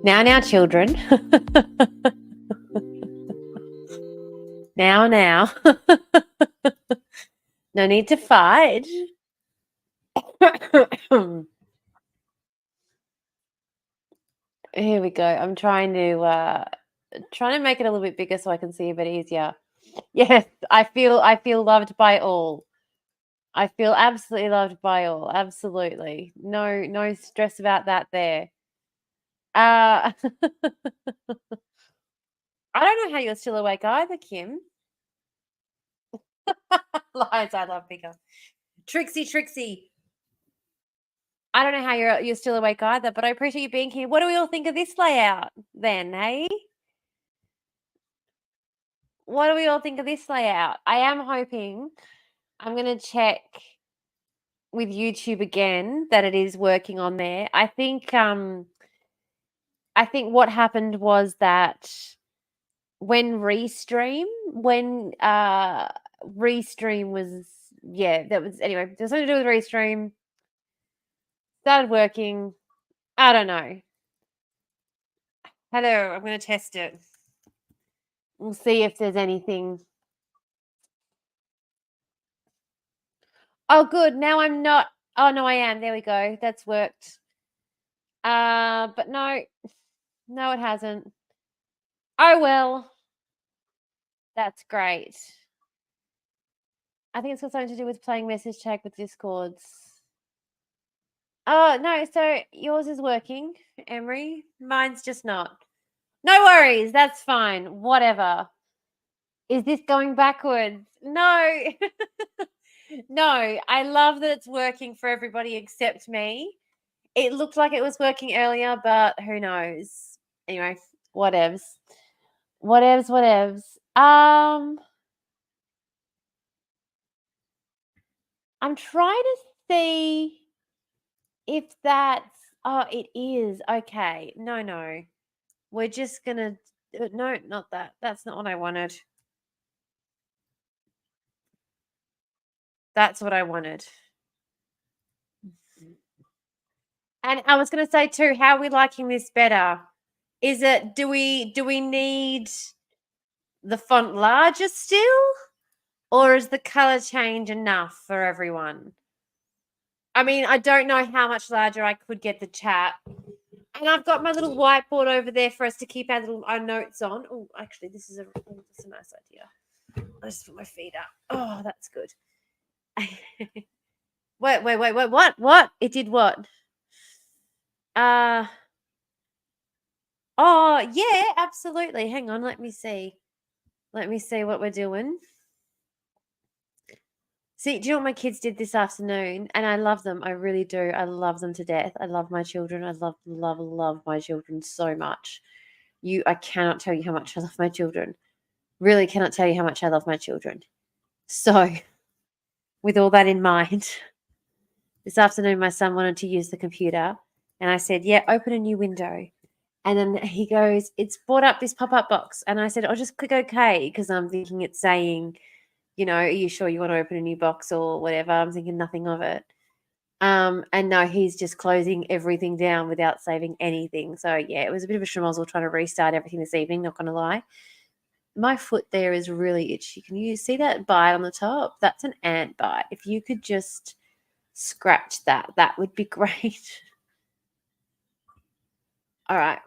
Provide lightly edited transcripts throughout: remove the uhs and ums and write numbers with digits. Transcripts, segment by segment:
Now, children. Now. No need to fight. Here we go. I'm trying to make it a little bit bigger so I can see a bit easier. Yes, I feel loved by all. I feel absolutely loved by all. Absolutely. No stress about that there. I don't know how you're still awake either, Kim. Lies, I love bigger. Trixie. I don't know how you're still awake either, but I appreciate you being here. What do we all think of this layout then, hey? What do we all think of this layout? I am hoping I'm going to check with YouTube again that it is working on there. I think what happened was that when Restream was that was anyway, there's something to do with Restream. Started working. I don't know. Hello, I'm going to test it. We'll see if there's anything. Oh, good. Now I'm not. Oh, no, I am. There we go. That's worked. But no, it hasn't. Oh, well. That's great. I think it's got something to do with playing message tag with Discords. Oh, no. So yours is working, Emery. Mine's just not. No worries. That's fine. Whatever. Is this going backwards? No. No. I love that it's working for everybody except me. It looked like it was working earlier, but who knows? Anyway, whatevs. I'm trying to see if that's. Oh, it is. Okay. No. We're just gonna. No, not that. That's not what I wanted. That's what I wanted. And I was gonna say too, how are we liking this better? Is it? Do we need the font larger still, or is the color change enough for everyone? I mean, I don't know how much larger I could get the chat. And I've got my little whiteboard over there for us to keep our notes on. Oh, actually, this is a nice idea. I just put my feet up. Oh, that's good. Wait. What? It did what? Oh, yeah, absolutely. Hang on, let me see. Let me see what we're doing. See, do you know what my kids did this afternoon? And I love them. I really do. I love them to death. I love my children. I love my children so much. I cannot tell you how much I love my children. Really cannot tell you how much I love my children. So, with all that in mind, this afternoon my son wanted to use the computer and I said, yeah, open a new window. And then he goes, it's brought up this pop-up box. And I said, I'll just click OK because I'm thinking it's saying, are you sure you want to open a new box or whatever? I'm thinking nothing of it. And no, he's just closing everything down without saving anything. So, yeah, it was a bit of a schmozzle trying to restart everything this evening, not going to lie. My foot there is really itchy. Can you see that bite on the top? That's an ant bite. If you could just scratch that would be great. All right,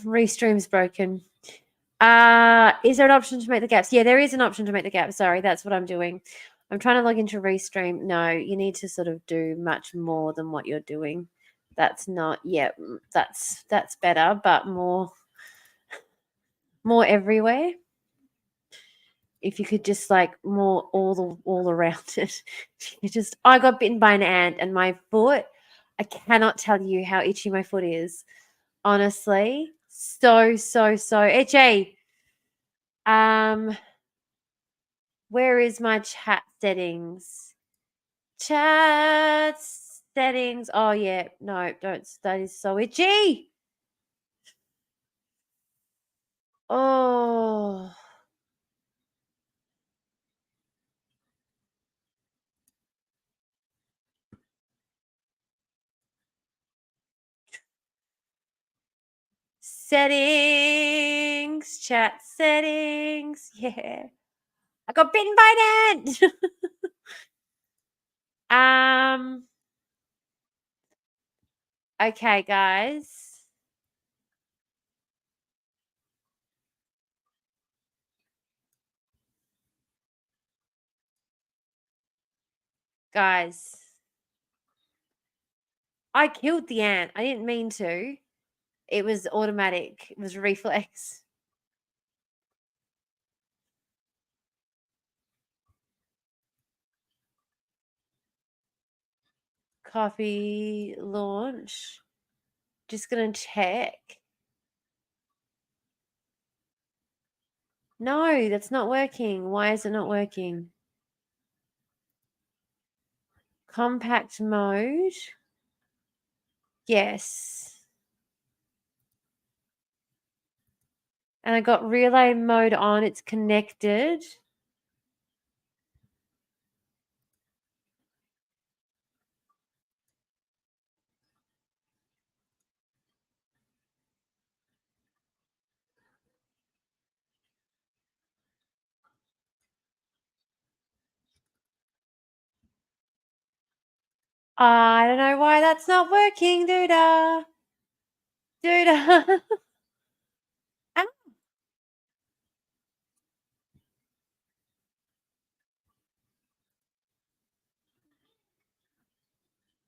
Restream's broken. Is there an option to make the gaps? Yeah, there is an option to make the gaps. Sorry, that's what I'm doing. I'm trying to log into Restream. No, you need to sort of do much more than what you're doing. That's not. Yeah, that's better, but more everywhere. If you could just like more all around it. I got bitten by an ant and my foot. I cannot tell you how itchy my foot is. Honestly, so itchy. Where is my chat settings? Chat settings. Oh yeah, no, don't. That is so itchy. Oh. settings, chat settings. Yeah. I got bitten by an ant. Okay, guys. Guys. I killed the ant. I didn't mean to. It was automatic. It was reflex. Copy, launch. Just gonna check. No, that's not working. Why is it not working? Compact mode. Yes. And I got relay mode on. It's connected. I don't know why that's not working, Duda. Duda. Ah,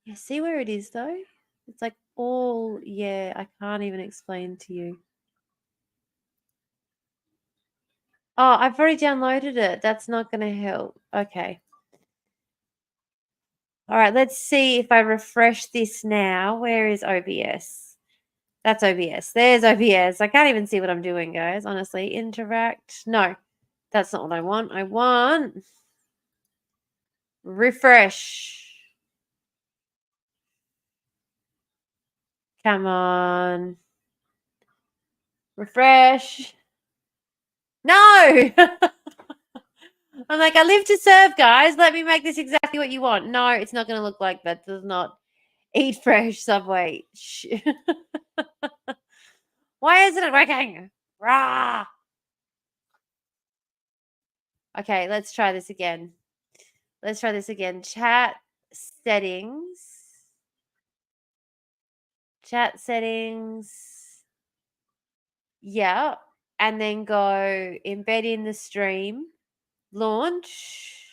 you see where it is, though? It's like all, yeah, I can't even explain to you. Oh, I've already downloaded it. That's not going to help. Okay. All right, let's see if I refresh this now. Where is OBS? That's OBS. There's OBS. I can't even see what I'm doing, guys. Honestly, interact. No, that's not what I want. I want refresh. Come on. Refresh. No. I'm like, I live to serve, guys. Let me make this exactly what you want. No, it's not going to look like that. Does not eat fresh, Subway. Why isn't it working? Rah! Okay, let's try this again. Let's try this again. Chat settings. Chat settings. Yeah. And then go embed in the stream. Launch.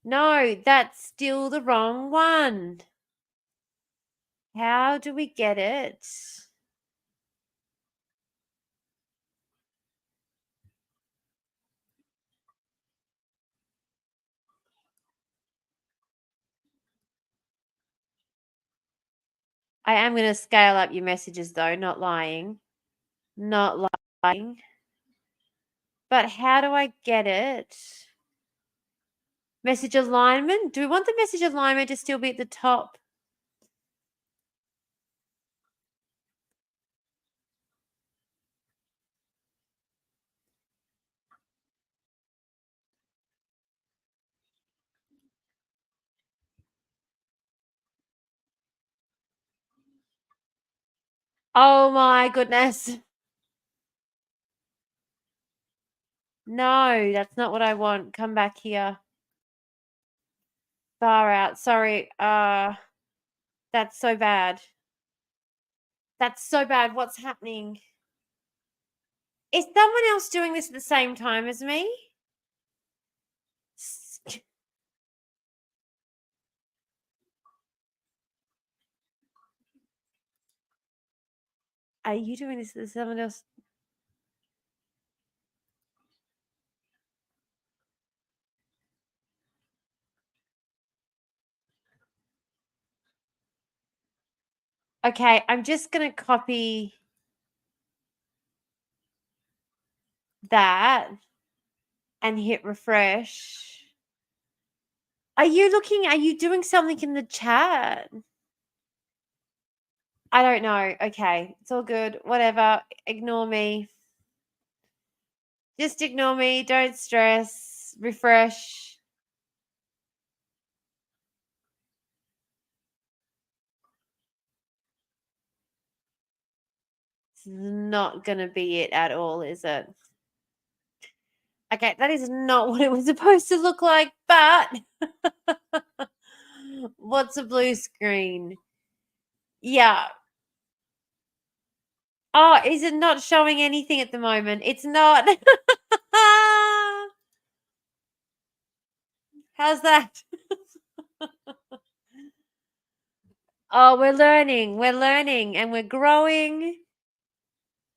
No, that's still the wrong one. How do we get it? I am going to scale up your messages, though, not lying. Not lying. But how do I get it? Message alignment? Do we want the message alignment to still be at the top? Oh my goodness. No, that's not what I want. Come back here. Far out. Sorry. That's so bad. That's so bad. What's happening? Is someone else doing this at the same time as me? Are you doing this with someone else? Okay, I'm just going to copy that and hit refresh. Are you doing something in the chat? I don't know. Okay, it's all good. Whatever. Ignore me. Just ignore me. Don't stress. Refresh. not going to be it at all, is it? Okay, that is not what it was supposed to look like, but what's a blue screen? Yeah. Oh, is it not showing anything at the moment? It's not. How's that? Oh, we're learning, and we're growing.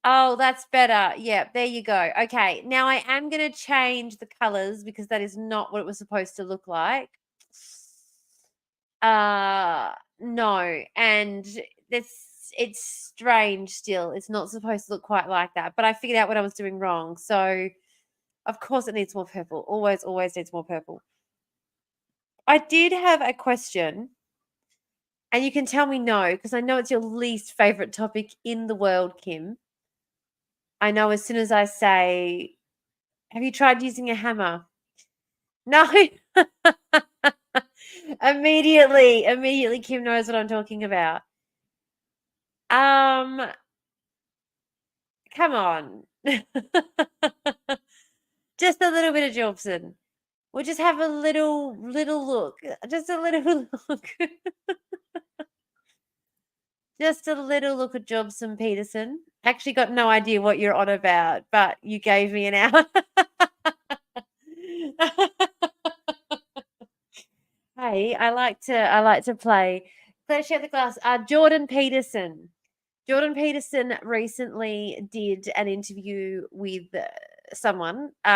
Oh, that's better. Yeah, there you go. Okay, now I am going to change the colors because that is not what it was supposed to look like. No, and it's strange still. It's not supposed to look quite like that, but I figured out what I was doing wrong. So, of course it needs more purple. Always needs more purple. I did have a question, and you can tell me no because I know it's your least favorite topic in the world, Kim. I know as soon as I say, have you tried using a hammer? No. Immediately Kim knows what I'm talking about. Um, come on. Just a little bit of Jobson. We'll just have a little look. Just a little look. Just a little look at Jobson Peterson. Actually got no idea what you're on about, but you gave me an out. Hey, I like to play. Let's share the class. Jordan Peterson. Jordan Peterson recently did an interview with someone who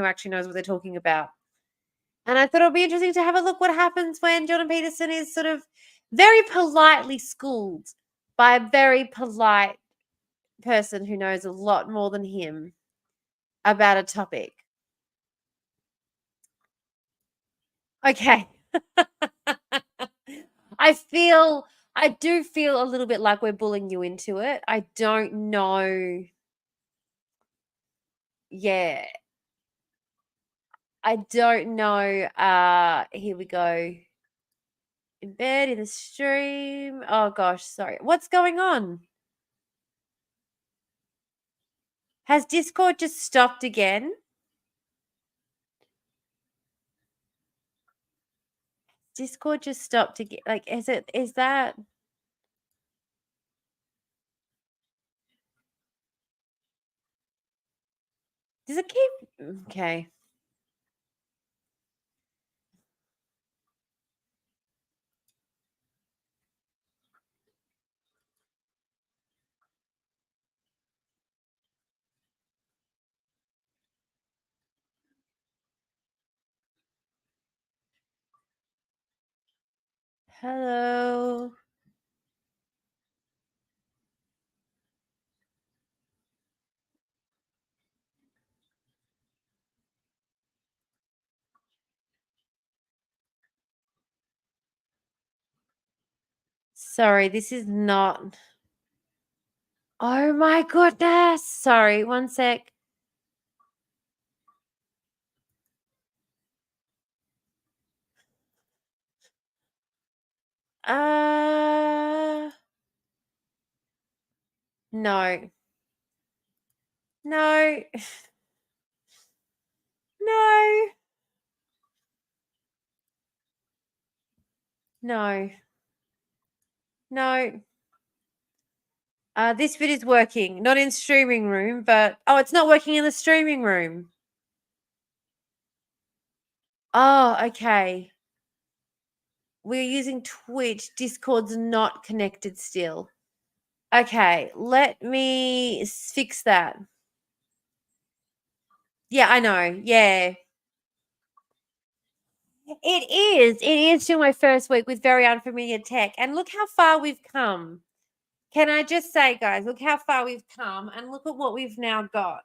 actually knows what they're talking about. And I thought it would be interesting to have a look what happens when Jordan Peterson is sort of very politely schooled by a very polite person who knows a lot more than him about a topic. Okay. I do feel a little bit like we're bullying you into it. I don't know. Yeah. I don't know. Here we go. Embed in the stream. Oh gosh, sorry. What's going on? Has Discord just stopped again? Discord just stopped again. Like, is that? Does it keep? Okay. Hello. Sorry, this is not. Oh my goodness. Sorry, one sec. Uh, no. No. No. No. No. This bit is working. Not in streaming room, but oh, it's not working in the streaming room. Oh, okay. We're using Twitch. Discord's not connected still. Okay, let me fix that. Yeah, I know. Yeah. It is. It is still my first week with very unfamiliar tech. And look how far we've come. Can I just say, guys, look how far we've come and look at what we've now got.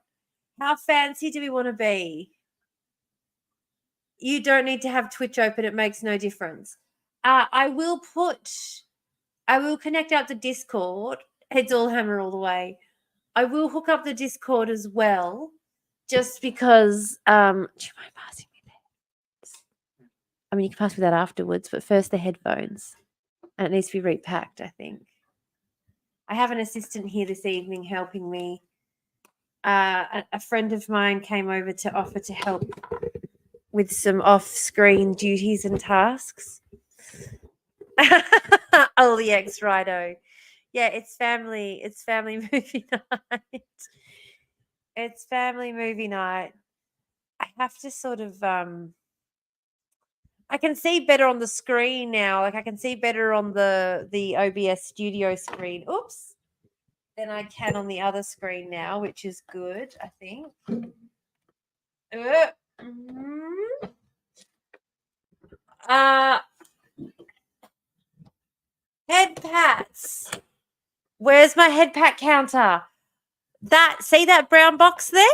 How fancy do we want to be? You don't need to have Twitch open. It makes no difference. I will connect out the Discord. It's all hammer all the way. I will hook up the Discord as well, just because. Do you mind passing me that? I mean, you can pass me that afterwards, but first the headphones, and it needs to be repacked. I think. I have an assistant here this evening helping me. A friend of mine came over to offer to help with some off-screen duties and tasks. Oh, the ex-rido. Yeah, it's family movie night. It's family movie night. I have to sort of I can see better on the screen now. Like I can see better on the OBS studio screen. Oops. Than I can on the other screen now, which is good, I think. Uh head pats. Where's my head pat counter? See that brown box there?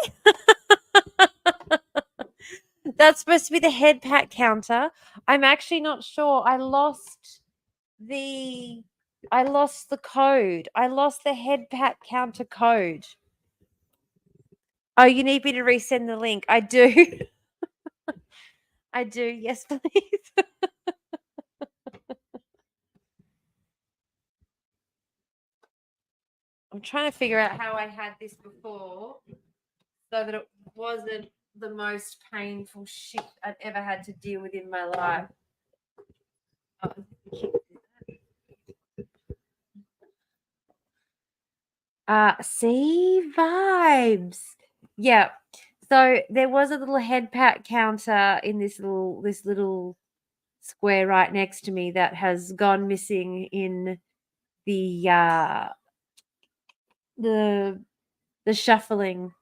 That's supposed to be the head pat counter. I'm actually not sure. I lost the code. I lost the head pat counter code. Oh, you need me to resend the link. I do. I do. Yes, please. I'm trying to figure out how I had this before so that it wasn't the most painful shit I've ever had to deal with in my life. See vibes. Yeah. So there was a little head pat counter in this little square right next to me that has gone missing in the shuffling.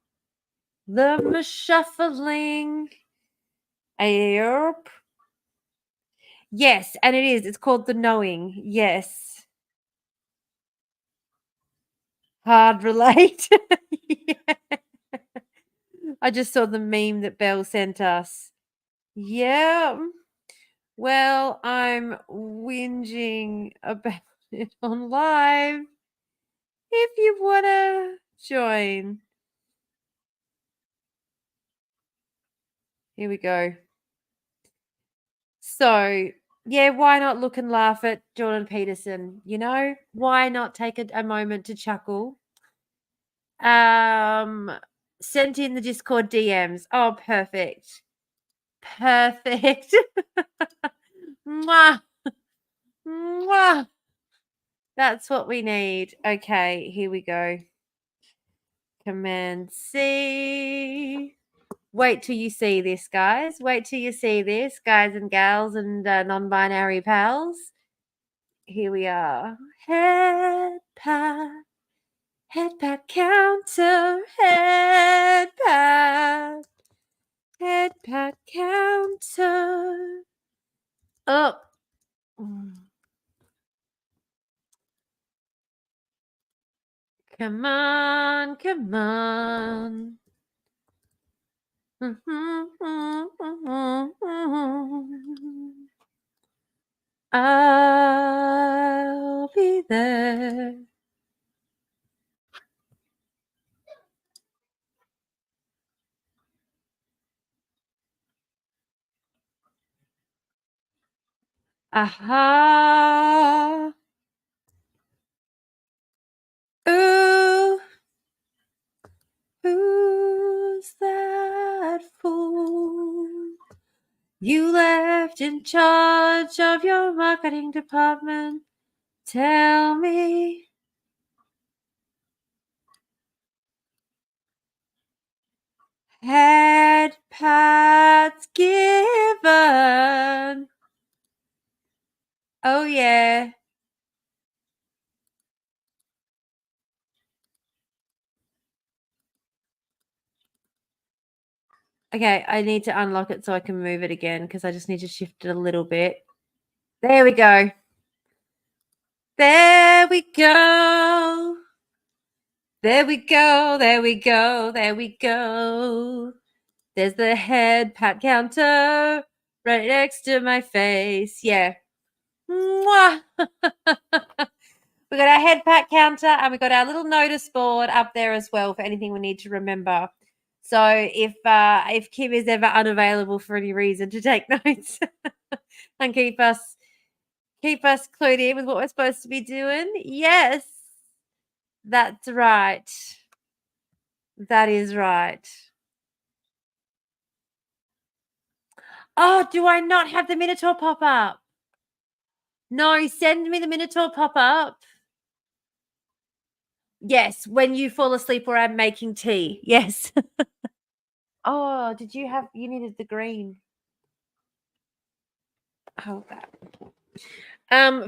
The shuffling. Yep. Yes, and it is. It's called the knowing. Yes. Hard relate. Yeah. I just saw the meme that Belle sent us. Yeah. Well, I'm whinging about it on live. If you want to join. Here we go. So, yeah, why not look and laugh at Jordan Peterson? You know, why not take a moment to chuckle? Sent in the Discord DMs. Oh, perfect. Perfect. Mwah. Mwah. That's what we need. Okay, here we go. Command C. Wait till you see this, guys. Wait till you see this, guys and gals and non-binary pals. Here we are. Head pat counter, head pat counter. Oh. Come on, come on. I'll be there. Aha. Ooh. Who's that fool you left in charge of your marketing department? Tell me. Head pats given. Oh, yeah. Okay, I need to unlock it so I can move it again because I just need to shift it a little bit. There we go. There we go. There we go. There we go. There we go. There's the head pat counter right next to my face. Yeah. Mwah. We got our head pat counter and we got our little notice board up there as well for anything we need to remember. So if Kim is ever unavailable for any reason to take notes and keep us clued in with what we're supposed to be doing, yes. That's right. That is right. Oh, do I not have the Minotaur pop up? No, send me the Minotaur pop up. Yes, when you fall asleep or I'm making tea. Yes. Oh, you needed the green. Hold that.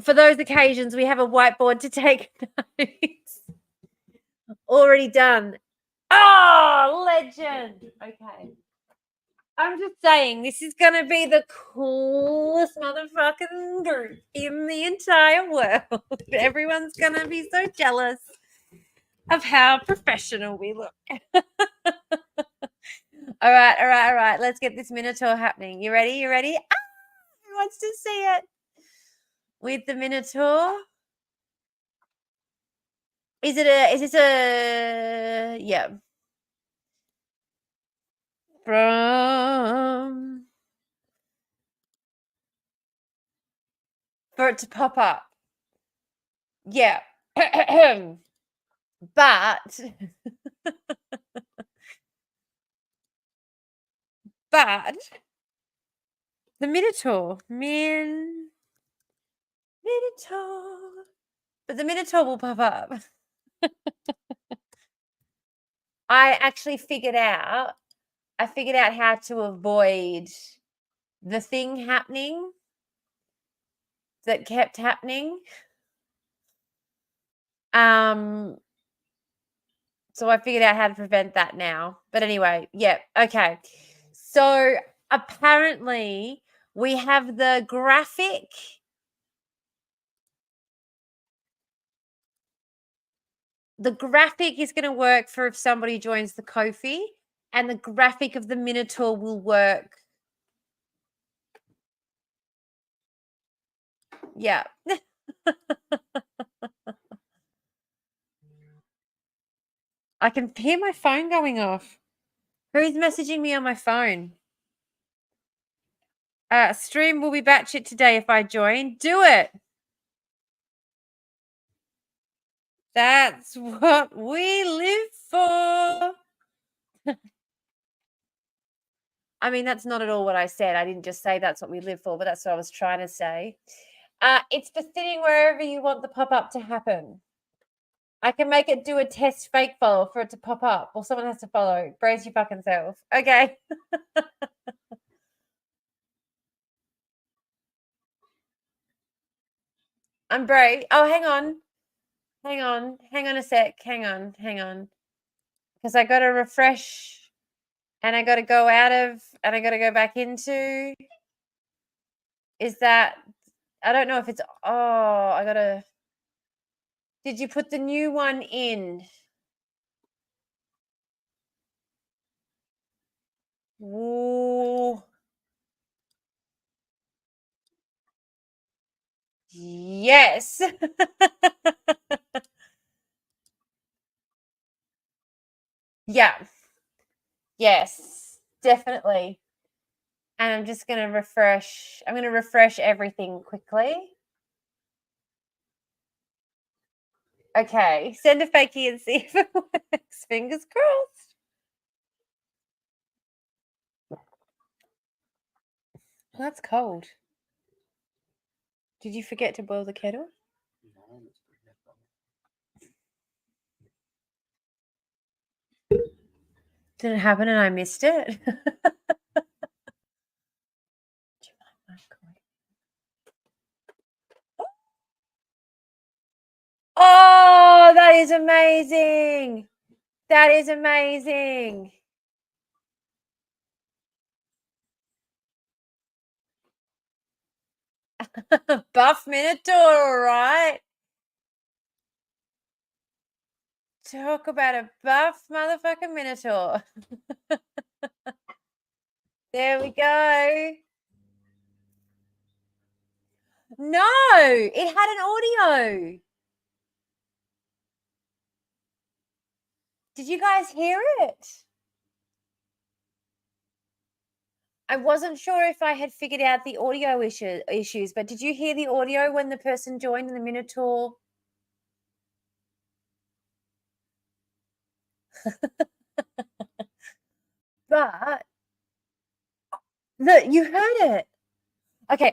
For those occasions, we have a whiteboard to take notes. Already done. Oh, legend. Okay. I'm just saying, this is going to be the coolest motherfucking group in the entire world. Everyone's going to be so jealous of how professional we look. All right. Let's get this Minotaur happening. You ready? Ah, who wants to see it? With the Minotaur. Is this a, yeah. For it to pop up. Yeah. But the Minotaur. Minotaur. But the Minotaur will pop up. I actually figured out how to avoid the thing happening that kept happening. So I figured out how to prevent that now. But anyway, yeah, okay. So apparently we have the graphic. The graphic is going to work for if somebody joins the Ko-fi, and the graphic of the Minotaur will work. Yeah. I can hear my phone going off. Who's messaging me on my phone? Stream will be batshit today if I join. Do it. That's what we live for. I mean, that's not at all what I said. I didn't just say that's what we live for, but that's what I was trying to say. It's for sitting wherever you want the pop-up to happen. I can make it do a test fake follow for it to pop up, or someone has to follow. Brace your fucking self. Okay. I'm brave. Oh, hang on. Hang on a sec. Hang on. Because I got to refresh and I got to go out of and I got to go back into. Is that, I don't know if it's, I got to, did you put the new one in? Ooh. Yes. Yeah. Yes, definitely. And I'm just going to refresh. I'm going to refresh everything quickly. Okay. Send a fakie and see if it works. Fingers crossed. Well, that's cold. Did you forget to boil the kettle? Did it happen and I missed it? Oh, that is amazing. That is amazing. Buff Minotaur, right? Talk about a buff motherfucking Minotaur. There we go. No, it had an audio. Did you guys hear it? I wasn't sure if I had figured out the audio issues, but did you hear the audio when the person joined in the Minotaur? But look, you heard it. Okay.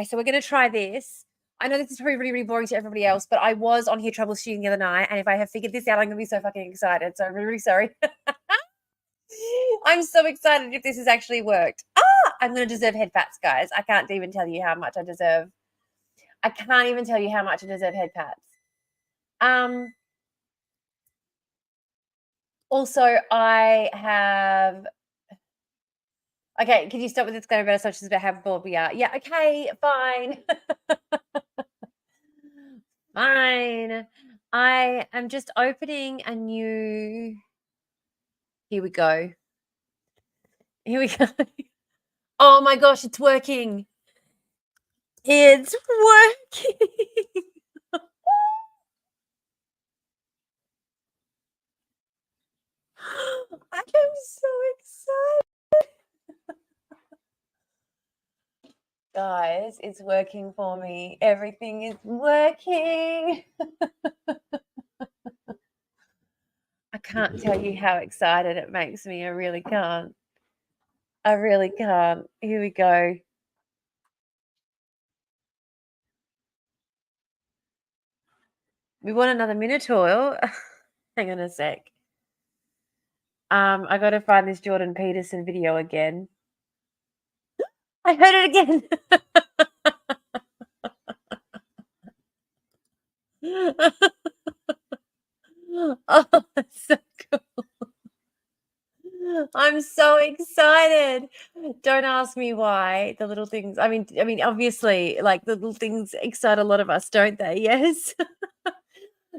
So we're gonna try this. I know this is probably really, really boring to everybody else, but I was on here troubleshooting the other night, and if I have figured this out, I'm gonna be so fucking excited. So I'm really, really sorry. I'm so excited if this has actually worked. I'm gonna deserve head pats, guys. I can't even tell you how much I deserve. I can't even tell you how much I deserve head pats. Also, I have. Okay, can you stop with this disclaimer about assumptions about how bored we are? Yeah, okay, fine. Fine. I am just opening a new. Here we go. Here we go. Oh my gosh, it's working. It's working. I am so excited. Guys, it's working for me. Everything is working. I can't tell you how excited it makes me. I really can't. I really can't. Here we go. We want another Minotaur. Hang on a sec. I got to find this Jordan Peterson video again. I heard it again. Oh, it's so cool. I'm so excited. Don't ask me why. The little things. I mean, obviously, like the little things excite a lot of us, don't they? Yes.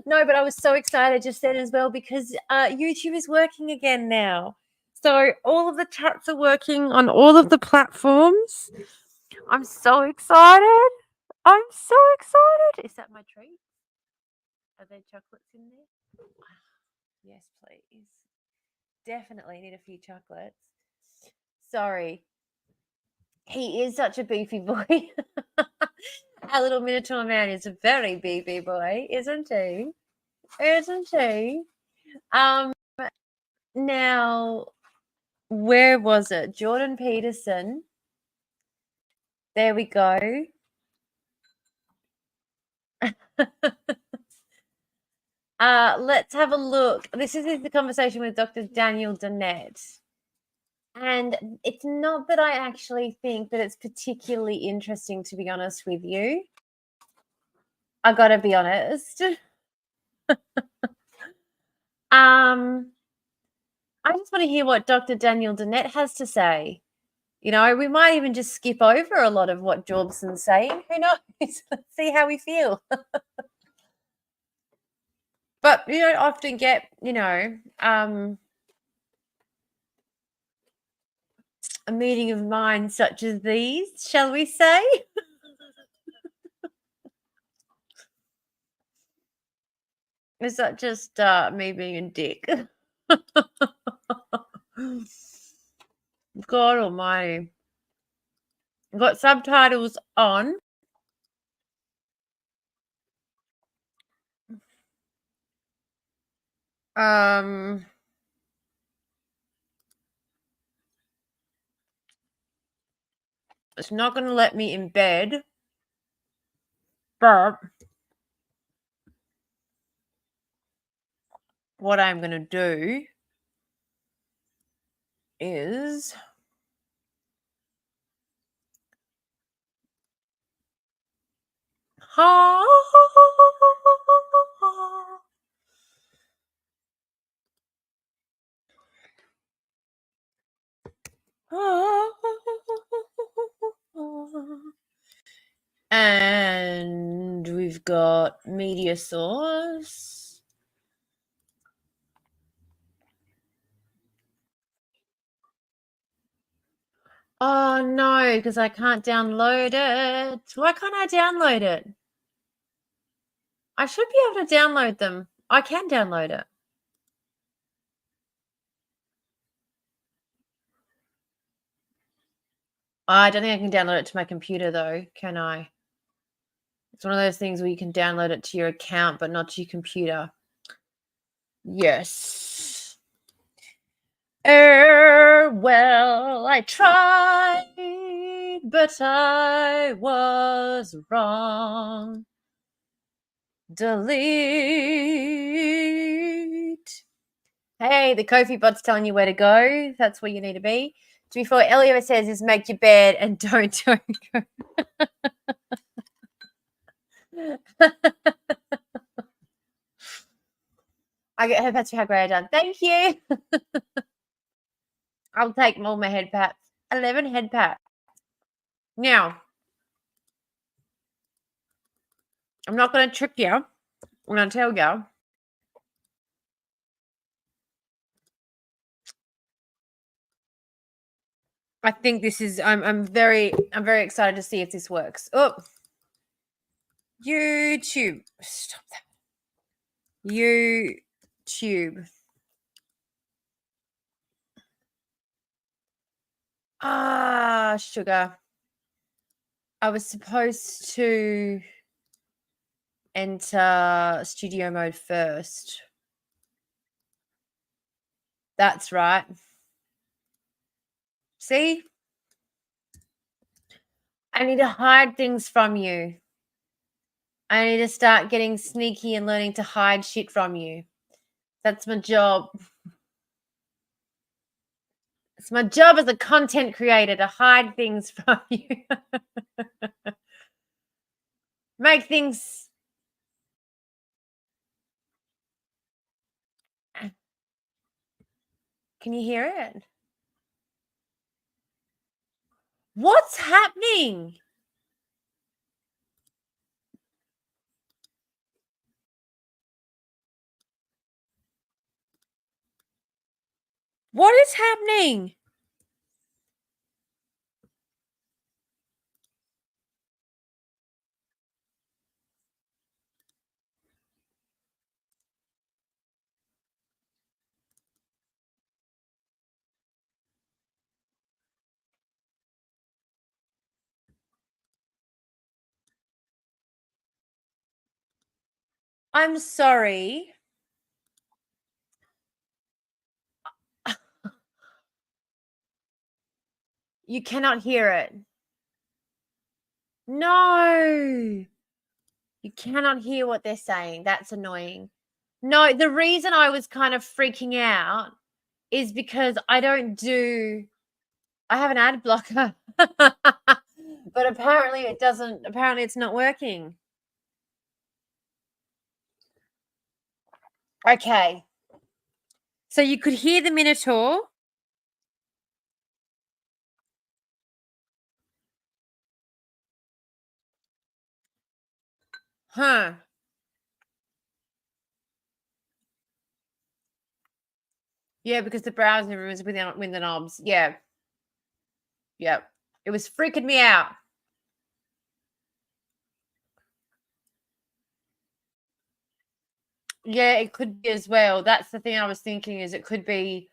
No, but I was so excited just then as well because YouTube is working again now. So all of the chats are working on all of the platforms. I'm so excited. I'm so excited. Is that my treat? Are there chocolates in there? Yes, please. Definitely need a few chocolates. Sorry. He is such a beefy boy. Our little Minotaur man is a very beefy boy, isn't he? Isn't he? Now, where was it? Jordan Peterson. There we go. Let's have a look. This is the conversation with Dr. Daniel Dennett. And it's not that I actually think that it's particularly interesting, to be honest with you. I gotta be honest. I just want to hear what Dr. Daniel Dennett has to say. You know, we might even just skip over a lot of what Jorbson's saying. Who knows? Let's see how we feel. But you don't often get, a meeting of minds such as these, shall we say? Is that just me being a dick? God almighty. I've got subtitles on. It's not going to let me embed, but what I'm going to do is and we've got media source. Oh no, because I can't download it. Why can't I download it? I should be able to download them. I can download it. I don't think I can download it to my computer though, can I? It's one of those things where you can download it to your account but not to your computer. Yes. Well, I tried, but I was wrong. Delete. Hey, the Kofi bot's telling you where to go. That's where you need to be. To be fair, Ellie ever says is make your bed and don't go. I get head pats for how great I done. Thank you. I'll take all my head pats. 11 head pats. Now, I'm not going to trick you. I'm going to tell you. I think this is. I'm very excited to see if this works. Oh, YouTube. Stop that. YouTube. Ah, sugar. I was supposed to enter studio mode first. That's right. See? I need to hide things from you. I need to start getting sneaky and learning to hide shit from you. That's my job. It's my job as a content creator to hide things from you. Make things. Can you hear it? What's happening? What is happening? I'm sorry. You cannot hear it. No. You cannot hear what they're saying. That's annoying. No, the reason I was kind of freaking out is because I have an ad blocker. But apparently it's not working. Okay. So you could hear the Minotaur. Huh. Yeah, because the browser was with the knobs. Yeah. Yep. It was freaking me out. Yeah, it could be as well. That's the thing I was thinking is it could be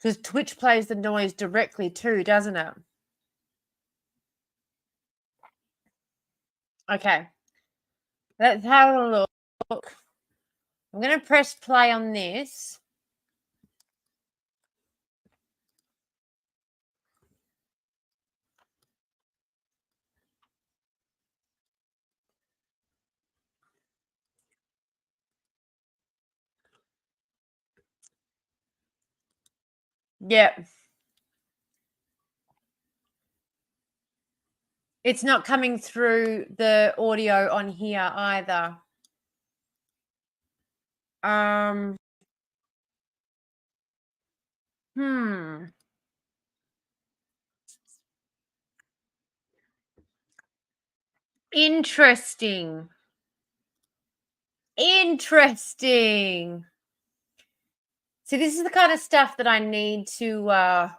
because Twitch plays the noise directly too, doesn't it? Okay. Let's have a look. I'm going to press play on this. Yep. It's not coming through the audio on here either. Interesting. See, this is the kind of stuff that I need to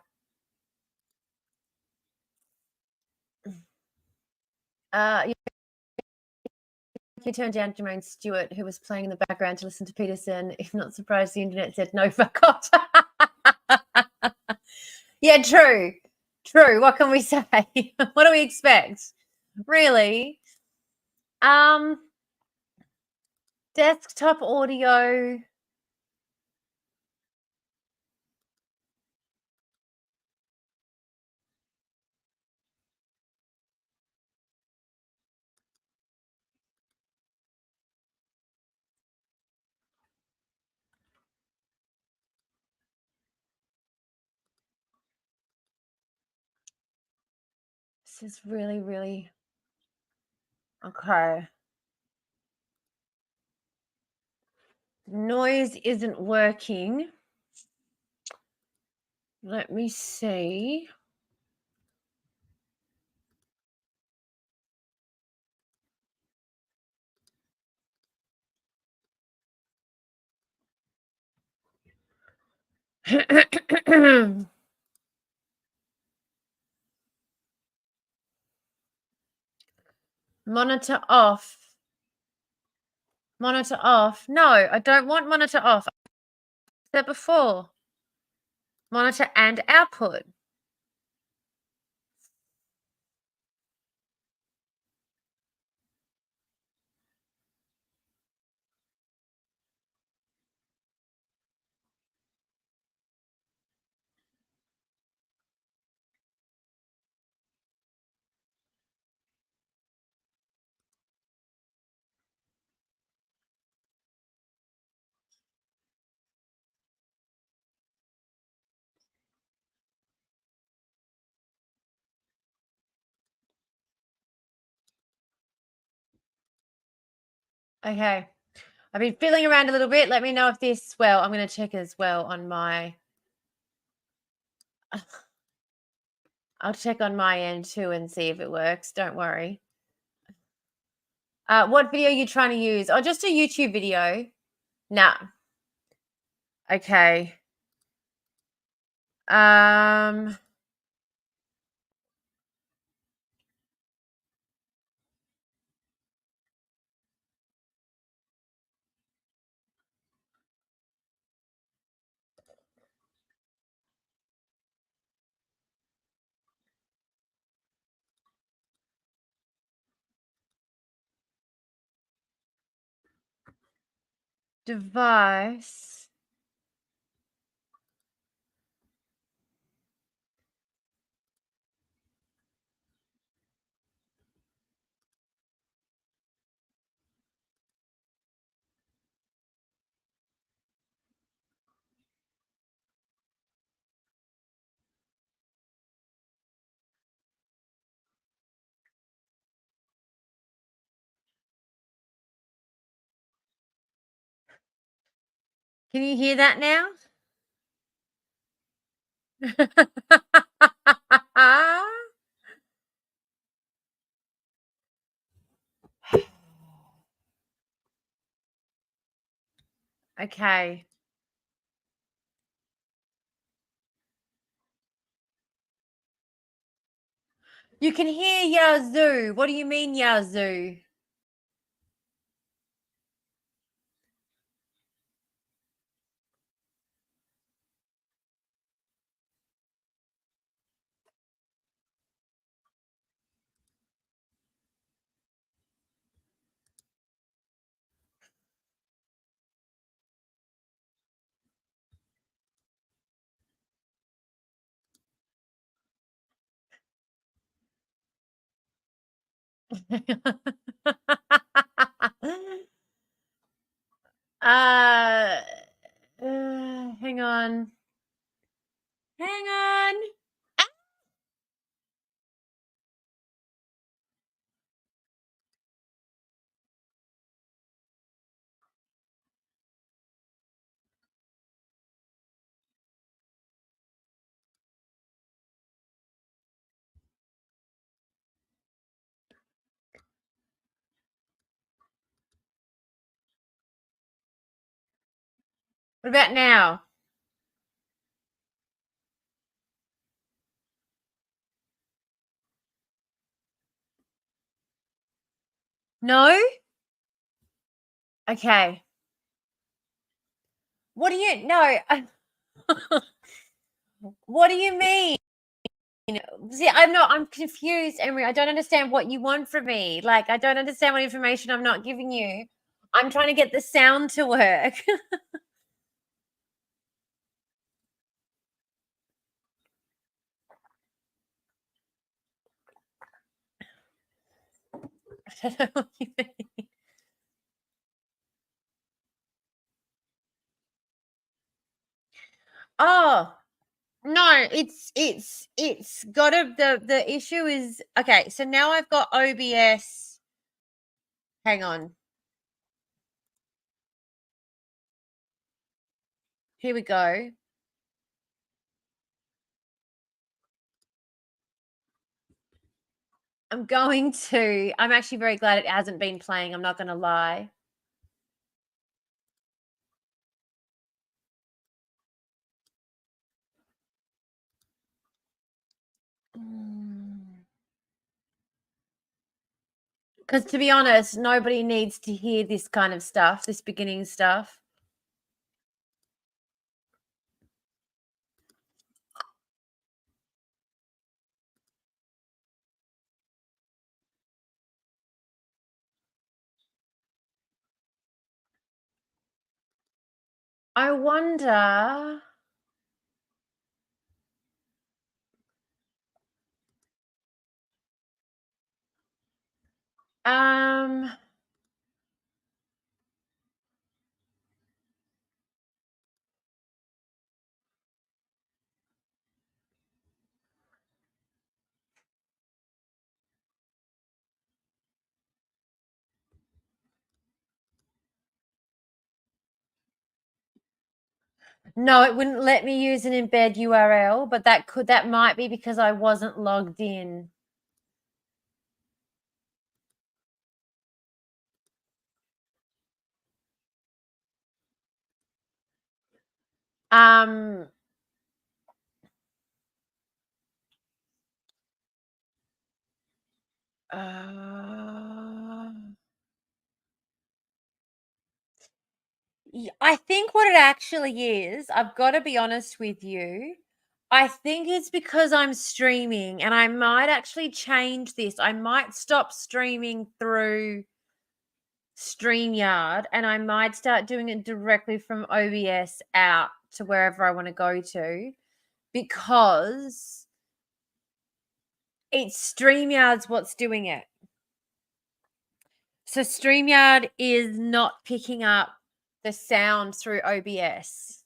you turned down Jermaine Stewart, who was playing in the background to listen to Peterson. If not surprised, the internet said no, fuck off. Yeah, true. What can we say? What do we expect? Really? Desktop audio. This is really, really okay. Noise isn't working. Let me see. Monitor off. Monitor off. No, I don't want monitor off. I said that before. Monitor and output. Okay. I've been fiddling around a little bit. Let me know if this, well, I'm going to check as well on my, I'll check on my end too and see if it works. Don't worry. What video are you trying to use? Oh, just a YouTube video. Nah. Okay. Device. Can you hear that now? Okay. You can hear Yazoo. What do you mean, Yazoo? uh, hang on. Hang on. What about now? No? Okay. What do you no? What do you mean? See, I'm confused, Emery. I don't understand what you want from me. Like, I don't understand what information I'm not giving you. I'm trying to get the sound to work. I don't know what you mean. Oh, No, it's got to the issue is okay. So now I've got OBS. Hang on. Here we go. I'm actually very glad it hasn't been playing. I'm not going to lie. Because to be honest, nobody needs to hear this kind of stuff, this beginning stuff. I wonder. Um. No, it wouldn't let me use an embed URL, but that might be because I wasn't logged in. Um. I think what it actually is, I've got to be honest with you. I think it's because I'm streaming and I might actually change this. I might stop streaming through StreamYard and I might start doing it directly from OBS out to wherever I want to go to because it's StreamYard's what's doing it. So StreamYard is not picking up the sound through OBS.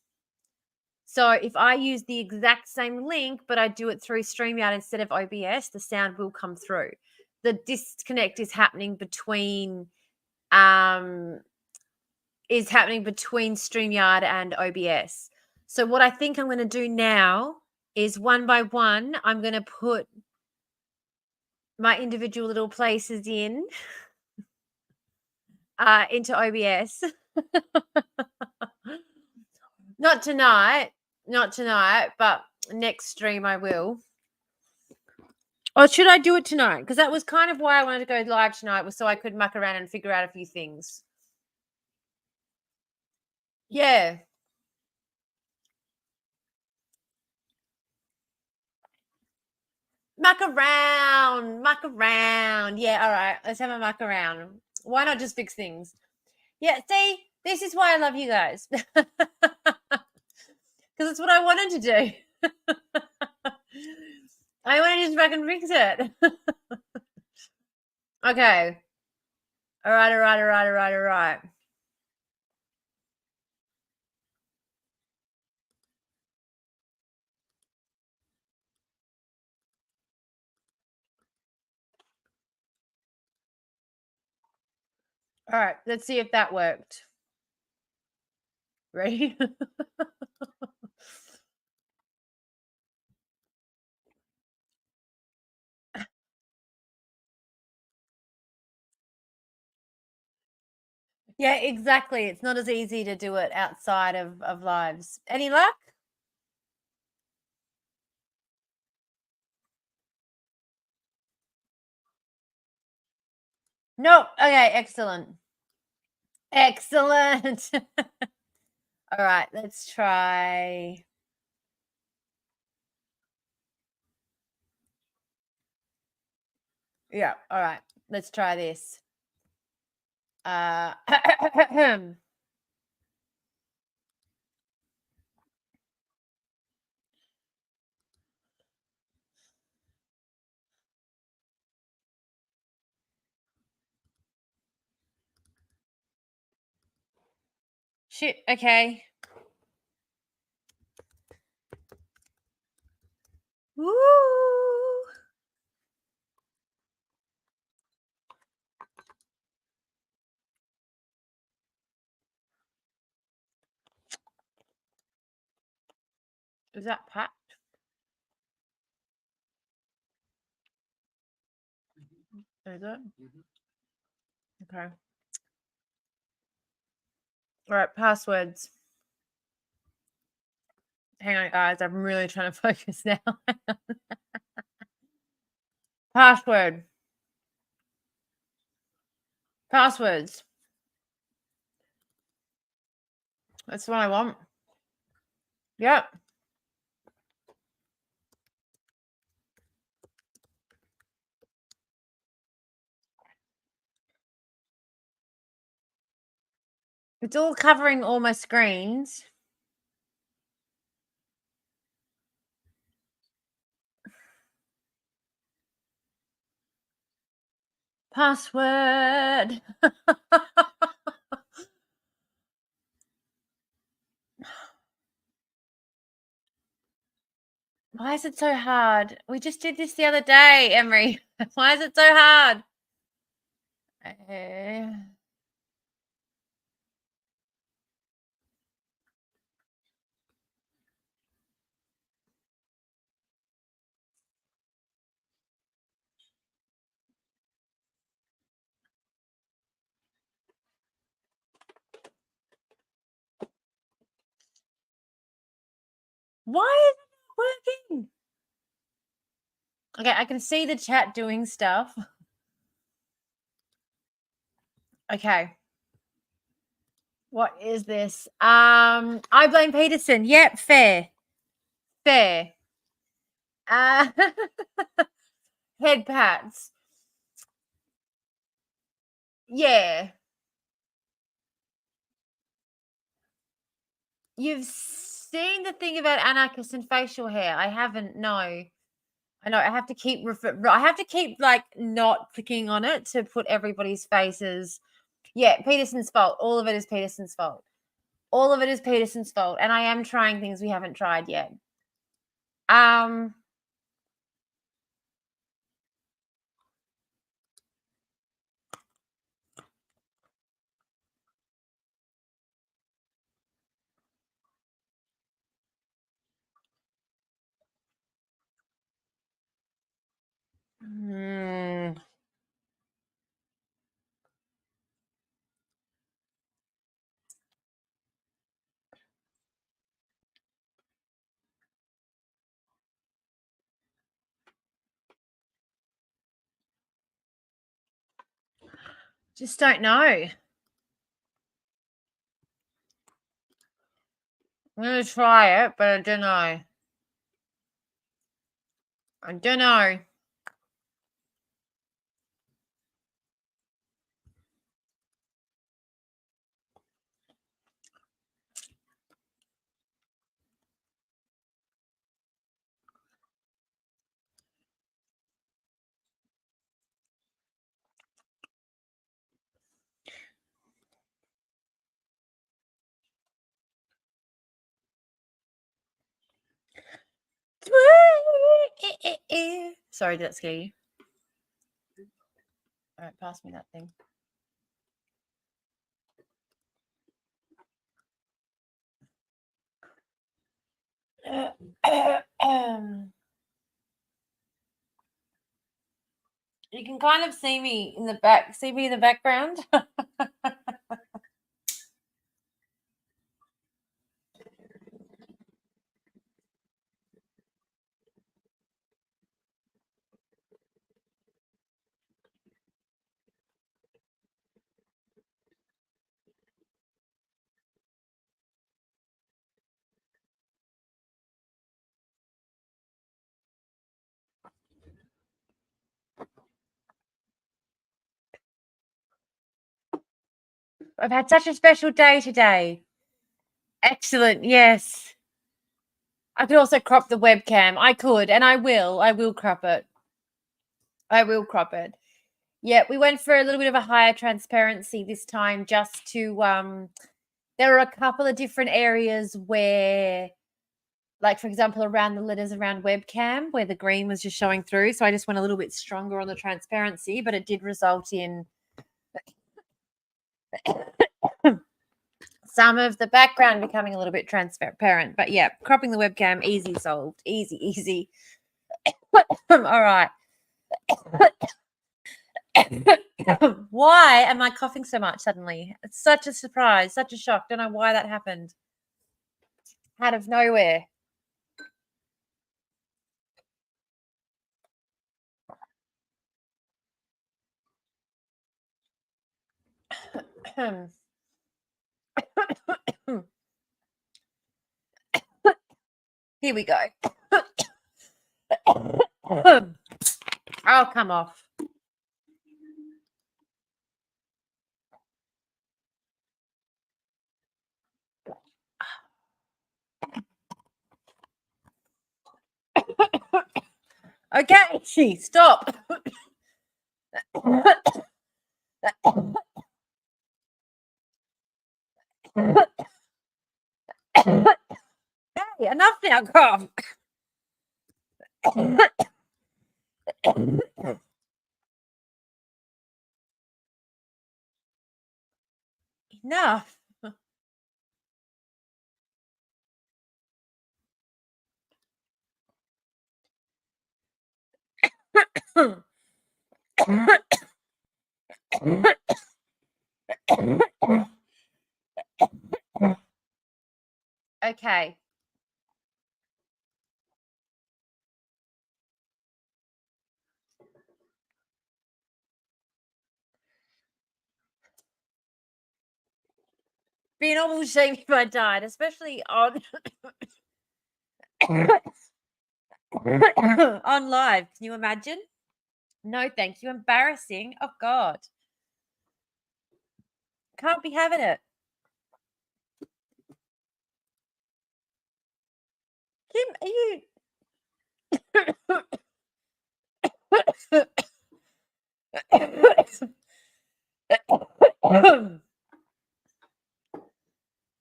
So if I use the exact same link, but I do it through StreamYard instead of OBS, the sound will come through. The disconnect is happening between StreamYard and OBS. So what I think I'm going to do now is one by one, I'm going to put my individual little places into OBS. Not tonight, but next stream I will. Or should I do it tonight? Because that was kind of why I wanted to go live tonight, was so I could muck around and figure out a few things. Yeah. Muck around. Yeah, all right. Let's have a muck around. Why not just fix things? Yeah, see, this is why I love you guys. Because it's what I wanted to do. I want to just fucking fix it. Okay. All right. All right, let's see if that worked. Ready? Yeah, exactly. It's not as easy to do it outside of lives. Any luck? Nope. Okay, excellent. Excellent. All right, let's try. Yeah, all right. Let's try this. Uh Shit, okay. Woo! Is that packed? Is it? Okay. All right, passwords. Hang on, guys. I'm really trying to focus now. Password. Passwords. That's what I want. Yep. It's all covering all my screens. Password. Why is it so hard? We just did this the other day, Emery. Why is it so hard? Why is it not working? Okay, I can see the chat doing stuff. Okay. What is this? I blame Peterson. Yep, fair. Fair. Head pats. Yeah. You've seen the thing about anarchists and facial hair. I haven't, no. I know I have to keep like not clicking on it to put everybody's faces. Yeah, Peterson's fault. All of it is Peterson's fault. All of it is Peterson's fault. And I am trying things we haven't tried yet. Just don't know. I'm going to try it, but I don't know. I don't know. Sorry, did that scare you? All right, pass me that thing. You can kind of see me in the back. See me in the background. I've had such a special day today. Excellent. Yes. I could also crop the webcam. I could, and I will. I will crop it. I will crop it. Yeah, we went for a little bit of a higher transparency this time just to there are a couple of different areas where like, for example, around the letters around webcam where the green was just showing through. So I just went a little bit stronger on the transparency, but it did result in some of the background becoming a little bit transparent. But yeah, cropping the webcam, easy solved. Easy, easy. All right. Why am I coughing so much suddenly? It's such a surprise, such a shock. Don't know why that happened. Out of nowhere. Here we go. I'll come off. Okay, stop. Hey, enough now, cough. Enough. Okay. Be an awful shame if I died, especially on on live. Can you imagine? No, thank you. Embarrassing. Oh God. Can't be having it. Kim, are you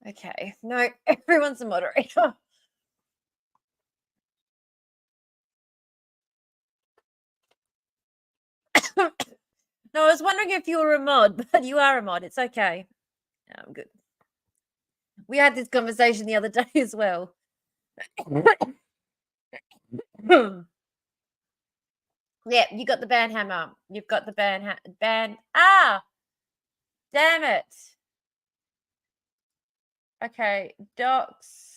okay. No, everyone's a moderator. No, I was wondering if you were a mod, but you are a mod. It's okay. I'm good. We had this conversation the other day as well. Yeah, you got the band hammer. You've got the band. Ah, damn it. Okay, docs.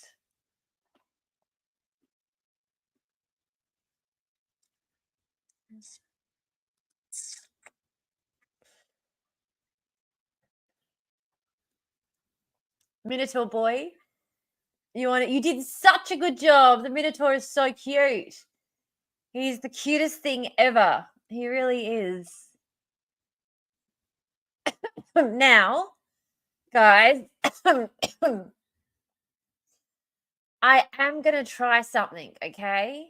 Minotaur boy. You want it? You did such a good job. The Minotaur is so cute. He's the cutest thing ever. He really is. Now, guys, I am going to try something, okay?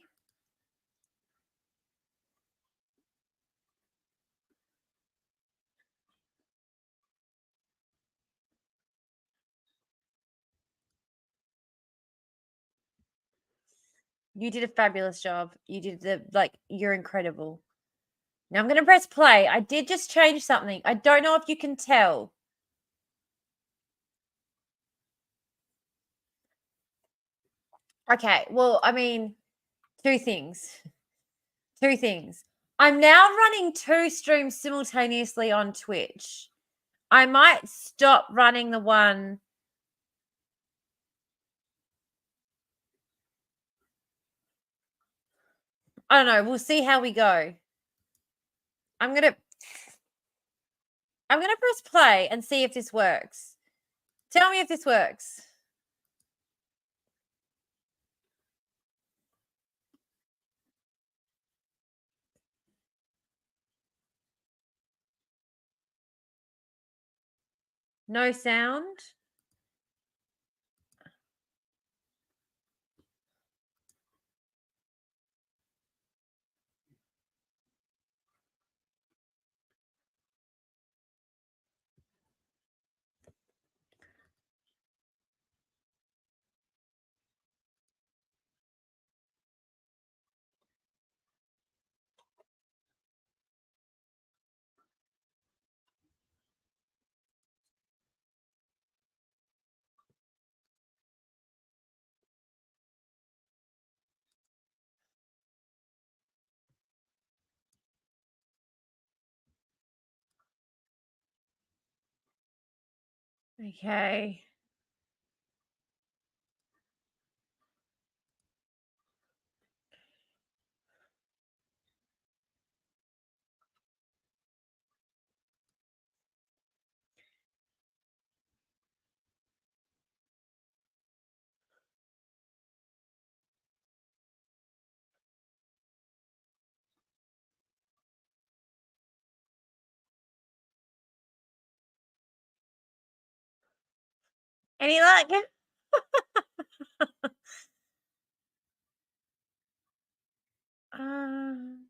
You did a fabulous job. You did you're incredible. Now I'm going to press play. I did just change something. I don't know if you can tell. Okay, well, I mean, two things. Two things. I'm now running 2 streams simultaneously on Twitch. I might stop running the one. I don't know. We'll see how we go. I'm going to press play and see if this works. Tell me if this works. No sound. Okay. Any luck? Um,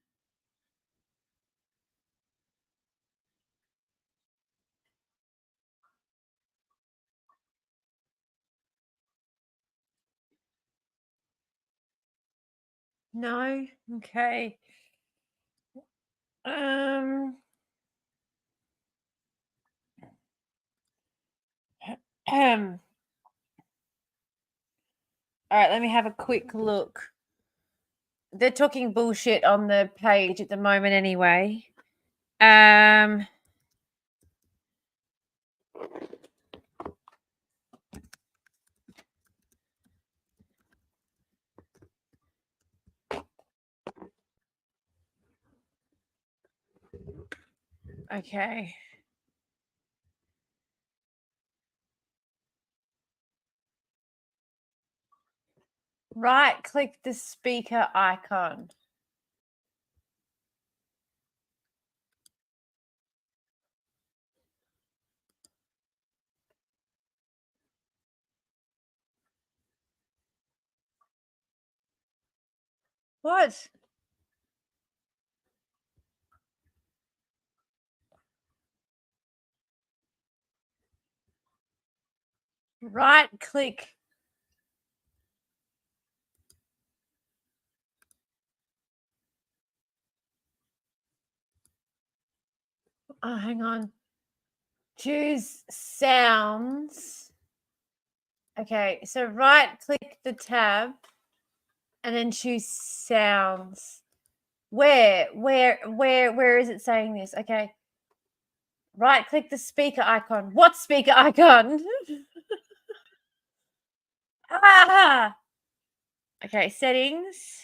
no. Okay. Um. All right. Let me have a quick look. They're talking bullshit on the page at the moment, anyway. Okay. Right click the speaker icon. What? Right click. Oh, hang on. Choose sounds. Okay, so right click the tab and then choose sounds. Where is it saying this? Okay. Right click the speaker icon. What speaker icon? Ah! Okay, settings.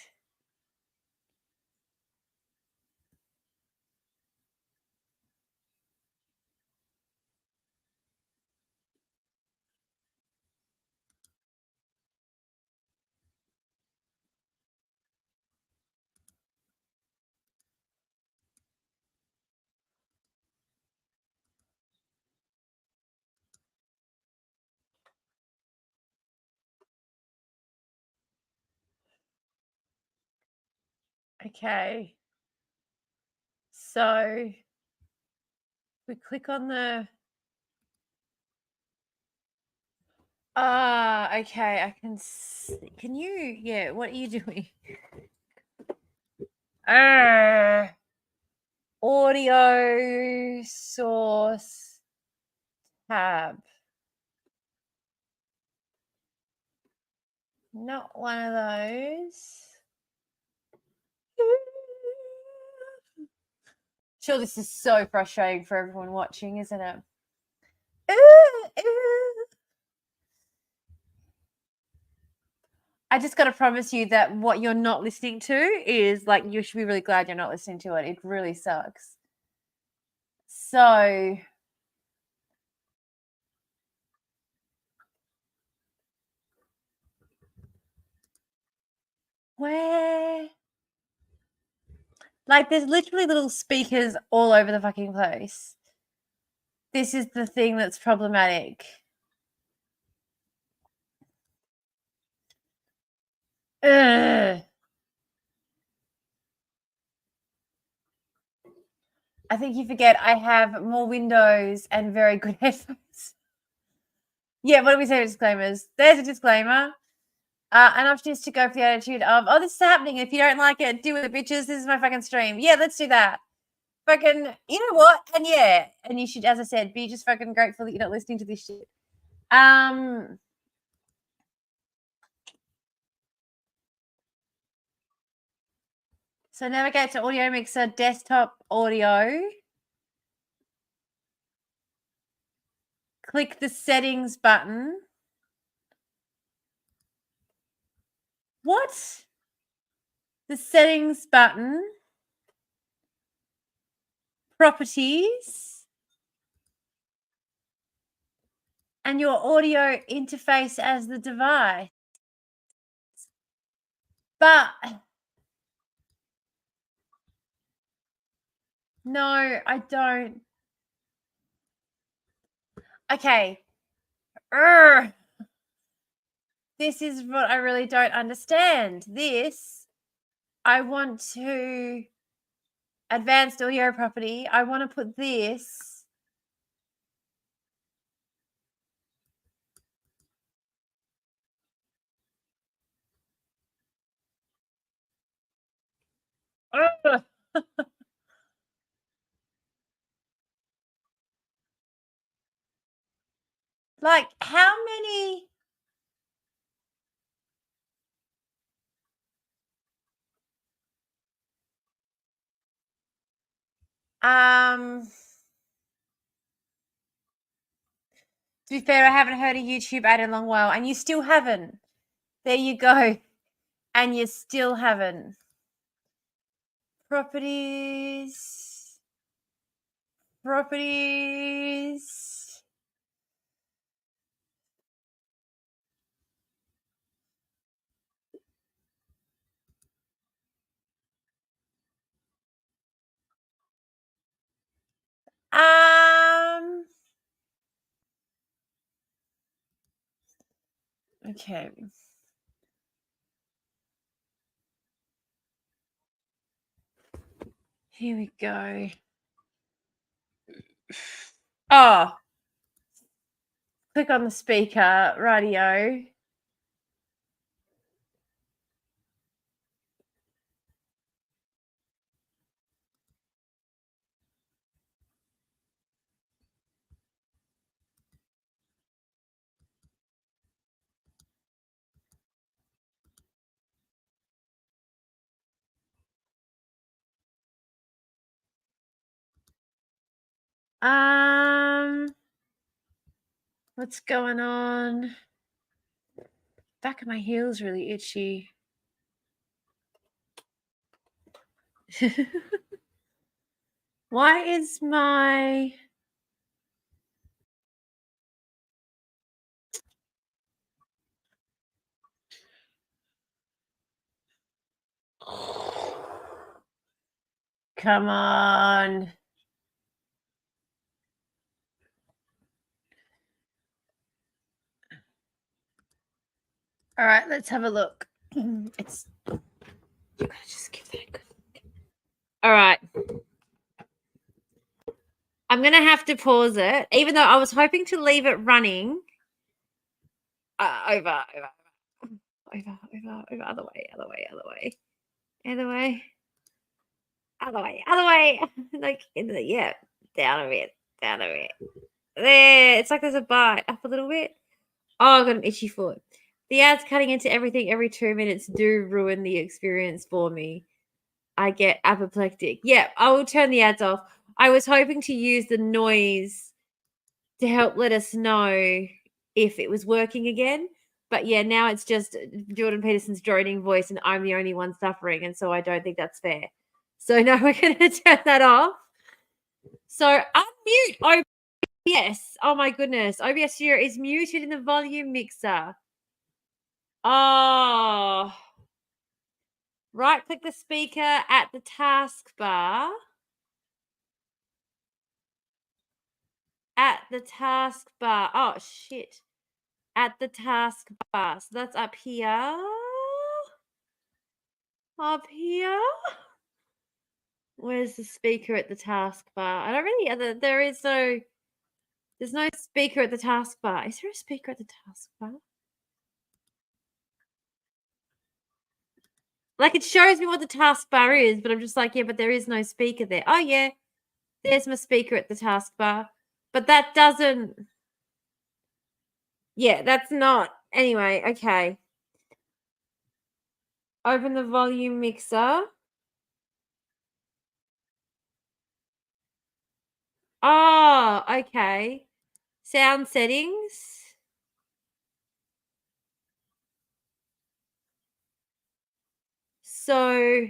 Okay. So we click on the okay, I can see. Can you what are you doing? Audio source tab. Not one of those. Sure, this is so frustrating for everyone watching, isn't it? I just got to promise you that what you're not listening to is like, you should be really glad you're not listening to it. It really sucks. So, where? Like, there's literally little speakers all over the fucking place. This is the thing that's problematic. Ugh. I think you forget I have more windows and very good headphones. Yeah, what do we say? Disclaimers. There's a disclaimer. And I'm just to go for the attitude of, oh, this is happening. If you don't like it, deal with it, bitches. This is my fucking stream. Yeah, let's do that. Fucking, you know what? And yeah, and you should, as I said, be just fucking grateful that you're not listening to this shit. So navigate to audio mixer, desktop audio. Click the settings button. What? The settings button. Properties. And your audio interface as the device. But no, I don't. Okay. This is what I really don't understand. This, I want to advanced audio property. I want to put this. Like, how many? To be fair, I haven't heard a YouTube ad in a long while, and you still haven't. There you go. And you still haven't. Properties. Properties. Okay. Here we go. Oh. Click on the speaker, radio. What's going on? Back of my heel's really itchy. Why is my... Come on. All right, let's have a look. It's... You gotta just give that a good look. All right. I'm going to have to pause it, even though I was hoping to leave it running. Over, other way. Like, yeah, down a bit. There, it's like there's a bite. Up a little bit. Oh, I've got an itchy foot. The ads cutting into everything every 2 minutes do ruin the experience for me. I get apoplectic. Yeah, I will turn the ads off. I was hoping to use the noise to help let us know if it was working again. But yeah, now it's just Jordan Peterson's droning voice and I'm the only one suffering. And so I don't think that's fair. So now we're going to turn that off. So unmute OBS. Oh my goodness. OBS here is muted in the volume mixer. Oh. Right click the speaker at the taskbar. At the taskbar. Oh, shit. At the taskbar. So that's up here. Up here. Where's the speaker at the taskbar? I don't really... There's no speaker at the taskbar. Is there a speaker at the taskbar? Like, it shows me what the taskbar is, but I'm just like, yeah, but there is no speaker there. Oh, yeah. There's my speaker at the taskbar. But that doesn't... Yeah, that's not... Anyway, okay. Open the volume mixer. Oh, okay. Sound settings. So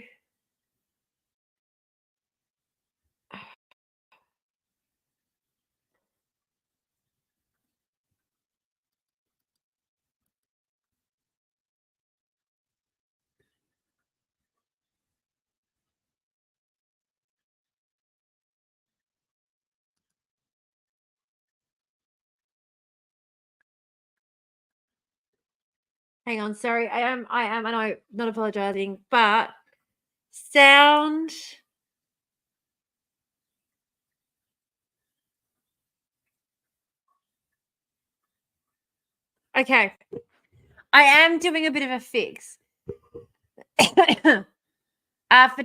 hang on, sorry. I know, not apologizing, but sound. Okay. I am doing a bit of a fix. For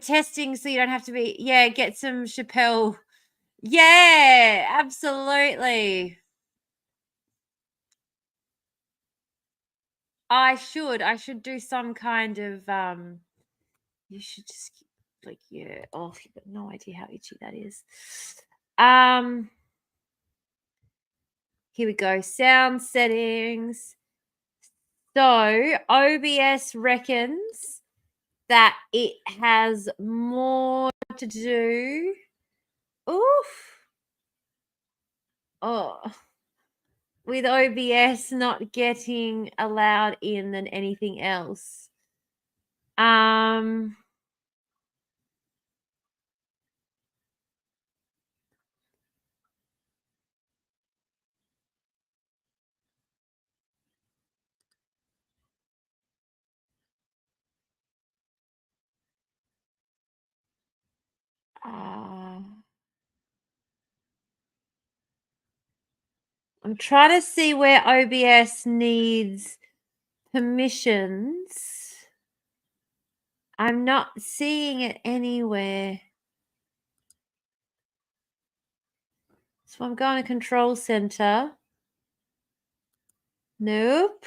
testing, so you don't have to be, get some Chappelle. Yeah, absolutely. I should do some kind of you should just keep, like, yeah. Oh, you've got no idea how itchy that is. Here we go. Sound settings. So OBS reckons that it has more to do. Oof. Oh, with OBS not getting allowed in than anything else. I'm trying to see where OBS needs permissions. I'm not seeing it anywhere. So I'm going to Control Center. Nope.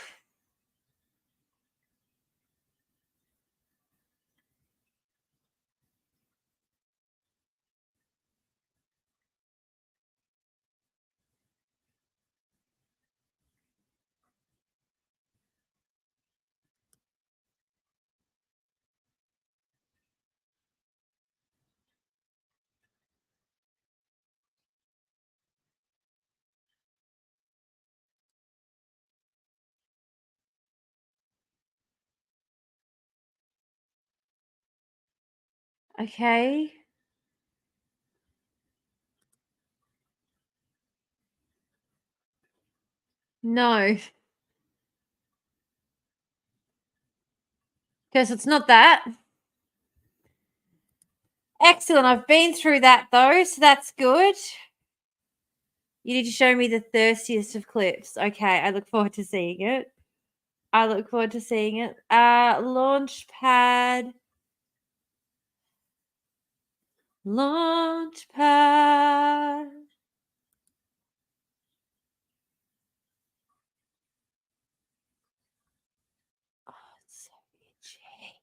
Okay. No. Because it's not that. Excellent. I've been through that though, so that's good. You need to show me the thirstiest of clips. Okay, I look forward to seeing it. I look forward to seeing it. Launchpad. Launchpad. Oh, it's so itchy.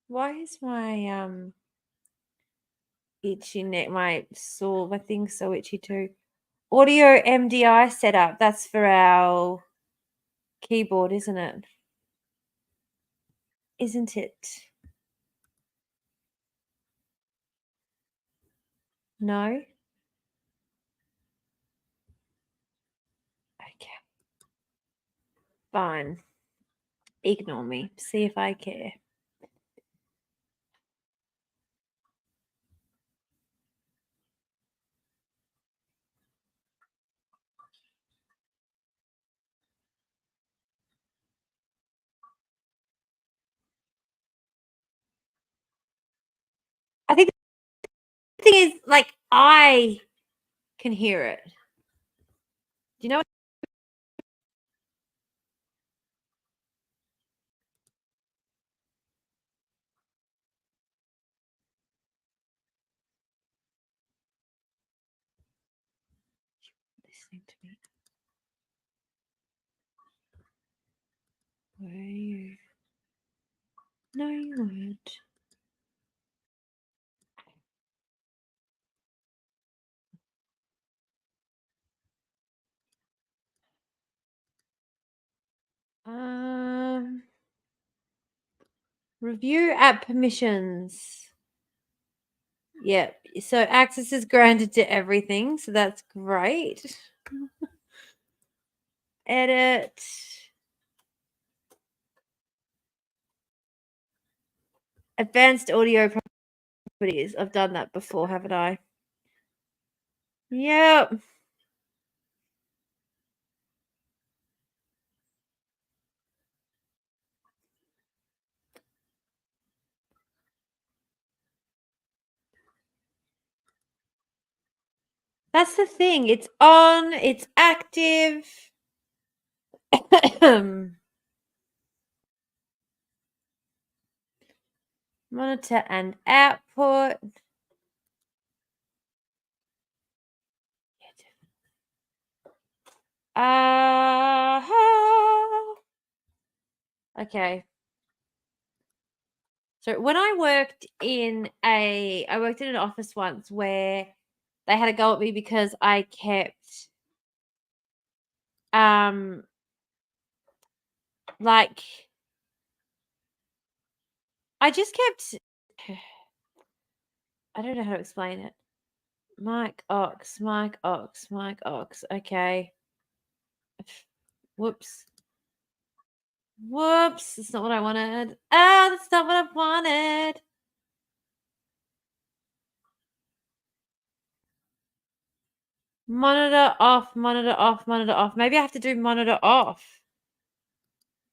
Why is my itchy neck, my thing's so itchy too? Audio MDI setup. That's for our keyboard, isn't it? Isn't it? No? Okay. Fine. Ignore me. See if I care. I think the thing is, like, I can hear it. Do you know what? Listening to me. Where are you? No, you weren't. Review app permissions. Yep. So access is granted to everything. So that's great. Edit. Advanced audio properties. I've done that before, haven't I? Yep. That's the thing. It's on. It's active. Monitor and output. Okay. So when I worked in an office once where they had a go at me because I kept like I just kept I don't know how to explain it. Mike Ox. Okay. Whoops. That's not what I wanted. That's not what I wanted. Monitor off. Maybe I have to do monitor off.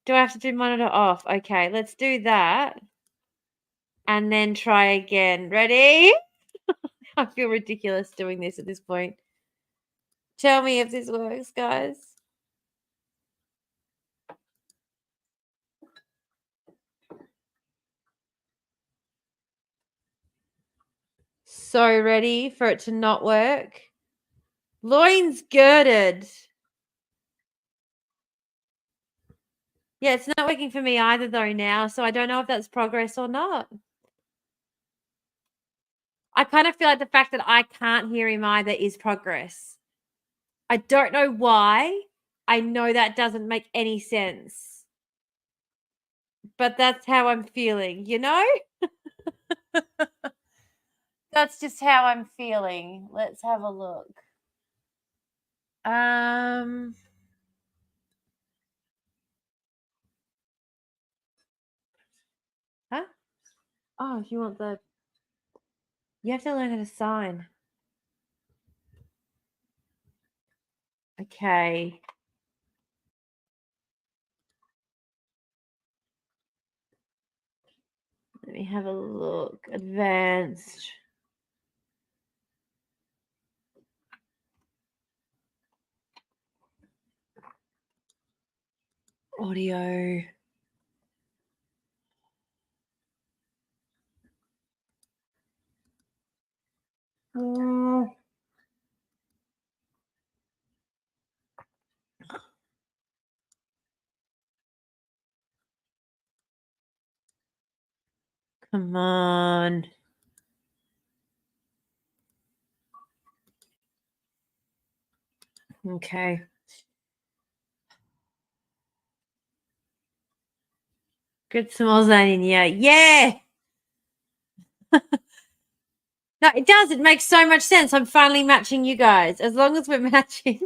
Do I have to do monitor off? Okay, let's do that. And then try again. Ready? I feel ridiculous doing this at this point. Tell me if this works, guys. So ready for it to not work. Loins girded. Yeah, it's not working for me either though now, so I don't know if that's progress or not. I kind of feel like the fact that I can't hear him either is progress. I don't know why. I know that doesn't make any sense. But that's how I'm feeling, you know? That's just how I'm feeling. Let's have a look. Huh? Oh, if you want you have to learn how to sign. Okay. Let me have a look. Advanced. Audio. Oh. Come on. Okay. Good small zone in here. Yeah. No, it does. It makes so much sense. I'm finally matching you guys. As long as we're matching.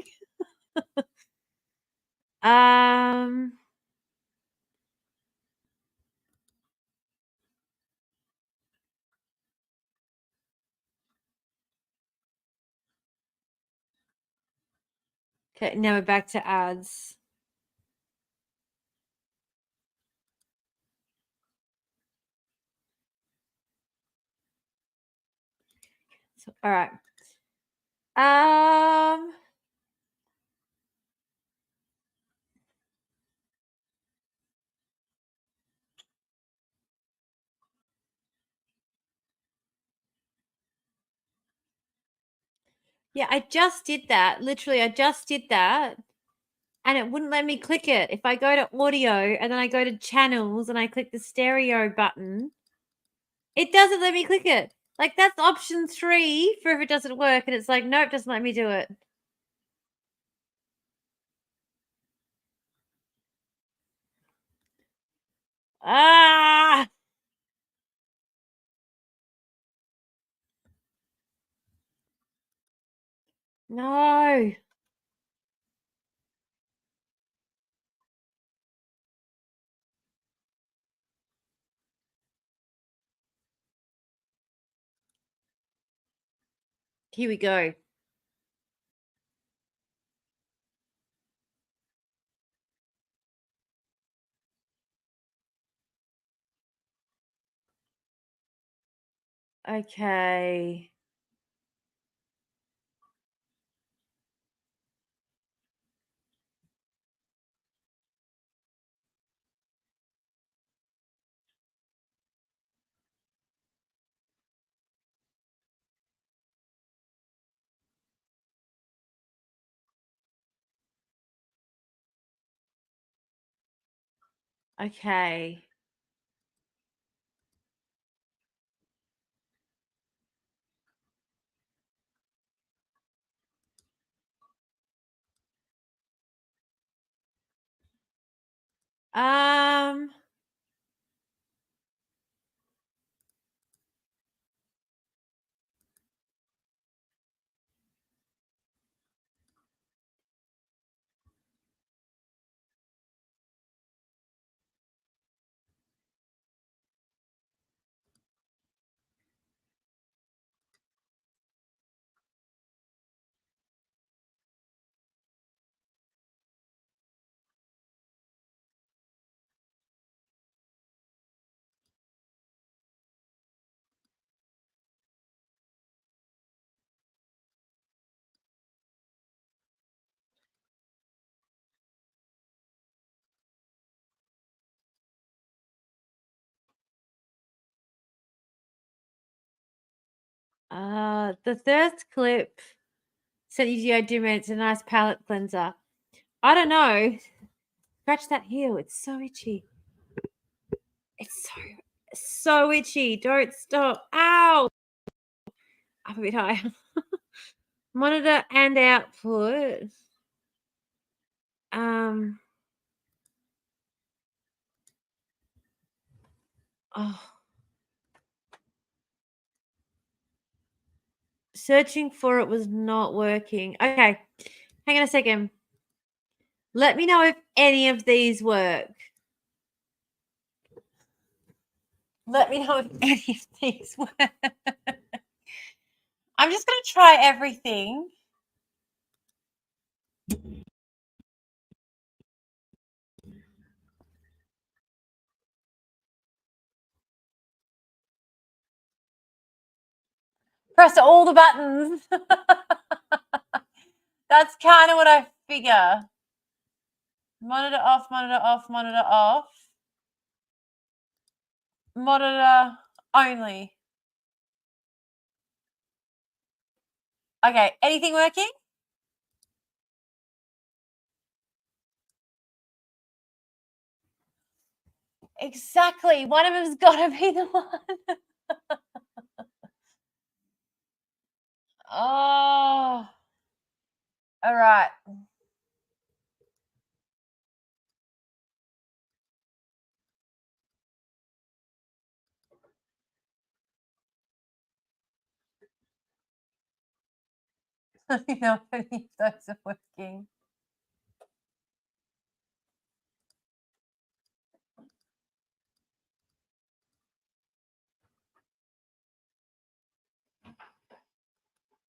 Okay, now we're back to ads. So, all right. Yeah, I just did that. Literally, I just did that. And it wouldn't let me click it. If I go to audio and then I go to channels and I click the stereo button, it doesn't let me click it. Like that's option 3 for if it doesn't work. And it's like, nope, doesn't let me do it. Ah! No. Here we go. Okay. Okay. Um. The thirst clip sent you to your It's a nice palate cleanser. I don't know. Scratch that heel. It's so itchy. It's so itchy. Don't stop. Ow. Up a bit higher. Monitor and output. Um. Oh. Searching for it was not working. Okay. Hang on a second. Let me know if any of these work. Let me know if any of these work. I'm just going to try everything. Press all the buttons. That's kind of what I figure. Monitor off, monitor off, monitor off. Monitor only. Okay, anything working? Exactly. One of them's got to be the one. Oh. All right. You know, if those are working.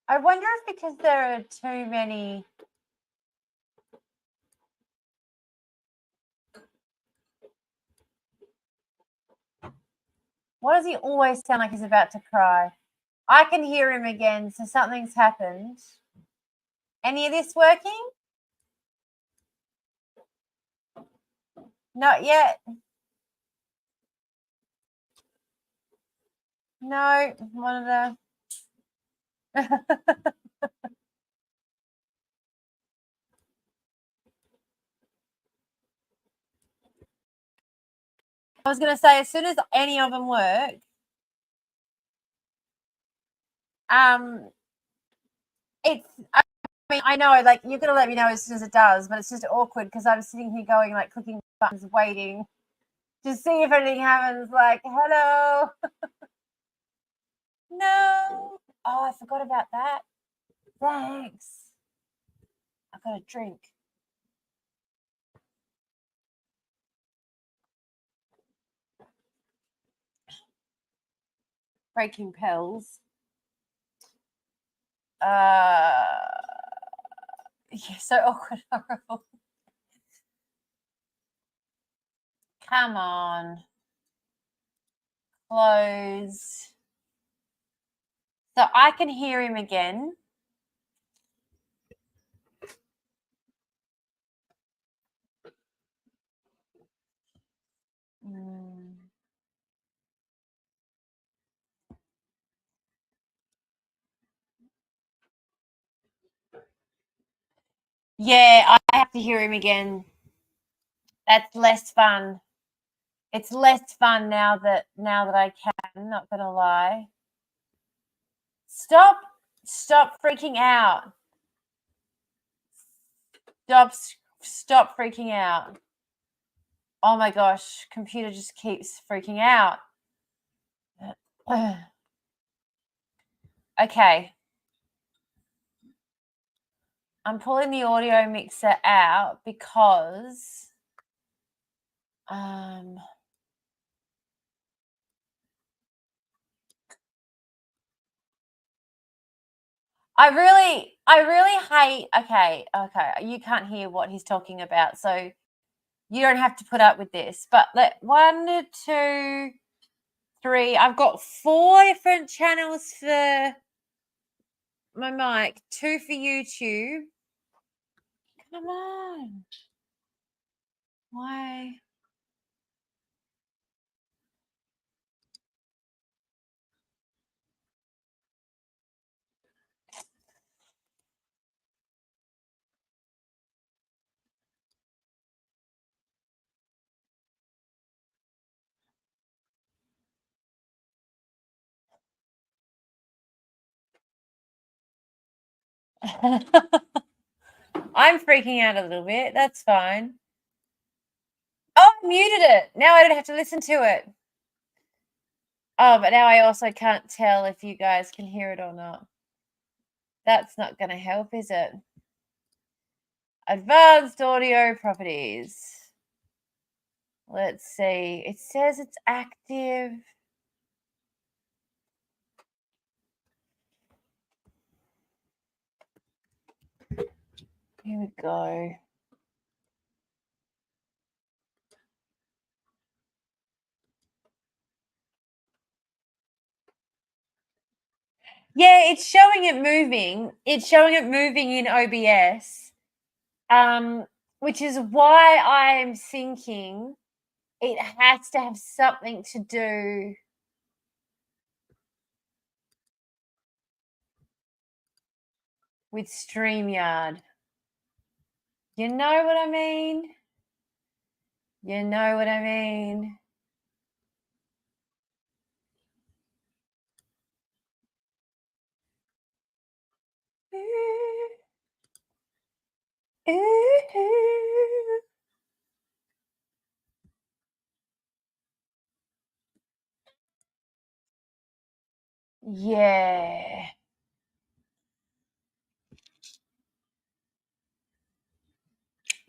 I wonder if because there are too many. Why does he always sound like he's about to cry? I can hear him again, so something's happened. Any of this working? Not yet. No, monitor. I was going to say, as soon as any of them work, it's, I mean, I know, like, you're going to let me know as soon as it does, but it's just awkward because I'm sitting here going, like, clicking buttons, waiting to see if anything happens. Like, hello. No. Oh, I forgot about that. Thanks. I've got a drink. Breaking pills. Yeah, so awkward, horrible. Come on. Close. So I can hear him again. Yeah, I have to hear him again. That's less fun. It's less fun now that I can, not gonna lie. Stop freaking out. Stop freaking out. Oh my gosh, computer just keeps freaking out. Okay. I'm pulling the audio mixer out because I really hate, okay, you can't hear what he's talking about, so you don't have to put up with this. But 1, 2, 3. I've got 4 different channels for my mic, 2 for YouTube. Come on. Why? I'm freaking out a little bit. That's fine. Oh, I muted it. Now I don't have to listen to it. Oh, but now I also can't tell if you guys can hear it or not. That's not going to help, is it? Advanced audio properties. Let's see. It says it's active. Here we go. Yeah, it's showing it moving. It's showing it moving in OBS. Which is why I'm thinking it has to have something to do with StreamYard. You know what I mean? You know what I mean? Yeah.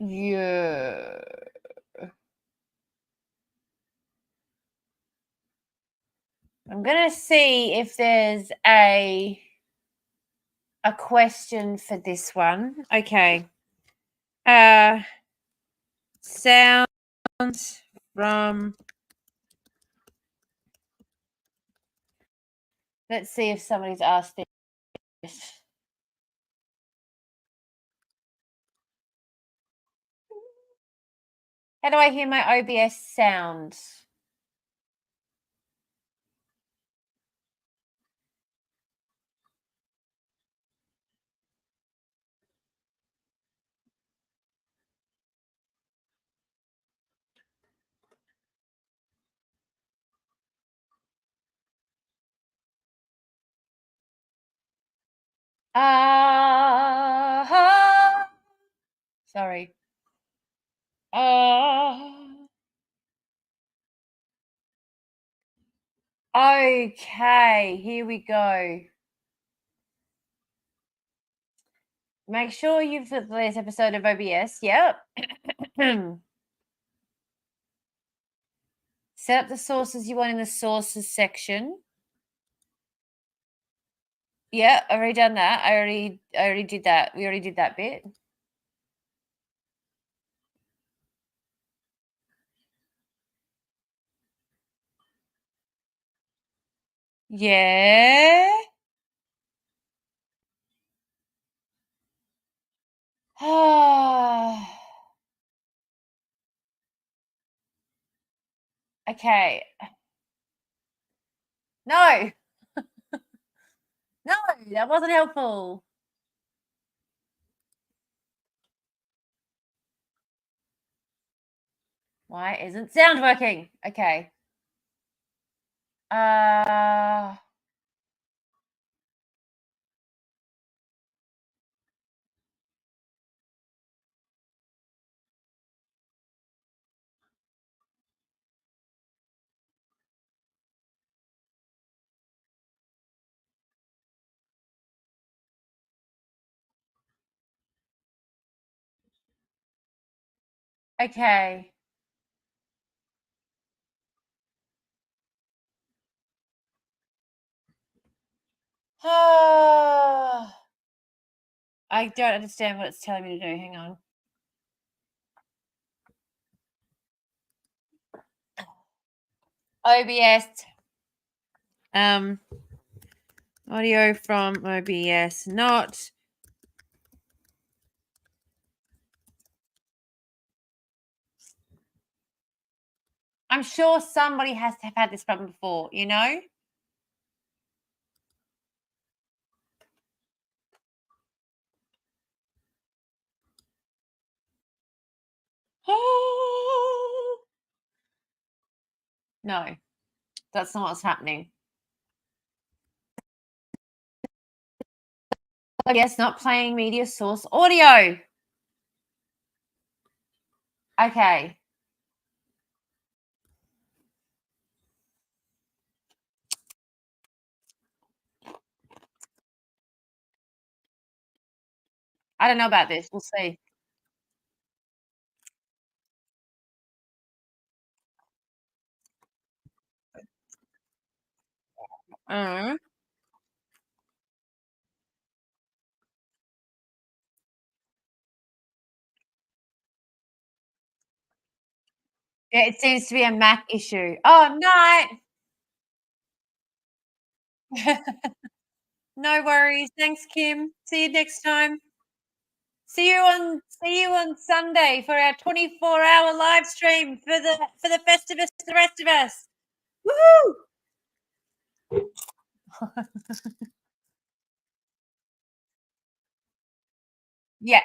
Yeah. I'm going to see if there's a question for this one. Okay. Sounds from. Let's see if somebody's asked this. How do I hear my OBS sound? Sorry. Okay, here we go. Make sure you've put the latest episode of OBS. Yep. Set up the sources you want in the sources section. Yeah, I've already done that. I already did that. We already did that bit. Yeah. Okay. No. No, that wasn't helpful. Why isn't sound working? Okay. Okay. I don't understand what it's telling me to do. Hang on. OBS. Audio from OBS. Not. I'm sure somebody has to have had this problem before, you know? No, that's not what's happening. Yes, not playing media source audio. Okay. I don't know about this. We'll see. Mm. Yeah, it seems to be a Mac issue. Oh, night. No worries. Thanks, Kim. See you next time. See you on Sunday for our 24-hour live stream for the Festivus, the rest of us. Woohoo! Yeah.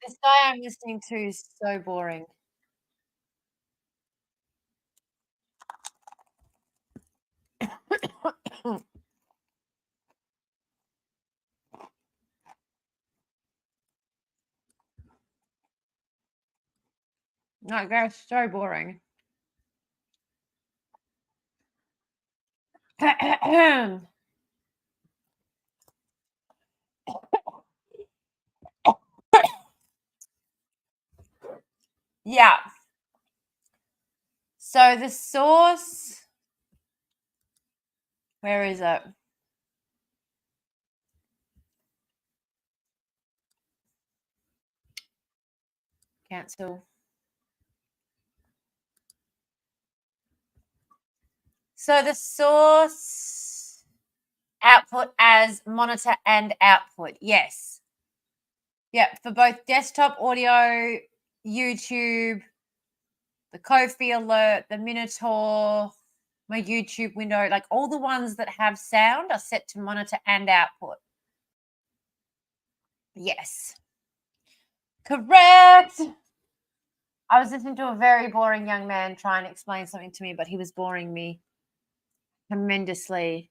This guy I'm listening to is so boring. No, they're so boring. Yeah. So the source, where is it? Cancel. So the source output as monitor and output. Yes. Yeah, for both desktop audio, YouTube, the Ko-fi alert, the Minotaur, my YouTube window, like all the ones that have sound are set to monitor and output. Yes. Correct. I was listening to a very boring young man try and explain something to me, but he was boring me tremendously.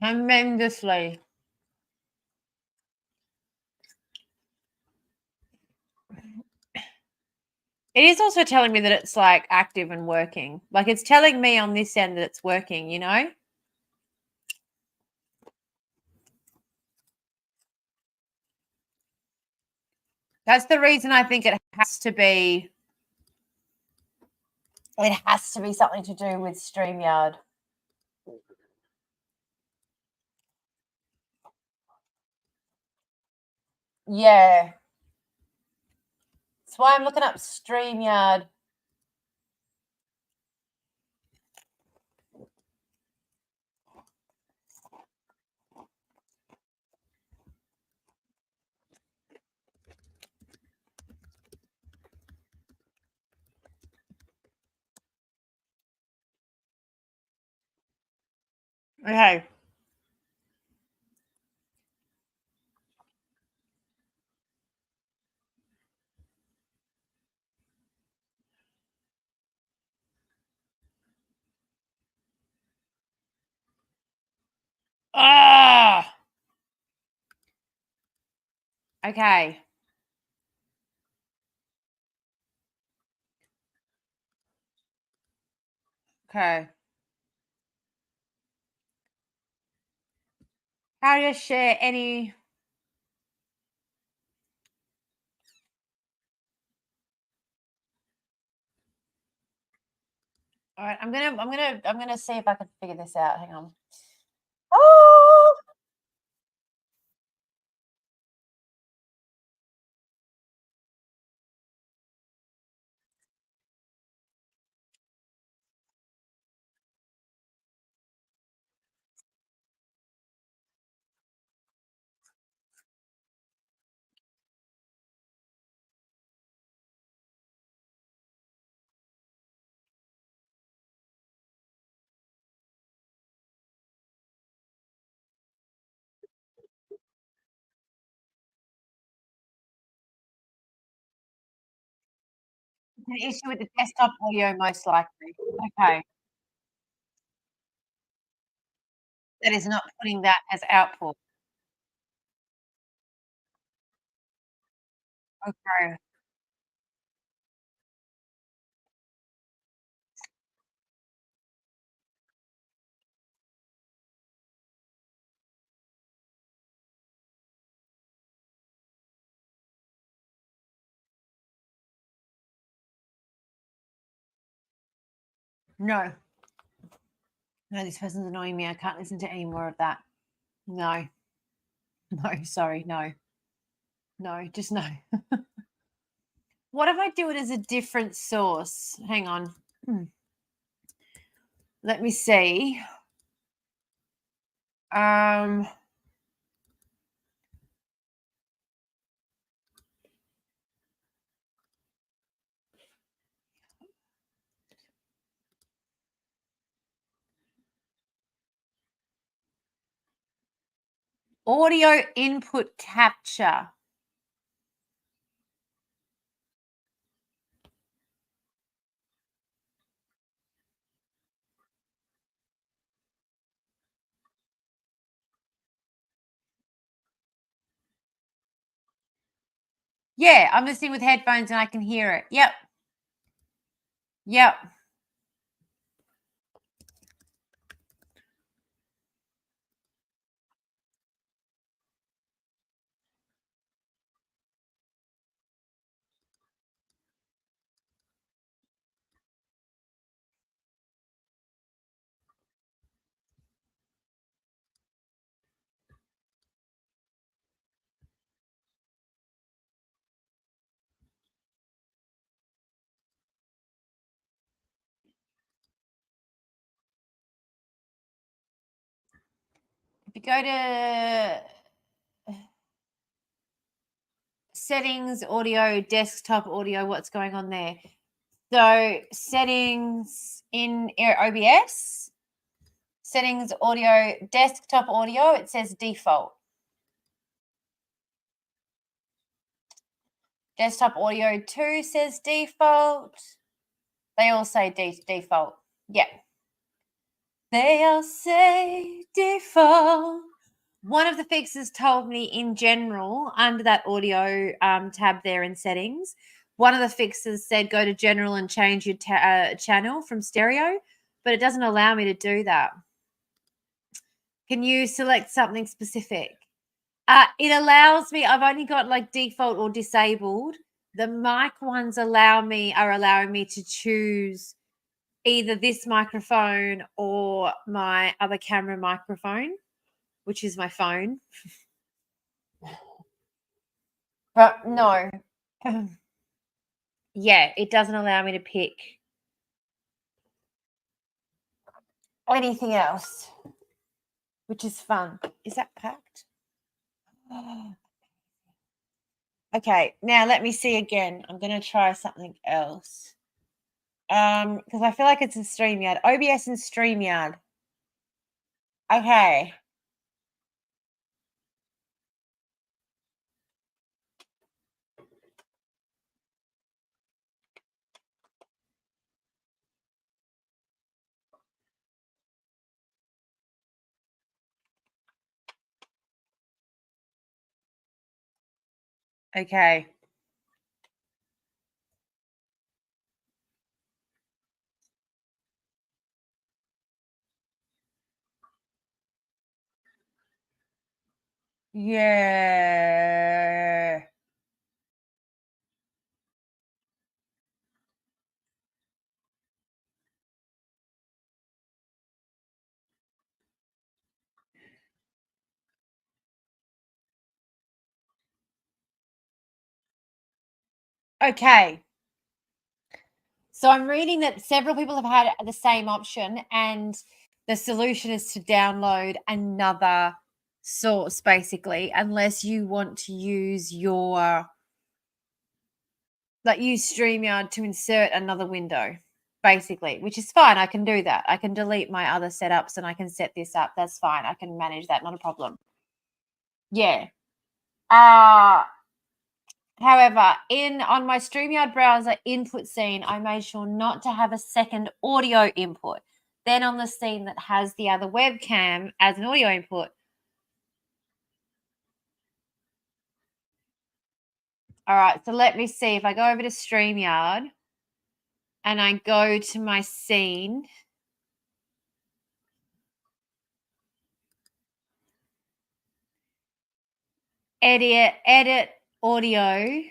Tremendously. It is also telling me that it's like active and working. Like it's telling me on this end that it's working, you know? That's the reason I think it has to be something to do with StreamYard. Yeah. That's why I'm looking up StreamYard. Okay. Ah. Okay. Okay. How do you share any? All right, I'm gonna see if I can figure this out. Hang on. Oh. An issue with the desktop audio, most likely. Okay. That is not putting that as output. Okay. No. No, this person's annoying me. I can't listen to any more of that. No. No, sorry, no. No, just no. What if I do it as a different source? Hang on. Let me see. Um audio input capture. Yeah, I'm listening with headphones and I can hear it. Yep. Yep. If you go to settings, audio, desktop audio, what's going on there? So settings in OBS, settings audio, desktop audio, it says default. Desktop audio 2 says default. They all say default. Yeah. They all say default. One of the fixes told me in general under that audio tab there in settings one of the fixes said go to general and change your channel from stereo, but it doesn't allow me to do that. Can you select something specific? It allows me, I've only got like default or disabled. The mic ones are allowing me to choose either this microphone or my other camera microphone, which is my phone. But no. Yeah, it doesn't allow me to pick anything else, which is fun. Is that packed? Okay, now let me see again. I'm going to try something else. Because I feel like it's in StreamYard. OBS and StreamYard. Okay. Okay. Yeah. Okay. So I'm reading that several people have had the same option, and the solution is to download another source, basically, unless you want to use use StreamYard to insert another window, basically, which is fine. I can do that. I can delete my other setups and I can set this up. That's fine. I can manage that. Not a problem. Yeah. However, on my StreamYard browser input scene, I made sure not to have a second audio input. Then on the scene that has the other webcam as an audio input. All right, so let me see. If I go over to StreamYard and I go to my scene, edit audio.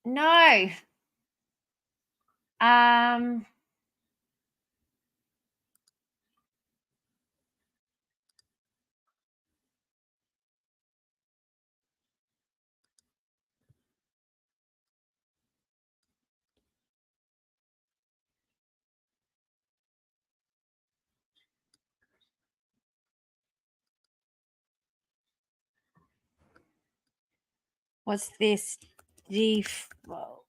No. What's this? Default.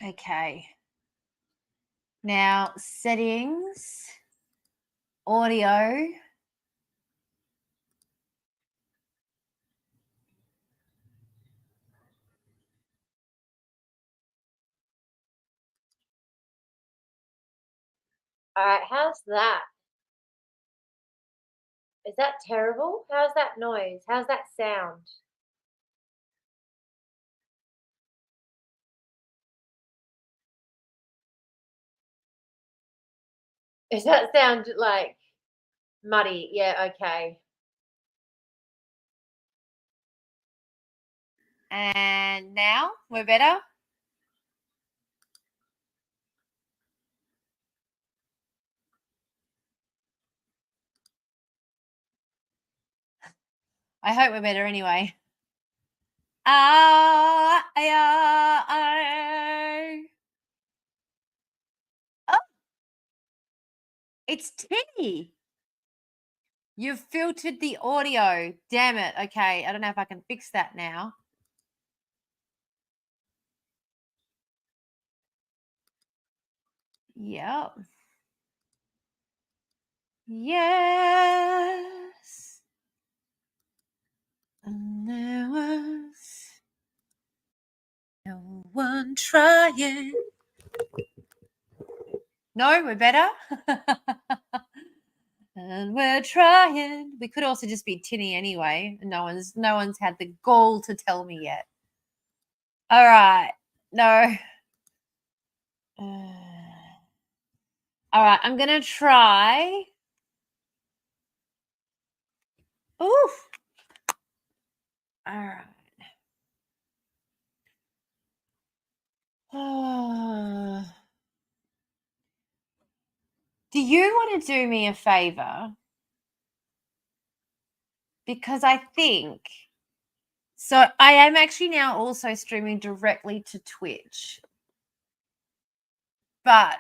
Okay. Now, settings, audio. All right, how's that? Is that terrible? How's that noise? How's that sound? Does that sound like muddy? Yeah, okay. And now we're better. I hope we're better anyway. Oh, it's tinny. You've filtered the audio. Damn it. Okay, I don't know if I can fix that now. Yep. Yes. And there was no one trying. No, we're better. And we're trying. We could also just be tinny anyway. No one's had the gall to tell me yet. All right. No. All right, I'm gonna try. Oof. All right. Do you want to do me a favor? Because I think so. I am actually now also streaming directly to Twitch, but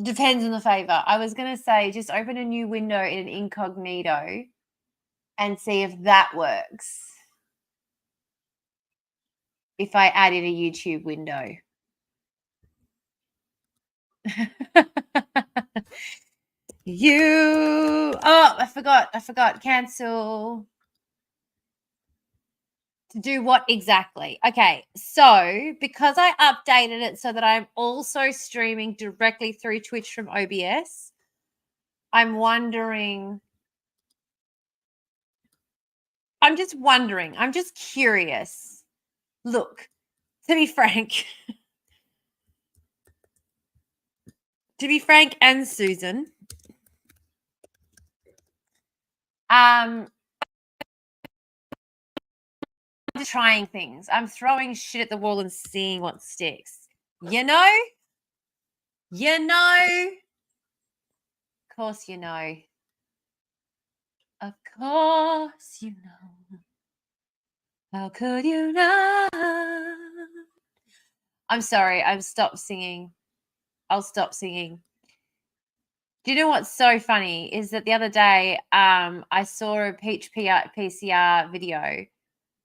depends on the favor. I was gonna say just open a new window in an incognito and see if that works. If I added a YouTube window. I forgot. Cancel. To do what exactly? Okay, so because I updated it so that I'm also streaming directly through Twitch from OBS, I'm just wondering, I'm just curious. Look, to be frank, and Susan, I'm just trying things. I'm throwing shit at the wall and seeing what sticks. You know? Of course you know. Of course you know. How could you not? I'm sorry. I've stopped singing. I'll stop singing. Do you know what's so funny is that the other day I saw a Peach PCR video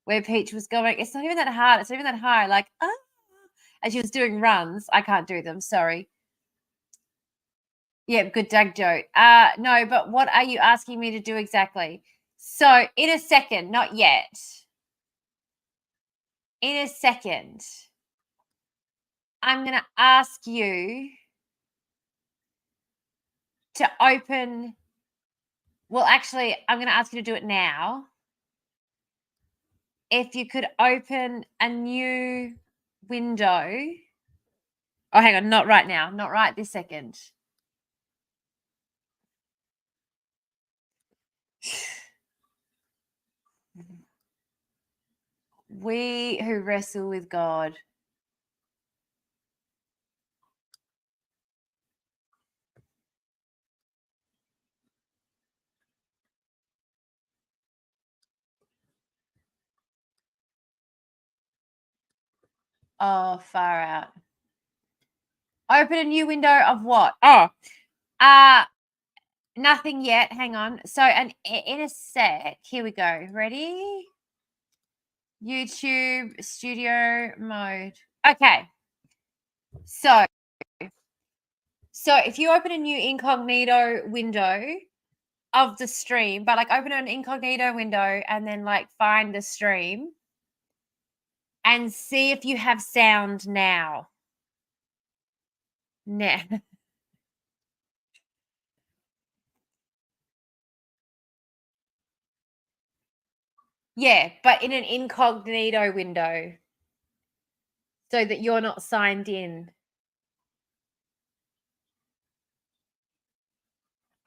where Peach was going, it's not even that hard. It's not even that hard. Like, and she was doing runs. I can't do them. Sorry. Yeah, good dag joke. No, but what are you asking me to do exactly? So in a second, not yet. In a second, I'm going to ask you to open. Well, actually, I'm going to ask you to do it now. If you could open a new window. Oh, hang on. Not right now. Not right this second. We who wrestle with God. Oh, far out. Open a new window of what? Oh, nothing yet. Hang on. So, in a sec, here we go. Ready? YouTube studio mode. Okay. So if you open a new incognito window of the stream, but like open an incognito window and then like find the stream and see if you have sound now. Nah. Yeah, but in an incognito window so that you're not signed in.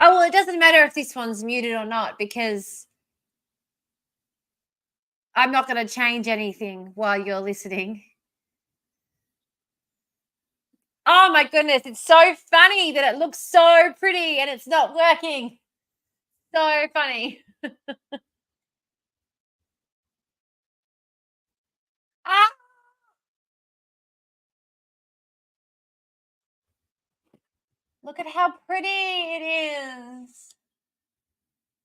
Oh, well, it doesn't matter if this one's muted or not because I'm not going to change anything while you're listening. Oh my goodness, it's so funny that it looks so pretty and it's not working. So funny. Ah! Look at how pretty it is.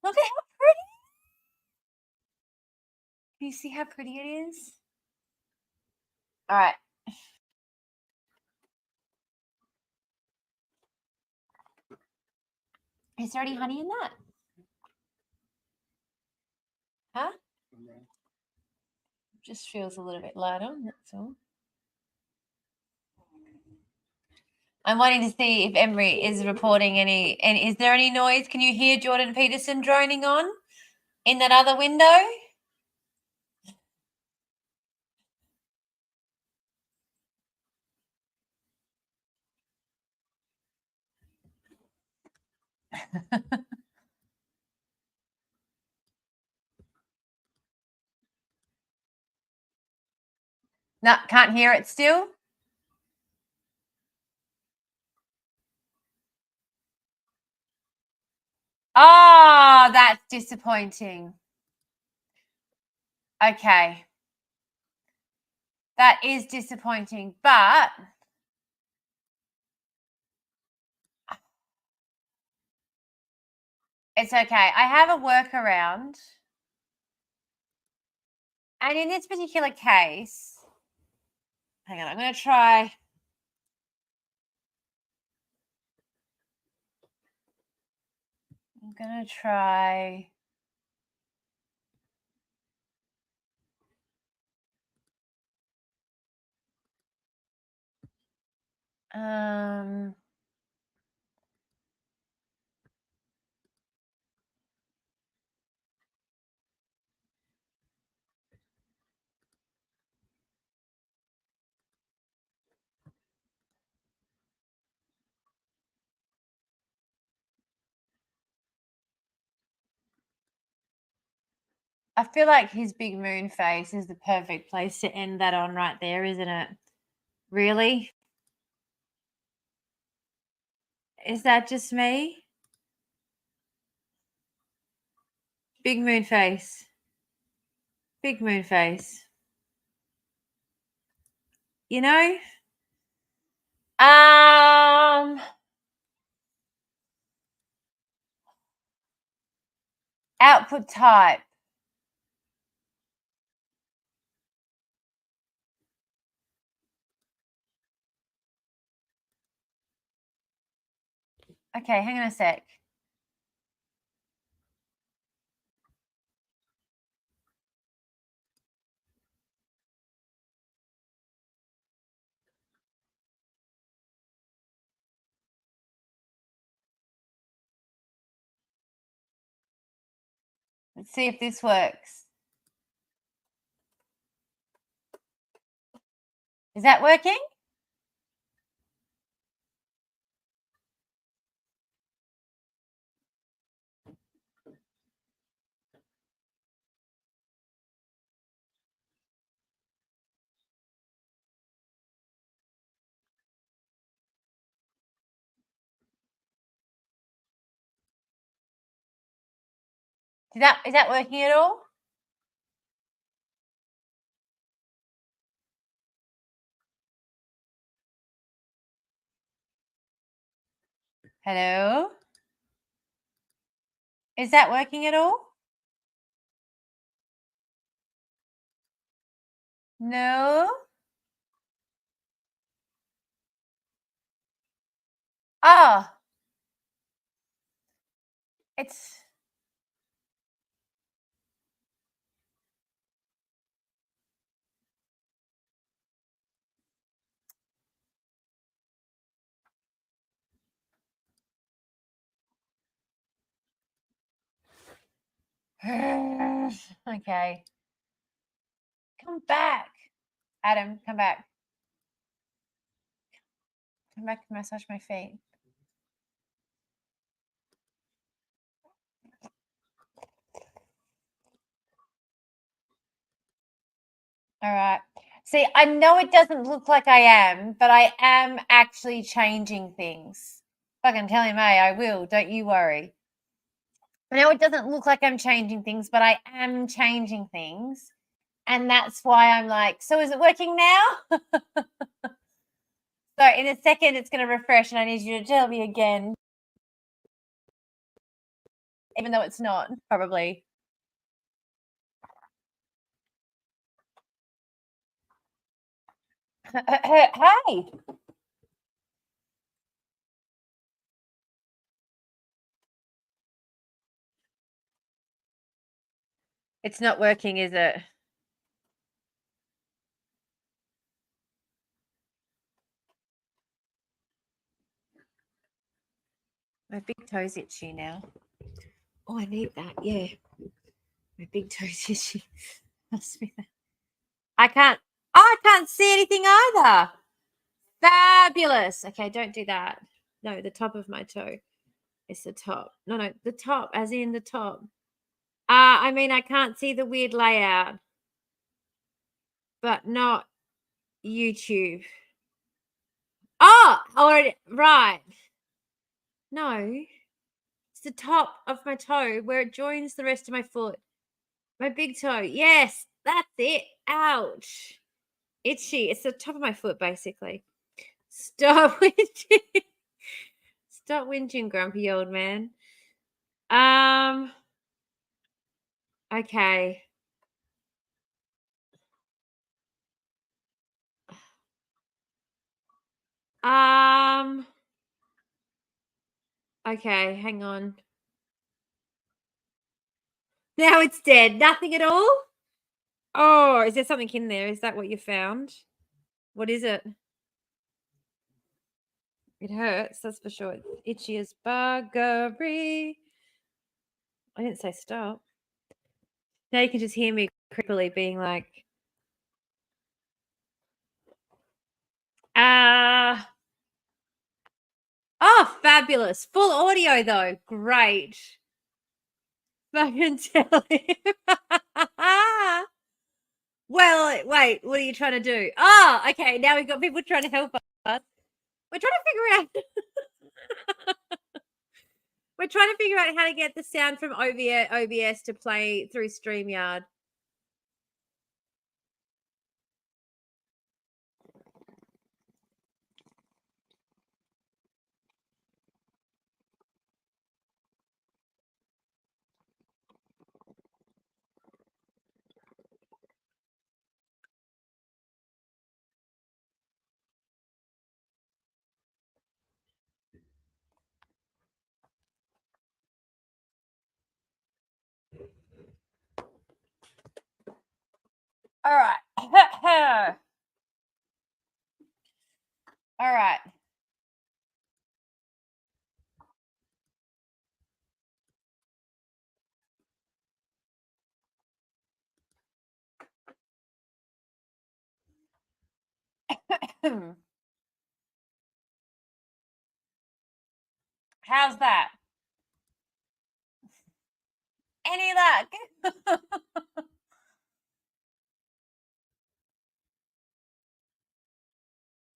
Look at how pretty. Can you see how pretty it is? All right. Is there any honey in that? Huh? Just feels a little bit lighter, that's all. I'm waiting to see if Emery is reporting any. And is there any noise? Can you hear Jordan Peterson droning on in that other window? No, can't hear it still. Oh, that's disappointing. Okay. That is disappointing, but it's okay. I have a workaround. And in this particular case, hang on, I'm going to try. I'm going to try. I feel like his big moon face is the perfect place to end that on right there, isn't it? Really? Is that just me? Big moon face. Big moon face. You know? Output type. Okay, hang on a sec. Let's see if this works. Is that working? Is that working at all? Hello? Is that working at all? No? Oh. It's okay. Come back. Adam, come back. Come back and massage my feet. All right. See, I know it doesn't look like I am, but I am actually changing things. Fucking tell him, hey, I will. Don't you worry. I know it doesn't look like I'm changing things, but I am changing things. And that's why I'm like, so is it working now? So in a second, it's going to refresh, and I need you to tell me again. Even though it's not, probably. Hey. It's not working, is it? My big toe's itchy now. Oh, I need that. Yeah. My big toe's itchy. Must be that. I can't see anything either. Fabulous. Okay, don't do that. No, the top of my toe. It's the top. No, the top, as in the top. I mean, I can't see the weird layout, but not YouTube. Oh, already, right. No, it's the top of my toe where it joins the rest of my foot. My big toe. Yes, that's it. Ouch. Itchy. It's the top of my foot, basically. Stop whinging. Stop whinging, grumpy old man. Okay. Okay, hang on. Now it's dead. Nothing at all? Oh, is there something in there? Is that what you found? What is it? It hurts, that's for sure. It's itchy as buggery. I didn't say stop. Now you can just hear me creepily being like, oh, fabulous. Full audio though. Great. Fucking tell him. Well, wait, what are you trying to do? Oh, okay. Now we've got people trying to help us. We're trying to figure out how to get the sound from OBS to play through StreamYard. All right. All right. How's that? Any luck?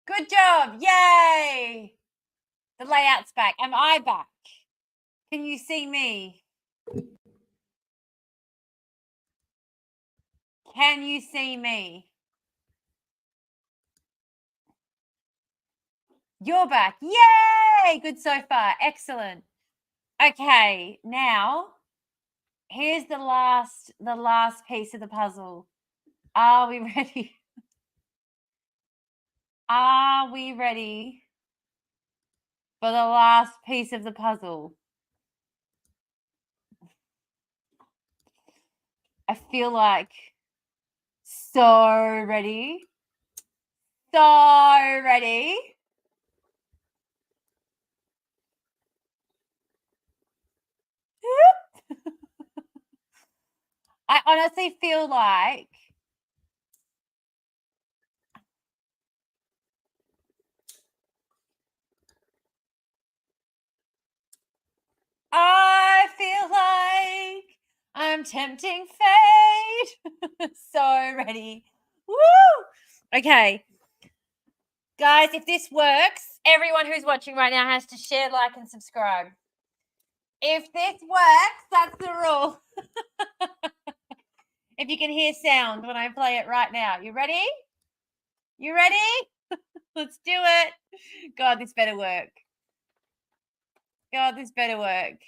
Good job. Yay. The layout's back. Am I back? Can you see me? Can you see me? You're back. Yay! Good so far. Excellent. Okay, now here's the last piece of the puzzle. Are we ready? Are we ready for the last piece of the puzzle? I feel like so ready. So ready. I honestly feel like I'm tempting fate. So ready. Woo! Okay. Guys, if this works, everyone who's watching right now has to share, like, and subscribe. If this works, that's the rule. If you can hear sound when I play it right now. You ready? You ready? Let's do it. God, this better work. God, this better work.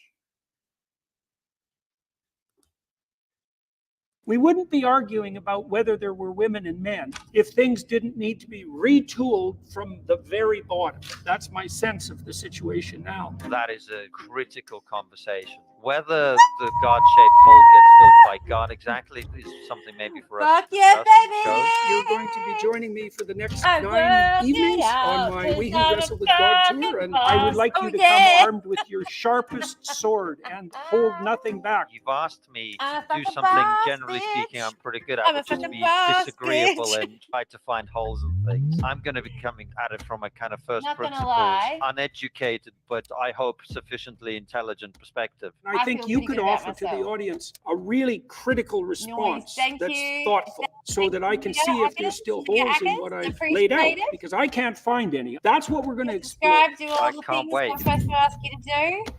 We wouldn't be arguing about whether there were women and men if things didn't need to be retooled from the very bottom. That's my sense of the situation now. That is a critical conversation. Whether the God-shaped hole gets built by God exactly is something maybe for us Fuck to yeah, discuss on the show. baby! You're going to be joining me for the next I 9 worked evenings it on out, my 'cause We Who I'm a Wrestle with God fucking tour, and I would boss. like Oh, you to yeah. come armed with your sharpest sword and hold nothing back. You've asked me I'm a to do fucking something, boss, generally speaking, bitch. I'm pretty good at, I'm a which is fucking be boss, disagreeable bitch. and try to find holes in things. I'm going to be coming at it from a kind of first Not gonna principles, lie. uneducated, but I hope sufficiently intelligent perspective. And I think feel you pretty could good about offer to the myself. audience a really critical response Thank that's you. thoughtful, so that I can Yeah, see if Ackers, there's still yeah, holes in Ackers, what I've appreciate laid out, it. because I can't find any. That's what we're going to explore. Subscribe, do all I the can't things wait. I'm supposed to ask you to do.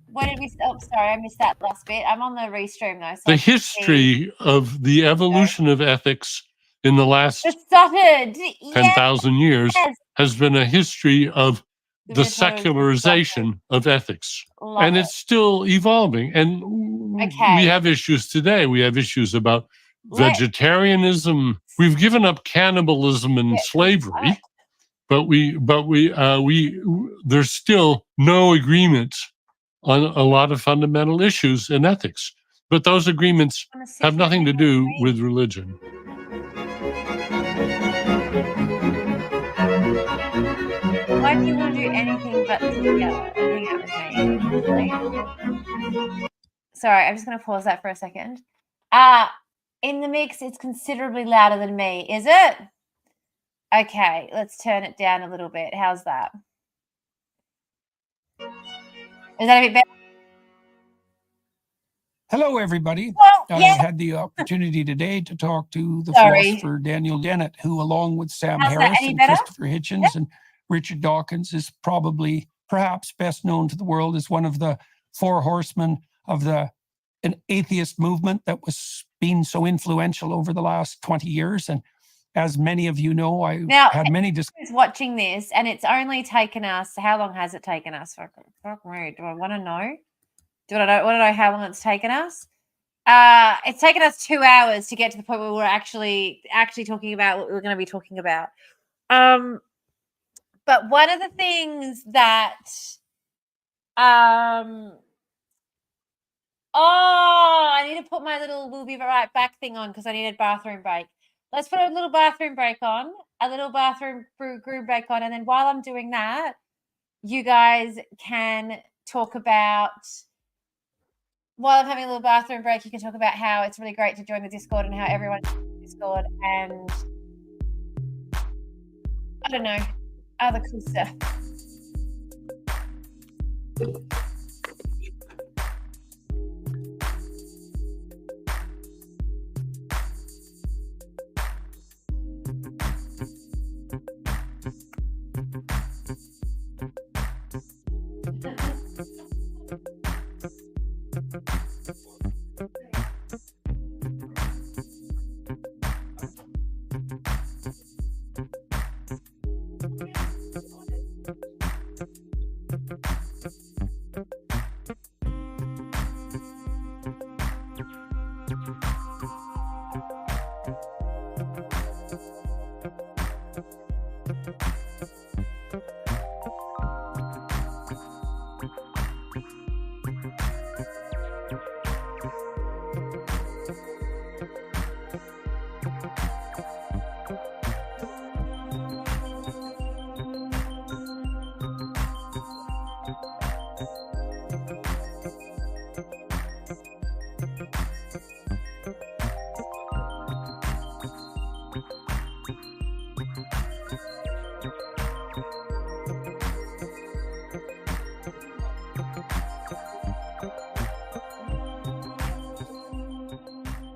What did we? Oh, sorry, I missed that last bit. I'm on the Restream though. So The history of the evolution of ethics in the last it started. 10,000 years Yes. has been a history of the Good photos, secularization of ethics. Love And it. it's still evolving. And Okay. we have issues today. We have issues about vegetarianism. We've given up cannibalism and slavery, but there's still no agreement on a lot of fundamental issues in ethics. But those agreements have nothing to do with religion. Why do you want to do anything but sit together and hang out with me? Sorry, I'm just going to pause that for a second. In the mix, it's considerably louder than me, is it? Okay, let's turn it down a little bit. How's that? Is that a bit better? Hello, everybody. Well, I yeah. had the opportunity today to talk to the Sorry. philosopher Daniel Dennett, who, along with Sam How's that? Harris Any and better? Christopher Hitchens and Richard Dawkins, is probably, perhaps best known to the world as one of the four horsemen of an atheist movement that was being so influential over the last 20 years. And as many of you know, I had many discussions. Watching this, and it's only taken us, how long has it taken us? Fuck me. Do I want to know? Do I want to know how long it's taken us? It's taken us 2 hours to get to the point where we're actually talking about what we're going to be talking about. But one of the things that I need to put my little "we'll be right back" thing on because I need a bathroom break. Let's put a little bathroom break on, and then while I'm doing that, you guys can talk about. While I'm having a little bathroom break, you can talk about how it's really great to join the Discord and how everyone's in the Discord and I don't know, other cool stuff.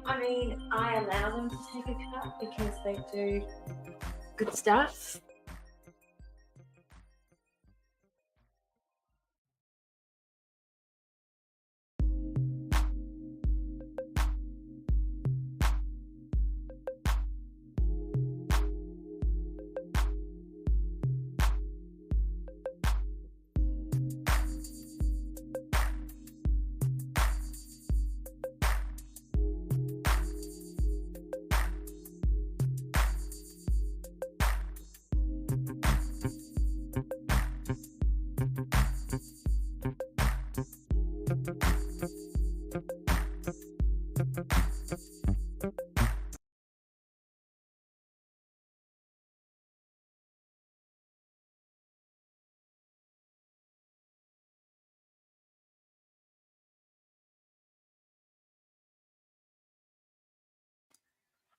I mean, I allow them to take a cut because they do good stuff.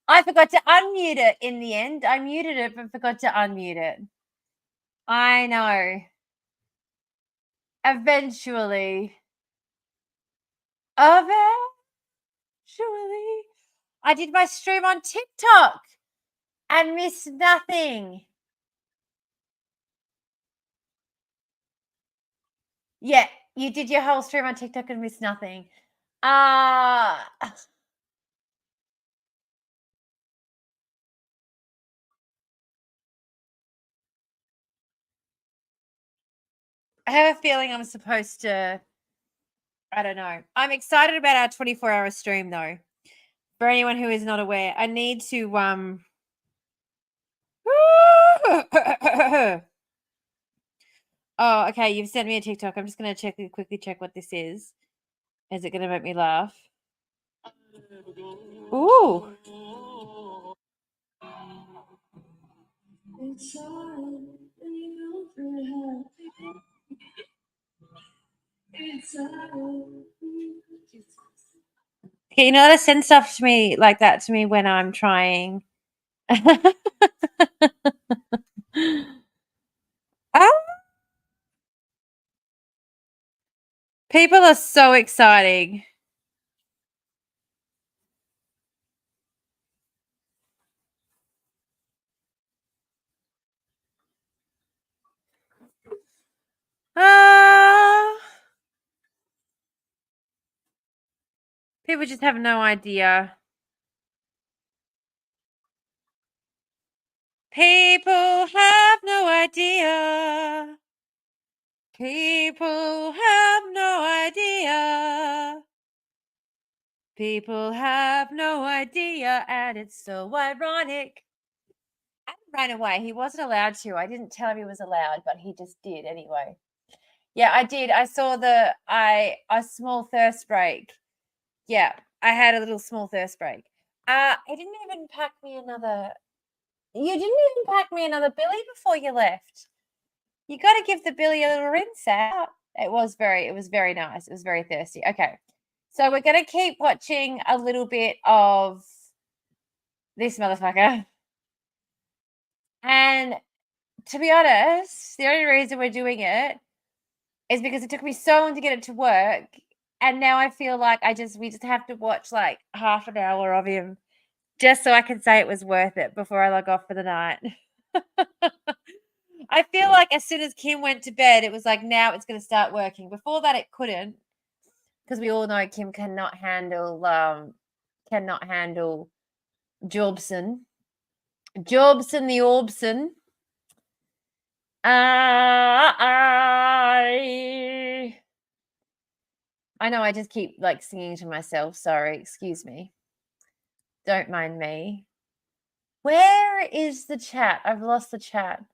I forgot to unmute it in the end. I muted it, but forgot to unmute it. I know. Eventually. I did my stream on TikTok and missed nothing. Yeah, you did your whole stream on TikTok and missed nothing. I have a feeling I'm supposed to, I don't know. I'm excited about our 24-hour stream though. For anyone who is not aware, I need to Oh, okay, you've sent me a TikTok. I'm just going to quickly check what this is. Is it going to make me laugh? Ooh. Okay, you know how to send stuff to me like that to me when I'm trying. People are so exciting. People just have no idea. People have no idea. People have no idea. People have no idea, and it's so ironic. Adam ran away. He wasn't allowed to. I didn't tell him he was allowed, but he just did anyway. Yeah, I did. I saw a small thirst break. Yeah, I had a little small thirst break. He didn't even pack me another. You didn't even pack me another Billy before you left. You got to give the Billy a little rinse out. It was very nice. It was very thirsty. Okay, so we're gonna keep watching a little bit of this motherfucker. And to be honest, the only reason we're doing it is because it took me so long to get it to work. And now I feel like we just have to watch like half an hour of him just so I can say it was worth it before I log off for the night. I feel like as soon as Kim went to bed, it was like, now it's going to start working. Before that, it couldn't, because we all know Kim cannot handle Jobson the Orbson. I know I just keep like singing to myself. Sorry, excuse me. Don't mind me. Where is the chat? I've lost the chat.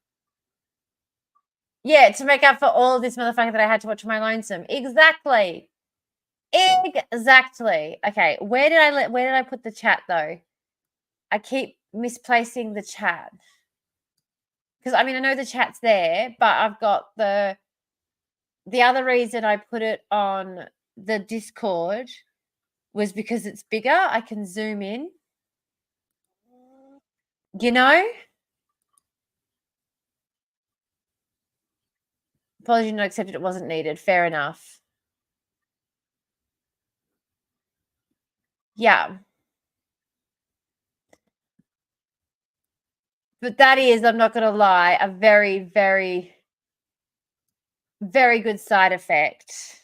Yeah, to make up for all of this motherfucker that I had to watch my lonesome. Exactly. Exactly. Okay, where did I put the chat though? I keep misplacing the chat. Because I mean, I know the chat's there, but I've got the other reason I put it on the Discord was because it's bigger. I can zoom in. You know? Apology not accepted. It wasn't needed. Fair enough. Yeah. But that is, I'm not going to lie, a very, very, very good side effect.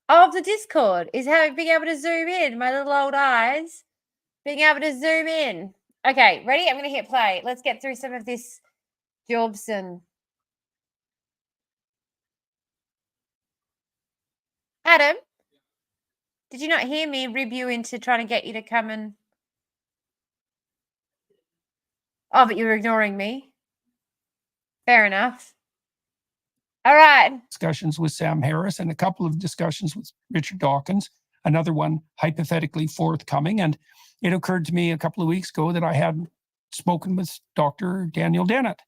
Of the Discord is being able to zoom in. My little old eyes being able to zoom in. Okay, ready? I'm going to hit play. Let's get through some of this Jobson. Adam, did you not hear me rib you into trying to get you to come and... Oh, but you were ignoring me. Fair enough. All right. Discussions with Sam Harris and a couple of discussions with Richard Dawkins, another one hypothetically forthcoming. And it occurred to me a couple of weeks ago that I hadn't spoken with Dr. Daniel Dennett.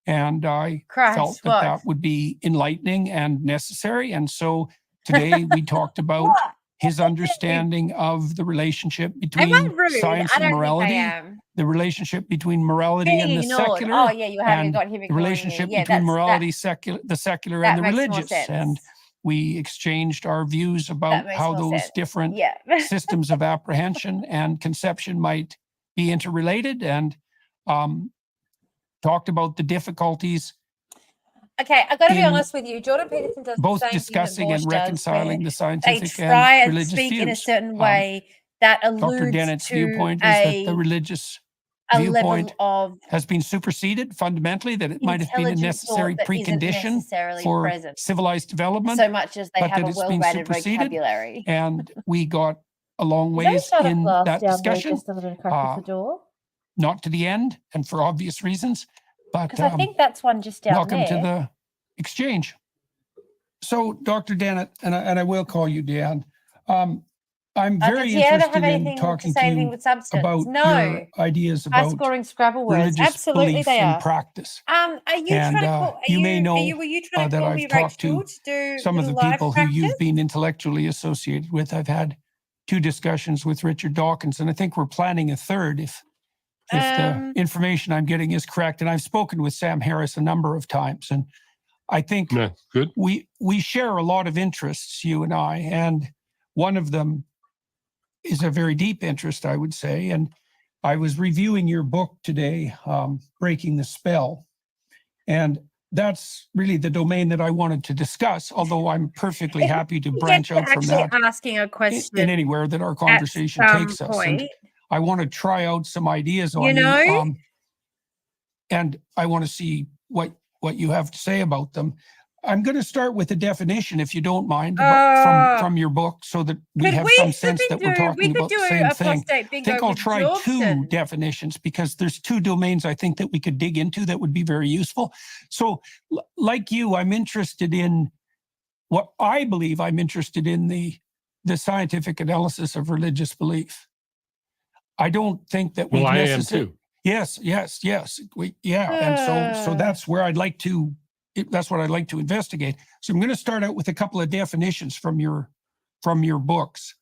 And I felt that would be enlightening and necessary. And so today we talked about his understanding of the relationship Am I between rude? science I and don't morality, think I am. the relationship between morality and Being the ignored. secular, Oh yeah, you haven't and got him the ignoring relationship me. Yeah, between morality, the secular, and that the makes more religious. sense. And we exchanged our views That about makes how more those sense. different Yeah. systems of apprehension and conception might be interrelated, and talked about the difficulties Okay, I've got to be in honest with you. Jordan Peterson does the both same thing that discussing and Bosch does, where reconciling the they scientific and try and religious speak in a views. certain way that Dr. alludes Dennett's to viewpoint is that the a religious level viewpoint of has been superseded fundamentally, that it might have been a intelligent thought necessary that isn't precondition necessarily for present civilized development, so much as they but have that a it's been well-rounded superseded. vocabulary. And we got a long Is there a ways shot of in glass that down there discussion, just a little crack of the door? not to the end, and for obvious reasons. But Because I think that's one just down welcome there. to the exchange. So, Dr. Dennett, and I will call you Dan, I'm very does he ever have interested in anything to talking say to anything you with substance? about No. your ideas High about scoring Scrabble words. religious Absolutely belief they and are. practice. Are you And trying to call? you may know were you trying to that call I've me talked Rachel to do some of the live people who practice? you've been intellectually associated with. I've had 2 discussions with Richard Dawkins, and I think we're planning a third if the information I'm getting is correct. And I've spoken with Sam Harris a number of times, and I think good. we share a lot of interests, you and I, and one of them is a very deep interest, I would say. And I was reviewing your book today, Breaking the Spell, and that's really the domain that I wanted to discuss, although I'm perfectly happy to branch out from that asking a question in anywhere that our conversation takes us. And I want to try out some ideas on you, and I want to see what you have to say about them. I'm going to start with a definition, if you don't mind, from your book, so that we have some sense that we're talking about the same thing. I think I'll try 2 definitions, because there's 2 domains I think that we could dig into that would be very useful. So, like you, I'm interested in what I believe I'm interested in the scientific analysis of religious belief. I don't think that I am too. Yes. And so that's where I'd like to. That's what I'd like to investigate. So I'm going to start out with a couple of definitions from your books,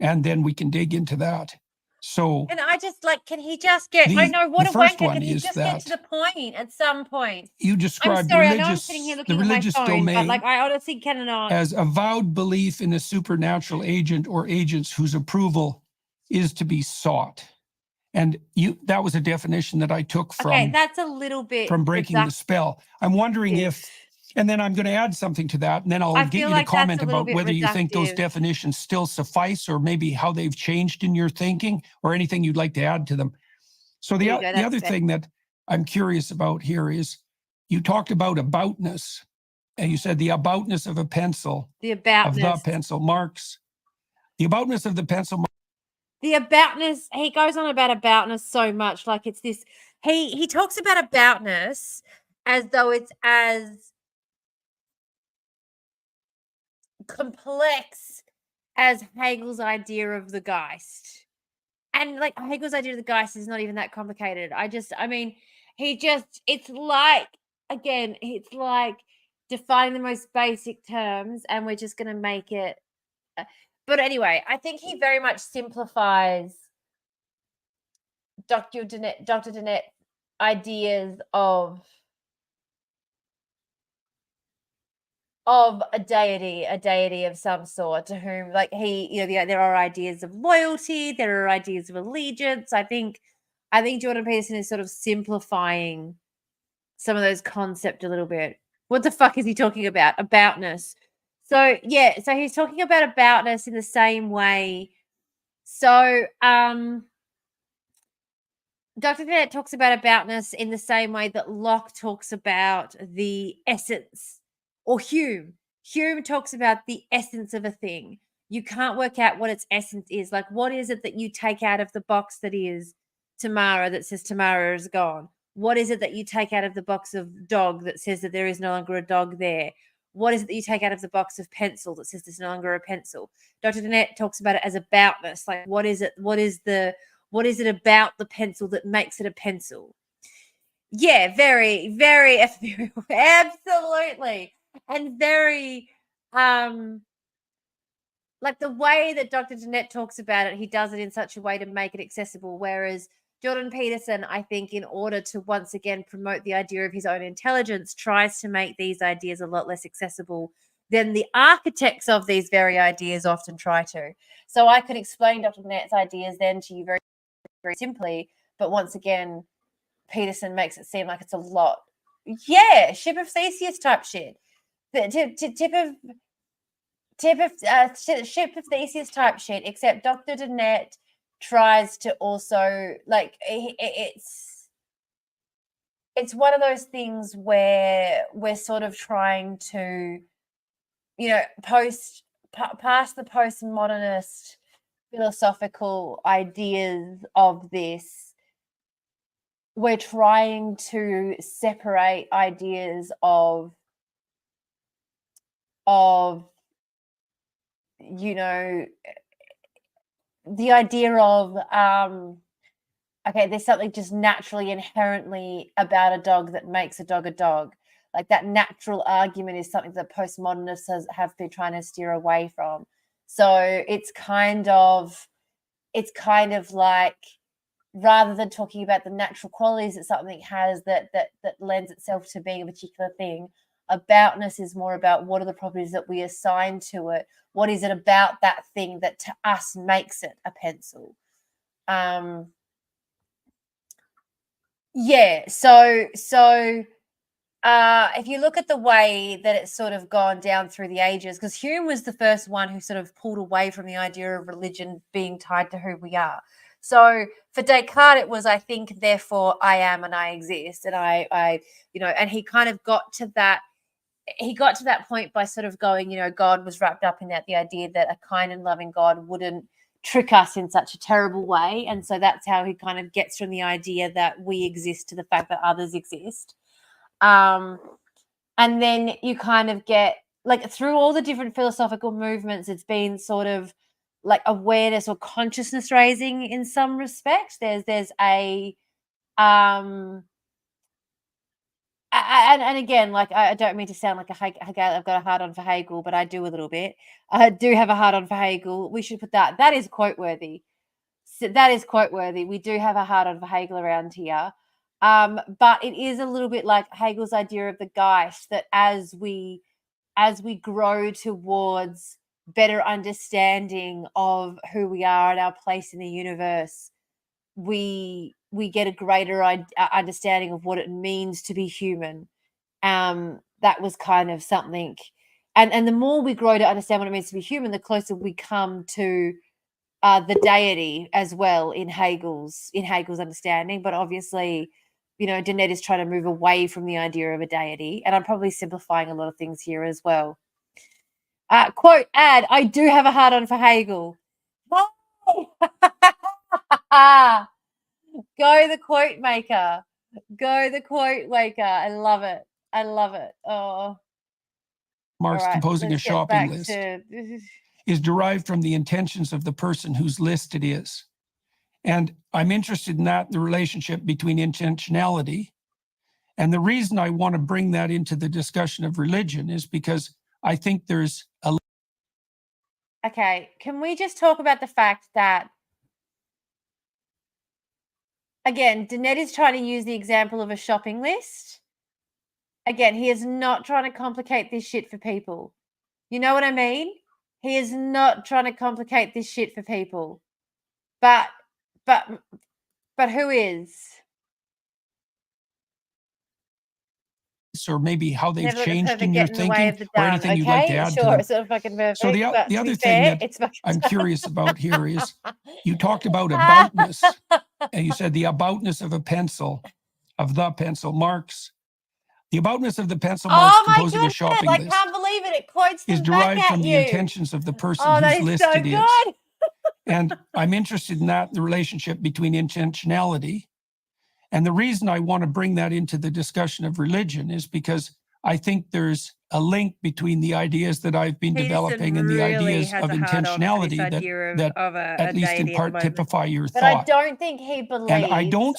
and then we can dig into that. So, and I just can he just get? The first one Can he is just get to the point at some point? You I'm describe sorry, I know I'm sitting here looking the at my religious phone, but domain I honestly cannot. as avowed belief in a supernatural agent or agents whose approval is to be sought. And that was a definition that I took from that's a little bit from Breaking the Spell. I'm wondering if, and then I'm going to add something to that, and then I'll get you to comment about whether you think those definitions still suffice, or maybe how they've changed in your thinking, or anything you'd like to add to them. So the other thing that I'm curious about here is, you talked about aboutness, and you said the aboutness of a pencil, the pencil marks, the aboutness of the pencil. The aboutness, he goes on about aboutness so much, like it's this, he talks about aboutness as though it's as complex as Hegel's idea of the Geist. And Hegel's idea of the Geist is not even that complicated. It's like, again, it's like defining the most basic terms, and we're just going to make it. But anyway, I think he very much simplifies Dr. Dennett's ideas of a deity of some sort, to whom, there are ideas of loyalty, there are ideas of allegiance. I think Jordan Peterson is sort of simplifying some of those concepts a little bit. What the fuck is he talking about? Aboutness. So he's talking about aboutness in the same way. So Dr. Dennett talks about aboutness in the same way that Locke talks about the essence, or Hume. Hume talks about the essence of a thing. You can't work out what its essence is. Like, what is it that you take out of the box that is Tamara, that says Tamara is gone? What is it that you take out of the box of dog that says that there is no longer a dog there? What is it that you take out of the box of pencil that says there's no longer a pencil? Dr. Dennett talks about it as aboutness. Like, what is it? What is it about the pencil that makes it a pencil? Yeah, very, very ethereal. Absolutely. And very like the way that Dr. Jeanette talks about it, he does it in such a way to make it accessible. Whereas Jordan Peterson, I think, in order to once again promote the idea of his own intelligence, tries to make these ideas a lot less accessible than the architects of these very ideas often try to. So I could explain Dr. Jeanette's ideas then to you very, very simply, but once again, Peterson makes it seem like it's a lot. Yeah, ship of Theseus type shit. The ship of Theseus type shit, except Dr. Jeanette tries to also, like, it's one of those things where we're sort of trying to, you know, past the postmodernist philosophical ideas of this, we're trying to separate ideas of you know, the idea of okay, there's something just naturally inherently about a dog that makes a dog. Like that natural argument is something that postmodernists have been trying to steer away from. So it's kind of like, rather than talking about the natural qualities that something has that lends itself to being a particular thing, aboutness is more about what are the properties that we assign to it. What is it about that thing that to us makes it a pencil? Yeah. So if you look at the way that it's sort of gone down through the ages, because Hume was the first one who sort of pulled away from the idea of religion being tied to who we are. So for Descartes, it was, I think, therefore I am and I exist. And I and he kind of got to that. He got to that point by sort of going, God was wrapped up in that, the idea that a kind and loving God wouldn't trick us in such a terrible way. And so that's how he kind of gets from the idea that we exist to the fact that others exist. And then you kind of get, like, through all the different philosophical movements, it's been sort of like awareness or consciousness raising in some respect. There's a and again, like, I don't mean to sound like I've got a hard on for Hegel, but I do a little bit. I do have a hard on for Hegel. We should put that is quote worthy. So that is quote worthy. We do have a hard on for Hegel around here. But it is a little bit like Hegel's idea of the Geist, that as we grow towards better understanding of who we are and our place in the universe, we get a greater understanding of what it means to be human. That was kind of something, and the more we grow to understand what it means to be human, the closer we come to the deity as well in Hegel's understanding. But obviously, Dennett is trying to move away from the idea of a deity, and I'm probably simplifying a lot of things here as well. Quote, add, I do have a hard on for Hegel. Go the quote maker. Go the quote maker. I love it. Oh. Marx All right, composing a let's get shopping back list to- is derived from the intentions of the person whose list it is. And I'm interested in that, the relationship between intentionality. And the reason I want to bring that into the discussion of religion is because I think there's a... Okay, can we just talk about the fact that, again, Dennett is trying to use the example of a shopping list. Again, he is not trying to complicate this shit for people. You know what I mean? He is not trying to complicate this shit for people. But who is? Or maybe how they've Never let the changed perfect in your get in the way thinking, of the or done. anything you'd like to Okay, add to sure, them. it's not fucking perfect. So the but to other be thing fair, that it's fucking I'm curious about here is, you talked about aboutness, and you said the aboutness of a pencil, of the pencil. Marx, the aboutness of the pencil, Marx Oh my composing a goodness, shopping I list, can't believe it. It quotes is them back derived at from the you. intentions of the person Oh, that whose is list so it is. good. And I'm interested in that, the relationship between intentionality. And the reason I want to bring that into the discussion of religion is because I think there's a link between the ideas that I've been Peterson developing and the really ideas has of a hard on for this intentionality idea that of a at least in deity at the part moment. typify your But I thought. don't think he believes. And I don't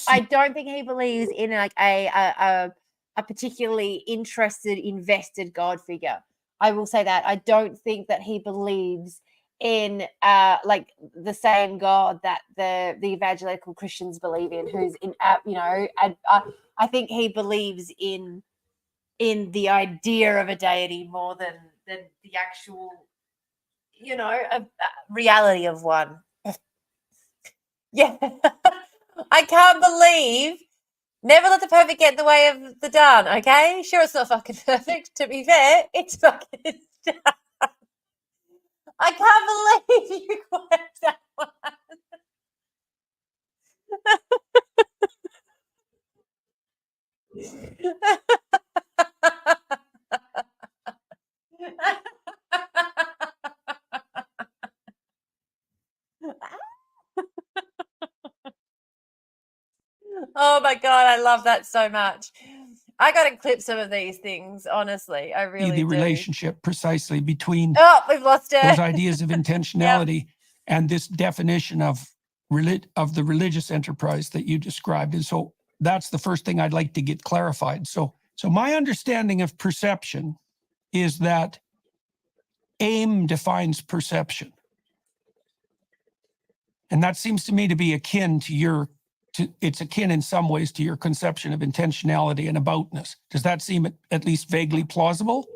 think he believes in like a particularly invested God figure. I will say that I don't think that he believes in like the same God that the evangelical Christians believe in, who's in you know, and I think he believes in the idea of a deity more than the actual, you know, a reality of one. Yeah. I can't believe. Never let the perfect get in the way of the done, okay? Sure, it's not fucking perfect, to be fair. It's fucking done. I can't believe you quoted that one. Oh my God, I love that so much. I got to clip some of these things, honestly. I really the do. relationship precisely between Oh, we've lost it. those ideas of intentionality and this definition of the religious enterprise that you described. And so that's the first thing I'd like to get clarified. So my understanding of perception is that aim defines perception. And that seems to me to be akin to it's akin in some ways to your conception of intentionality and aboutness. Does that seem at least vaguely plausible?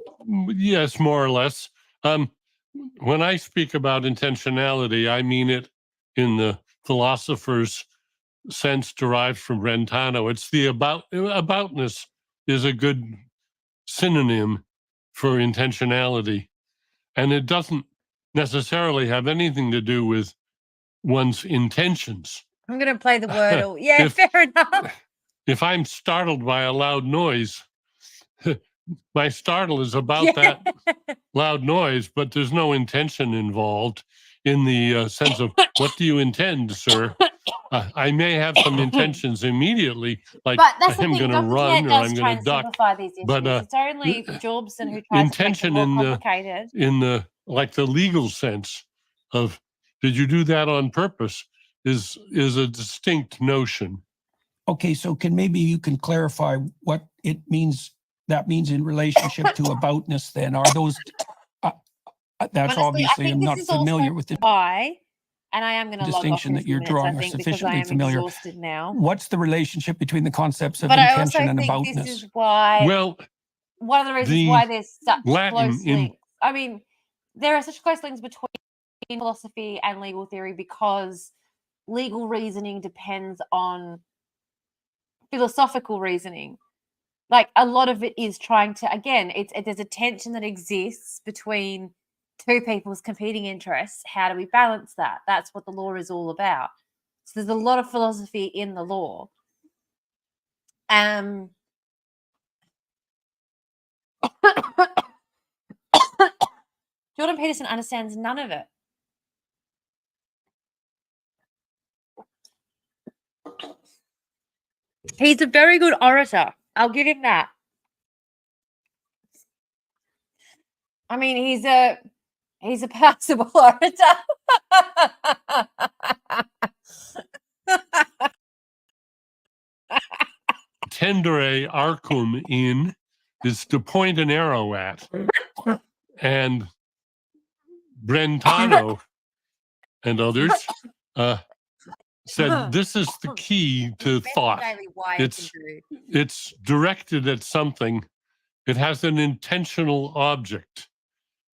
Yes, more or less. When I speak about intentionality, I mean it in the philosopher's sense derived from Brentano. It's the aboutness is a good synonym for intentionality. And it doesn't necessarily have anything to do with one's intentions. I'm going to play the wordle. Yeah, fair enough. If I'm startled by a loud noise, my startle is about that loud noise, but there's no intention involved in the sense of, what do you intend, sir? I may have some intentions immediately, like I'm going to run or I'm going to duck. But it's only Jobson who tries intention to make it more complicated. in the like the legal sense of, did you do that on purpose, is a distinct notion. Okay, so maybe you can clarify what it means, that means in relationship to aboutness then? Are those, that's Honestly, obviously, I'm not familiar with the why, and I am going to distinction that you're drawing, or sufficiently familiar. Exhausted now. What's the relationship between the concepts of but intention I also and think aboutness? This is why, well, one of the reasons why there's such close in links. I mean, there are such close links between philosophy and legal theory because legal reasoning depends on philosophical reasoning. Like, a lot of it is trying to, again, there's a tension that exists between two people's competing interests. How do we balance that? That's what the law is all about. So there's a lot of philosophy in the law. Jordan Peterson understands none of it. He's a very good orator. I'll give him that. I mean, he's a passable orator. Tendere arcum in is to point an arrow at. And Brentano and others said this is the key to thought. It's directed at something. It has an intentional object.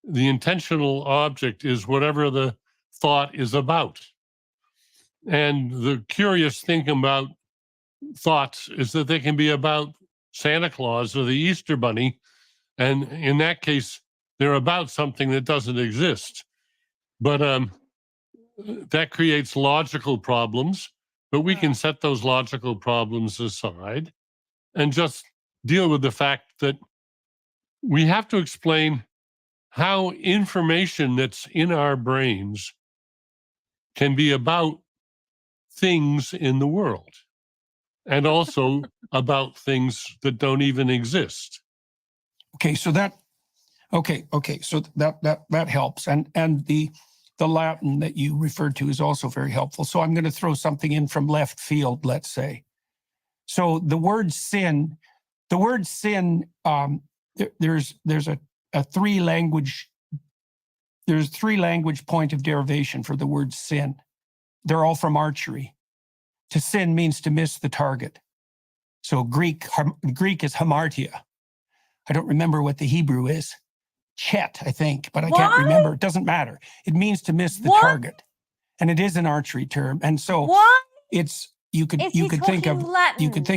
The intentional object is whatever the thought is about. And the curious thing about thoughts is that they can be about Santa Claus or the Easter Bunny. And in that case, they're about something that doesn't exist. But that creates logical problems. But we can set those logical problems aside and just deal with the fact that we have to explain how information that's in our brains can be about things in the world and also about things that don't even exist. Okay, so that helps, and the Latin that you referred to is also very helpful. So I'm going to throw something in from left field, let's say. So the word sin, there's a three language there's 3 language point of derivation for the word sin. They're all from archery. To sin means to miss the target. So Greek is hamartia. I don't remember what the Hebrew is. Chet, I think, but I can't remember. It doesn't matter. It means to miss the target. And it is an archery term. And so you could think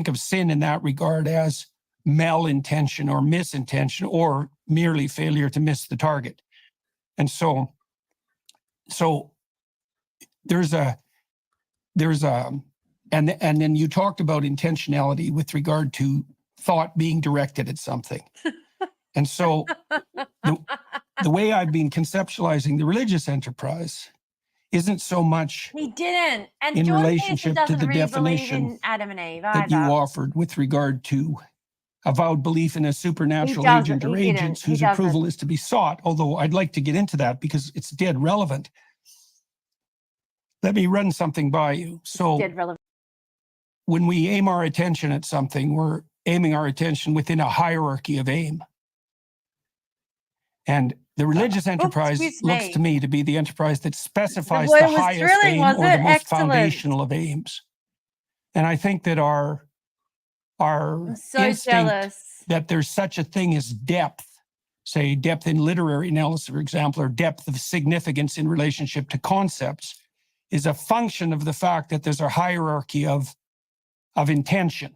of sin in that regard as malintention or misintention or merely failure to miss the target. And so there's a and then you talked about intentionality with regard to thought being directed at something. And so the way I've been conceptualizing the religious enterprise isn't so much he didn't, and in Jordan relationship Peterson to the doesn't really definition believe in Adam and Eve that you either. offered with regard to avowed belief in a supernatural He doesn't, agent or he didn't, agents he whose doesn't. approval is to be sought, although I'd like to get into that because it's dead relevant. Let me run something by you. So Dead relevant. when we aim our attention at something, we're aiming our attention within a hierarchy of aim. And the religious enterprise looks to me to be the enterprise that specifies the highest aim or the most foundational of aims. And I think that our instinct that there's such a thing as depth, say depth in literary analysis, for example, or depth of significance in relationship to concepts, is a function of the fact that there's a hierarchy of intention.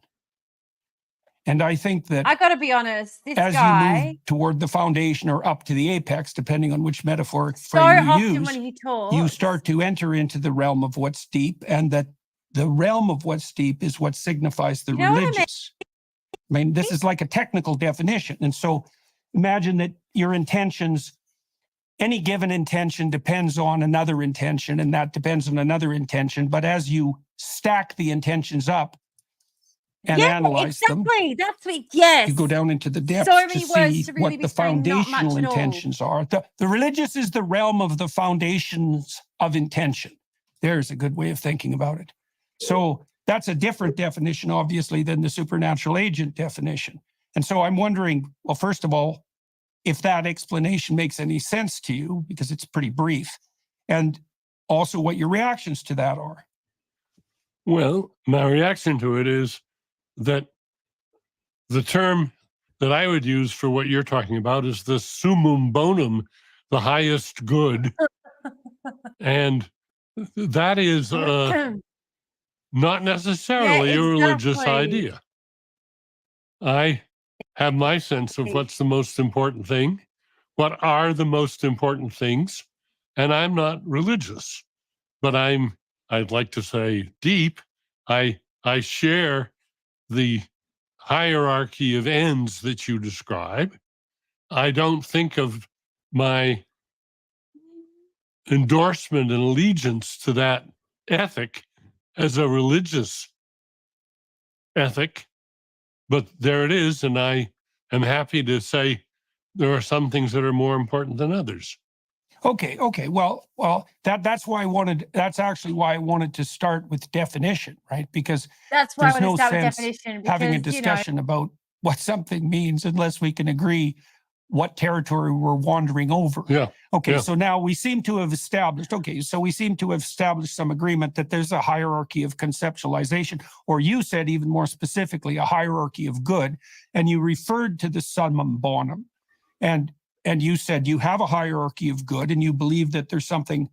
And I think that I got to be honest, this as guy, you move toward the foundation or up to the apex, depending on which metaphoric so frame you often use, when he talks, you start to enter into the realm of what's deep, and that the realm of what's deep is what signifies the religious. I mean, this is like a technical definition. And so imagine that your intentions, any given intention depends on another intention, and that depends on another intention. But as you stack the intentions up and analyze them, that's what, yes, you go down into the depths to see what the foundational intentions are. The religious is the realm of the foundations of intention. There's a good way of thinking about it. So that's a different definition, obviously, than the supernatural agent definition. And so I'm wondering, well, first of all, if that explanation makes any sense to you, because it's pretty brief, and also what your reactions to that are. Well, my reaction to it is that the term that I would use for what you're talking about is the summum bonum, the highest good. And that is not necessarily a religious idea. I have my sense of what's the most important thing, what are the most important things, and I'm not religious, but I'd like to say deep. I share the hierarchy of ends that you describe. I don't think of my endorsement and allegiance to that ethic as a religious ethic, but there it is, and I am happy to say there are some things that are more important than others. Okay. Well, that's why I wanted. That's actually why I wanted to start with definition, right? Because that's why there's no sense having a because, discussion about what something means unless we can agree what territory we're wandering over. Yeah. Okay. Yeah. So now we seem to have established. Okay. So we seem to have established some agreement that there's a hierarchy of conceptualization, or you said even more specifically a hierarchy of good, and you referred to the summum bonum, and you said you have a hierarchy of good, and you believe that there's something,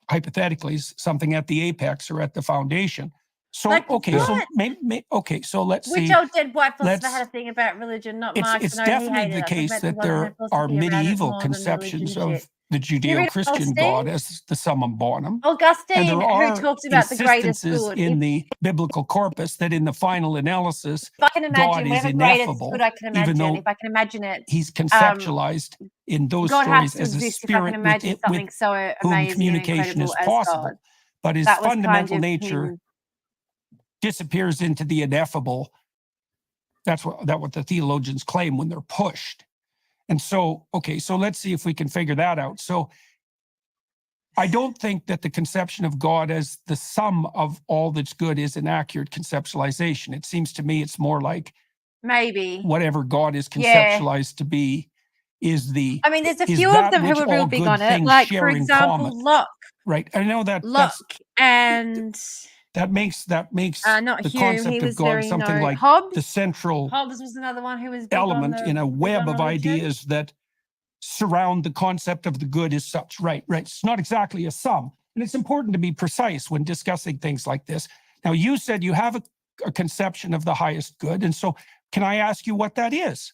hypothetically, something at the apex or at the foundation. So so let's see. Which old dead white philosopher had a thing about religion, not Marx. It's definitely the case that there are medieval conceptions of the Judeo-Christian God as the summum bonum. Augustine, and there are who talks about the greatest good in the biblical corpus that in the final analysis, if I can imagine, God is ineffable, good I can imagine, even though if I can imagine it, he's conceptualized in those God stories has to as a exist if I can spirit imagine with something so whom amazing communication and is incredible as possible. God. But his That was fundamental kind of nature him. disappears into the ineffable. That's what the theologians claim when they're pushed. And so, so let's see if we can figure that out. So I don't think that the conception of God as the sum of all that's good is an accurate conceptualization. It seems to me it's more like maybe whatever God is conceptualized to be is the I mean, there's a is few of that them who which are real all big good on it. things Like, share for in example, common. Locke. Right. I know that Locke and that makes not the Hume. He concept was of God very something like Hobbes. the central Hobbes was another one who was big element on in a web of religion. ideas that surround the concept of the good as such. Right. It's not exactly a sum. And it's important to be precise when discussing things like this. Now, you said you have a conception of the highest good. And so can I ask you what that is?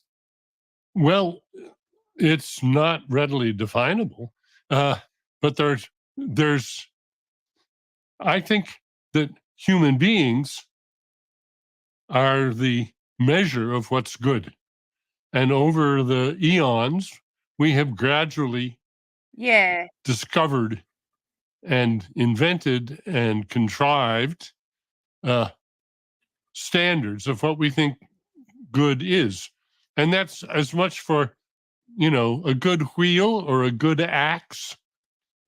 Well, it's not readily definable. But there's, I think that human beings are the measure of what's good. And over the eons, we have gradually discovered and invented and contrived standards of what we think good is. And that's as much for, a good wheel or a good axe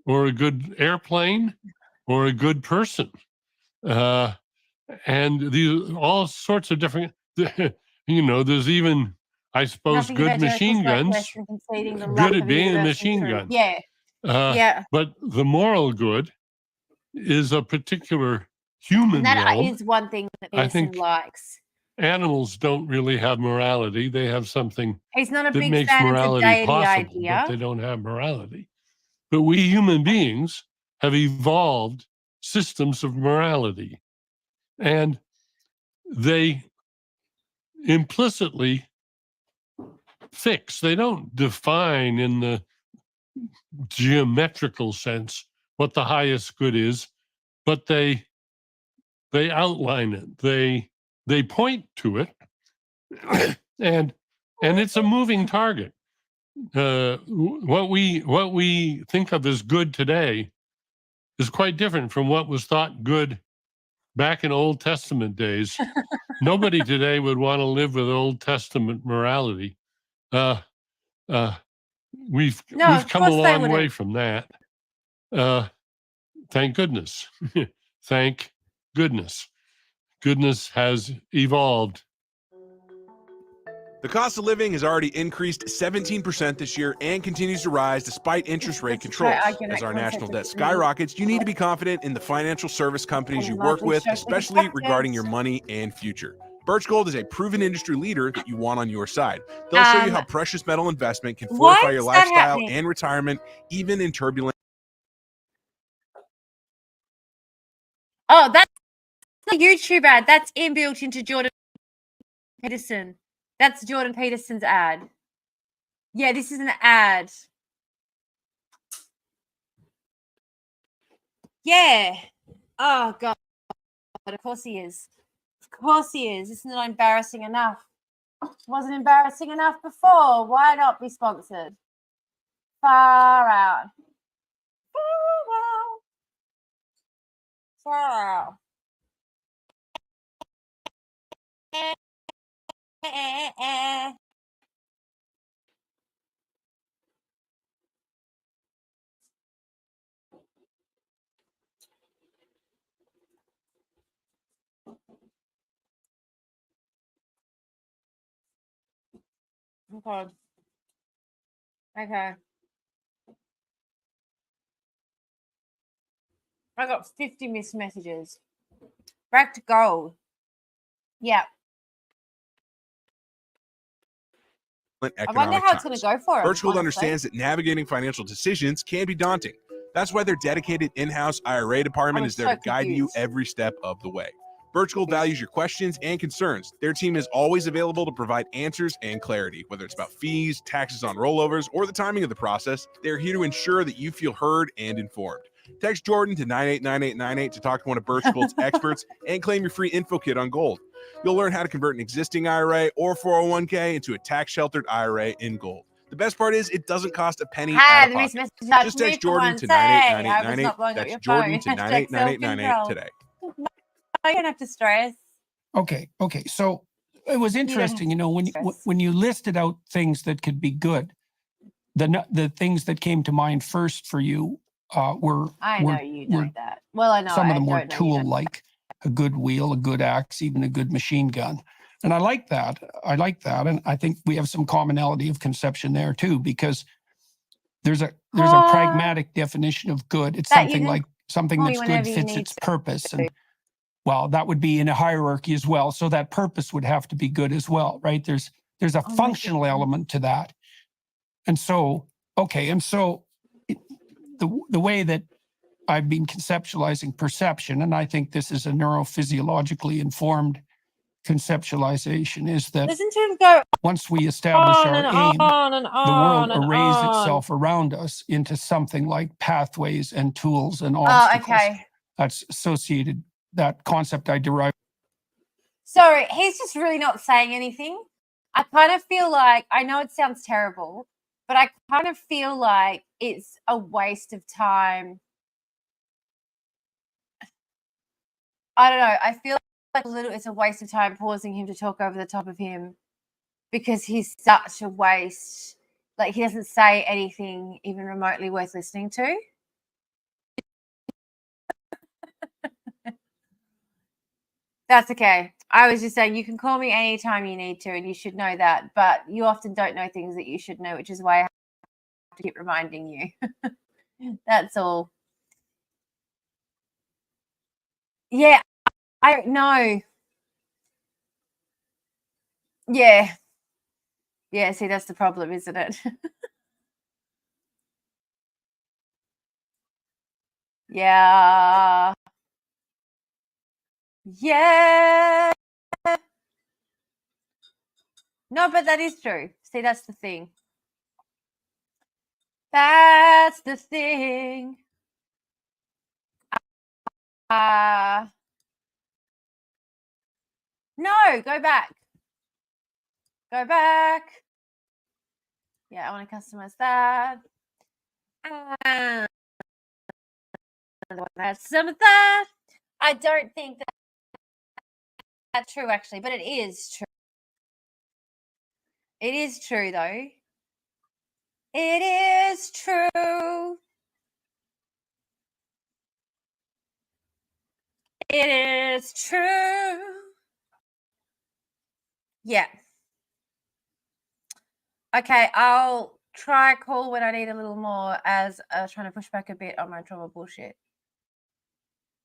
or a good airplane or a good person. And these all sorts of different, there's even, I suppose, good machine guns, good at being a machine gun. But the moral good is a particular human and that realm. is one thing that Peterson likes. Animals don't really have morality. They have something He's not a that big makes fan morality of the deity possible, idea. but they don't have morality. But we human beings have evolved systems of morality, and they implicitly fix. They don't define in the geometrical sense what the highest good is, but they outline it. They point to it, and it's a moving target. What we think of as good today is quite different from what was thought good back in Old Testament days. Nobody today would want to live with Old Testament morality. We've come a long way from that. Thank goodness. Thank goodness. Goodness has evolved. The cost of living has already increased 17% this year and continues to rise despite interest rate controls. As our national debt skyrockets, you need to be confident in the financial service companies you work with, especially regarding your money and future. Birch Gold is a proven industry leader that you want on your side. They'll show you how precious metal investment can fortify your lifestyle and retirement, even in turbulent. Oh, that's not YouTube ad. That's inbuilt into Jordan Peterson. That's Jordan Peterson's ad. Yeah, this is an ad. Yeah. Oh, God. Of course he is. Of course he is. Isn't it embarrassing enough? Wasn't embarrassing enough before. Why not be sponsored? Far out. Far out. Okay. Okay. I got 50 missed messages. Back to gold. Yeah. I wonder how it's going to go for him. Birch Gold understands that navigating financial decisions can be daunting. That's why their dedicated in-house IRA department is there to guide you every step of the way. Birch Gold values your questions and concerns. Their team is always available to provide answers and clarity, whether it's about fees, taxes on rollovers, or the timing of the process. They're here to ensure that you feel heard and informed. Text Jordan to 989898 to talk to one of Birch Gold's experts and claim your free info kit on gold. You'll learn how to convert an existing IRA or 401k into a tax-sheltered IRA in gold. The best part is it doesn't cost a penny out of pocket. Just text Jordan to 989898. That's Jordan to 989898 today. I don't have to stress. Okay. So it was interesting, when you listed out things that could be good, the things that came to mind first for you were that. Well, I know some of them were tool-like, a good wheel, a good axe, even a good machine gun. And I like that. And I think we have some commonality of conception there too, because there's a pragmatic definition of good. It's something like something that's good fits its purpose. And well, that would be in a hierarchy as well. So that purpose would have to be good as well, right? There's a functional element to that. And so, the way that I've been conceptualizing perception, and I think this is a neurophysiologically informed conceptualization, is that listen to him go once we establish our aim, the world arrays on. itself around us into something like pathways and tools and obstacles. That's associated, that concept I derived. Sorry, he's just really not saying anything. I kind of feel like, I know it sounds terrible, but I kind of feel like it's a waste of time. I don't know. I feel like it's a waste of time pausing him to talk over the top of him, because he's such a waste. Like, he doesn't say anything even remotely worth listening to. That's okay. I was just saying, you can call me anytime you need to, and you should know that. But you often don't know things that you should know, which is why I have to keep reminding you. That's all. Yeah, I don't know. Yeah. Yeah, see, that's the problem, isn't it? Yeah. Yeah. No, but that is true. See, that's the thing. That's the thing. No, go back. Go back. Yeah, I want to customize that. Some of that. I don't think that's true, actually, but it is true. It is true, though. It is true. It is true. Yeah. Okay, I'll try call when I need a little more, as trying to push back a bit on my trauma bullshit.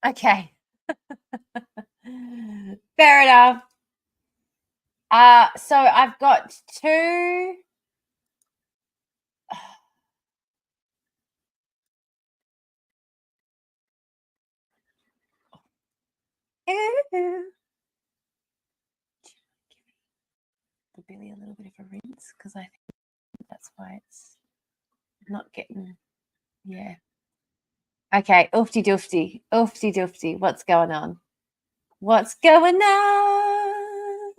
Okay. Fair enough. So I've got 2. The Billy a little bit of a rinse, because I think that's why it's not getting. Yeah. Okay. Oofty doofty. Oofty doofty. What's going on? What's going on?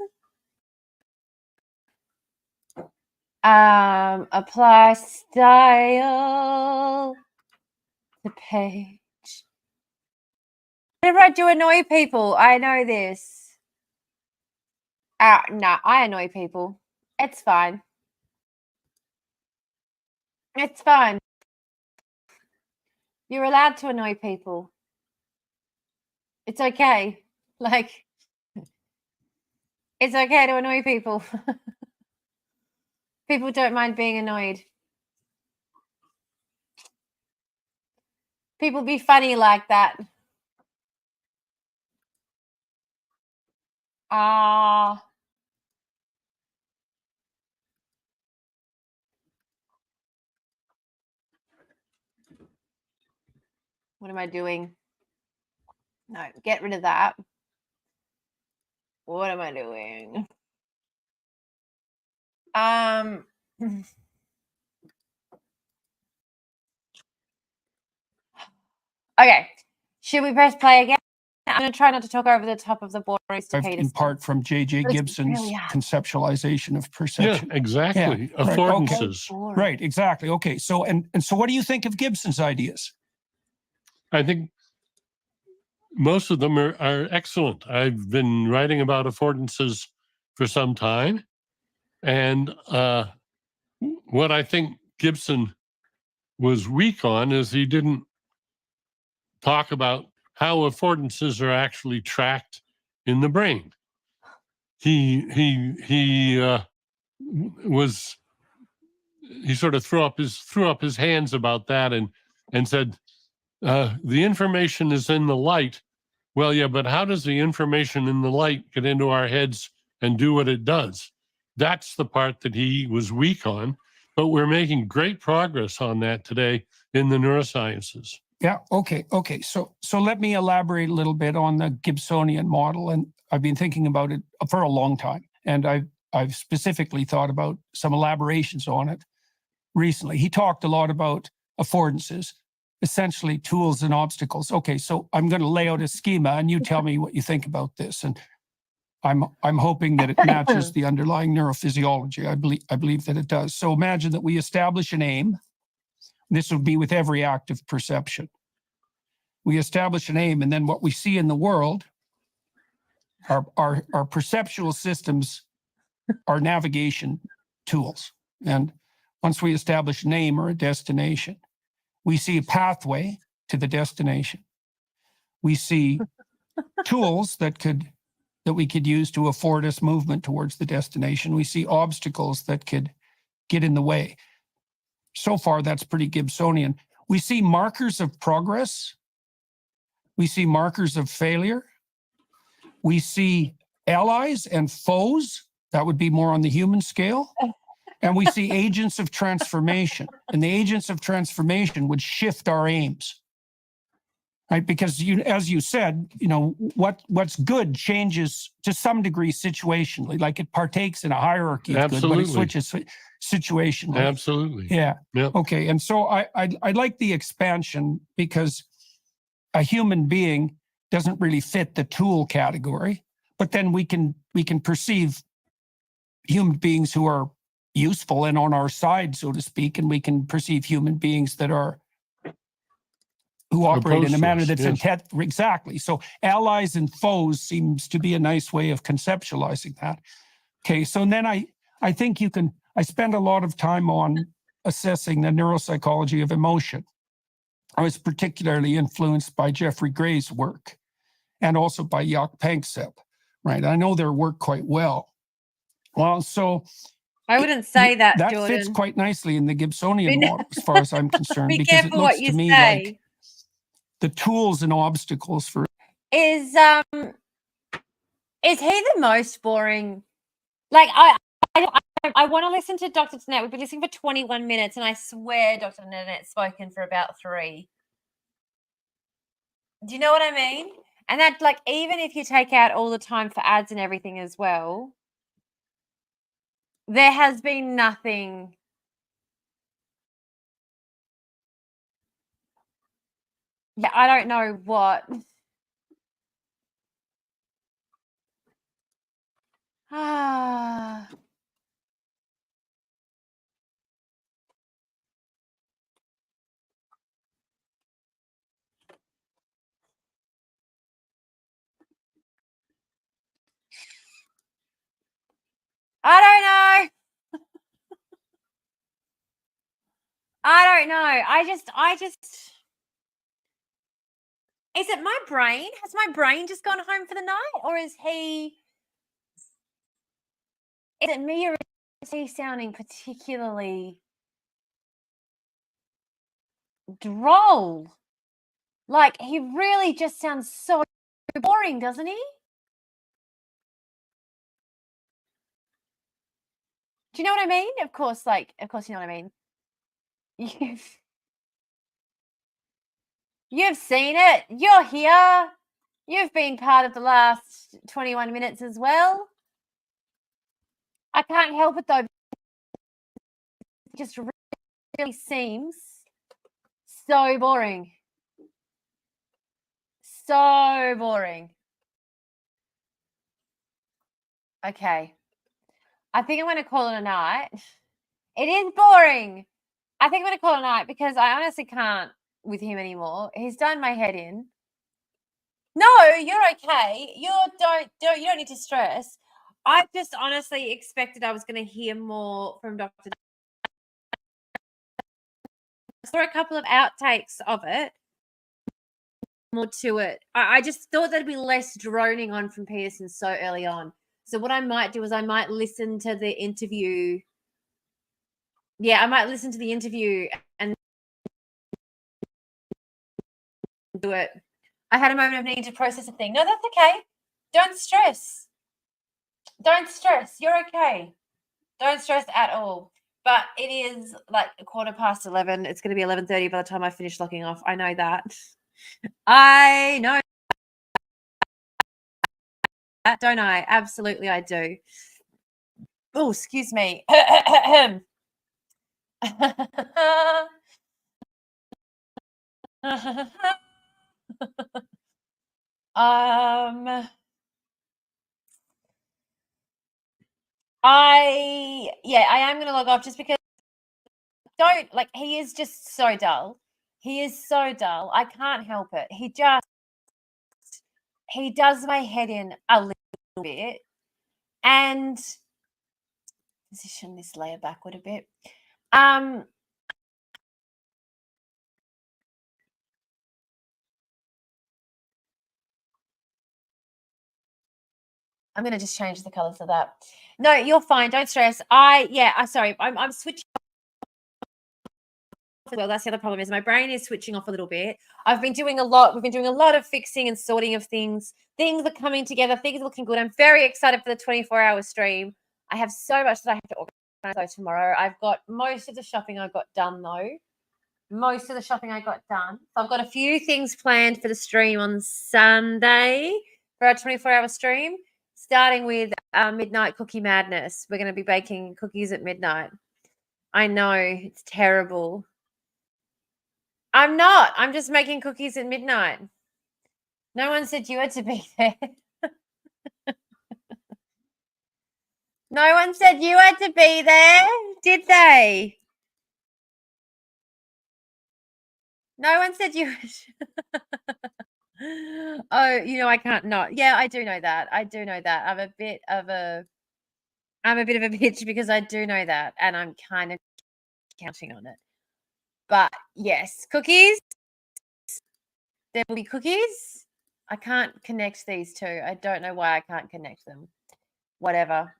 Apply style to page. Whenever I do annoy people, I know this. No, I annoy people. It's fine. It's fine. You're allowed to annoy people. It's okay. Like, it's okay to annoy people. People don't mind being annoyed. People be funny like that. What am I doing? No, get rid of that. What am I doing? Okay. Should we press play again? I'm going to try not to talk over the top of the boring In part from J.J. Gibson's conceptualization of perception. Yeah, exactly. Yeah, affordances. Right, exactly. Okay, so and so what do you think of Gibson's ideas? I think most of them are excellent. I've been writing about affordances for some time. And what I think Gibson was weak on is he didn't talk about how affordances are actually tracked in the brain. sort of threw up his hands about that and said, the information is in the light. Well, yeah, but how does the information in the light get into our heads and do what it does? That's the part that he was weak on, but we're making great progress on that today in the neurosciences. Yeah. Okay. So let me elaborate a little bit on the Gibsonian model, and I've been thinking about it for a long time, and I've specifically thought about some elaborations on it recently. He talked a lot about affordances, essentially tools and obstacles. Okay, so I'm going to lay out a schema, and you tell me what you think about this. And I'm hoping that it matches the underlying neurophysiology. I believe that it does. So imagine that we establish an aim. This would be with every active perception. We establish an aim, and then what we see in the world, our perceptual systems are navigation tools. And once we establish an aim or a destination, we see a pathway to the destination. We see tools that we could use to afford us movement towards the destination. We see obstacles that could get in the way. So far, that's pretty Gibsonian. We see markers of progress. We see markers of failure. We see allies and foes. That would be more on the human scale. And we see agents of transformation. And the agents of transformation would shift our aims. Right? Because as you said, what's good changes to some degree situationally. Like it partakes in a hierarchy of good, but it switches situationally. Absolutely. Yeah. Yep. Okay. And so I like the expansion because a human being doesn't really fit the tool category, but then we can perceive human beings who are useful and on our side, so to speak, and we can perceive human beings who operate in a manner that's exactly. So allies and foes seems to be a nice way of conceptualizing that. Okay, so then I think I spend a lot of time on assessing the neuropsychology of emotion. I was particularly influenced by Jeffrey Gray's work and also by Jaak Panksepp, right? I know their work quite well. Well, so I wouldn't say that, that Jordan. fits quite nicely in the Gibsonian model, as far as I'm concerned, Be because it careful looks what you to me say. like the tools and obstacles for Is he the most boring? Like I want to listen to Dr. Nanette. We've been listening for 21 minutes, and I swear Dr. Nanette's spoken for about 3. Do you know what I mean? And that, like, even if you take out all the time for ads and everything as well, there has been nothing. Yeah, I don't know what. Ah. I don't know. I don't know. I just is it my brain? Has my brain just gone home for the night? Or is it me, or is he sounding particularly droll? Like, he really just sounds so boring, doesn't he? Do you know what I mean? Of course you know what I mean. You've seen it. You're here. You've been part of the last 21 minutes as well. I can't help it, though. It just really seems so boring. So boring. Okay. I think I'm going to call it a night. It is boring. I think I'm going to call it a night because I honestly can't with him anymore. He's done my head in. No, you're okay. You don't need to stress. I just honestly expected I was going to hear more from Dr. I saw a couple of outtakes of it. More to it. I just thought there'd be less droning on from Pearson so early on. So what I might do is I might listen to the interview. Yeah, I might listen to the interview and do it. I had a moment of needing to process a thing. No, that's okay. Don't stress. Don't stress. You're okay. Don't stress at all. But it is like 11:15. It's going to be 11:30 by the time I finish locking off. I know that. I know that, don't I? Absolutely, I do. Oh, excuse me. I am going to log off just because he is just so dull. He is so dull. I can't help it. He does my head in a little bit. And position this layer backward a bit. I'm going to just change the colors of that. No, you're fine. Don't stress. Sorry. I'm switching. Well, that's the other problem is my brain is switching off a little bit. We've been doing a lot of fixing and sorting of things. Things are coming together. Things are looking good. I'm very excited for the 24-hour stream. I have so much that I have to organize tomorrow. I've got most of the shopping I got done, though. Most of the shopping I got done. So I've got a few things planned for the stream on Sunday for our 24-hour stream, starting with Midnight Cookie Madness. We're going to be baking cookies at midnight. I know, it's terrible. I'm not. I'm just making cookies at midnight. No one said you had to be there. No one said you had to be there, did they? No one said you Oh, I can't not. Yeah, I do know that. I do know that. I'm a bit of a bitch because I do know that, and I'm kind of counting on it. But yes, cookies. There will be cookies. I can't connect these two. I don't know why I can't connect them. Whatever.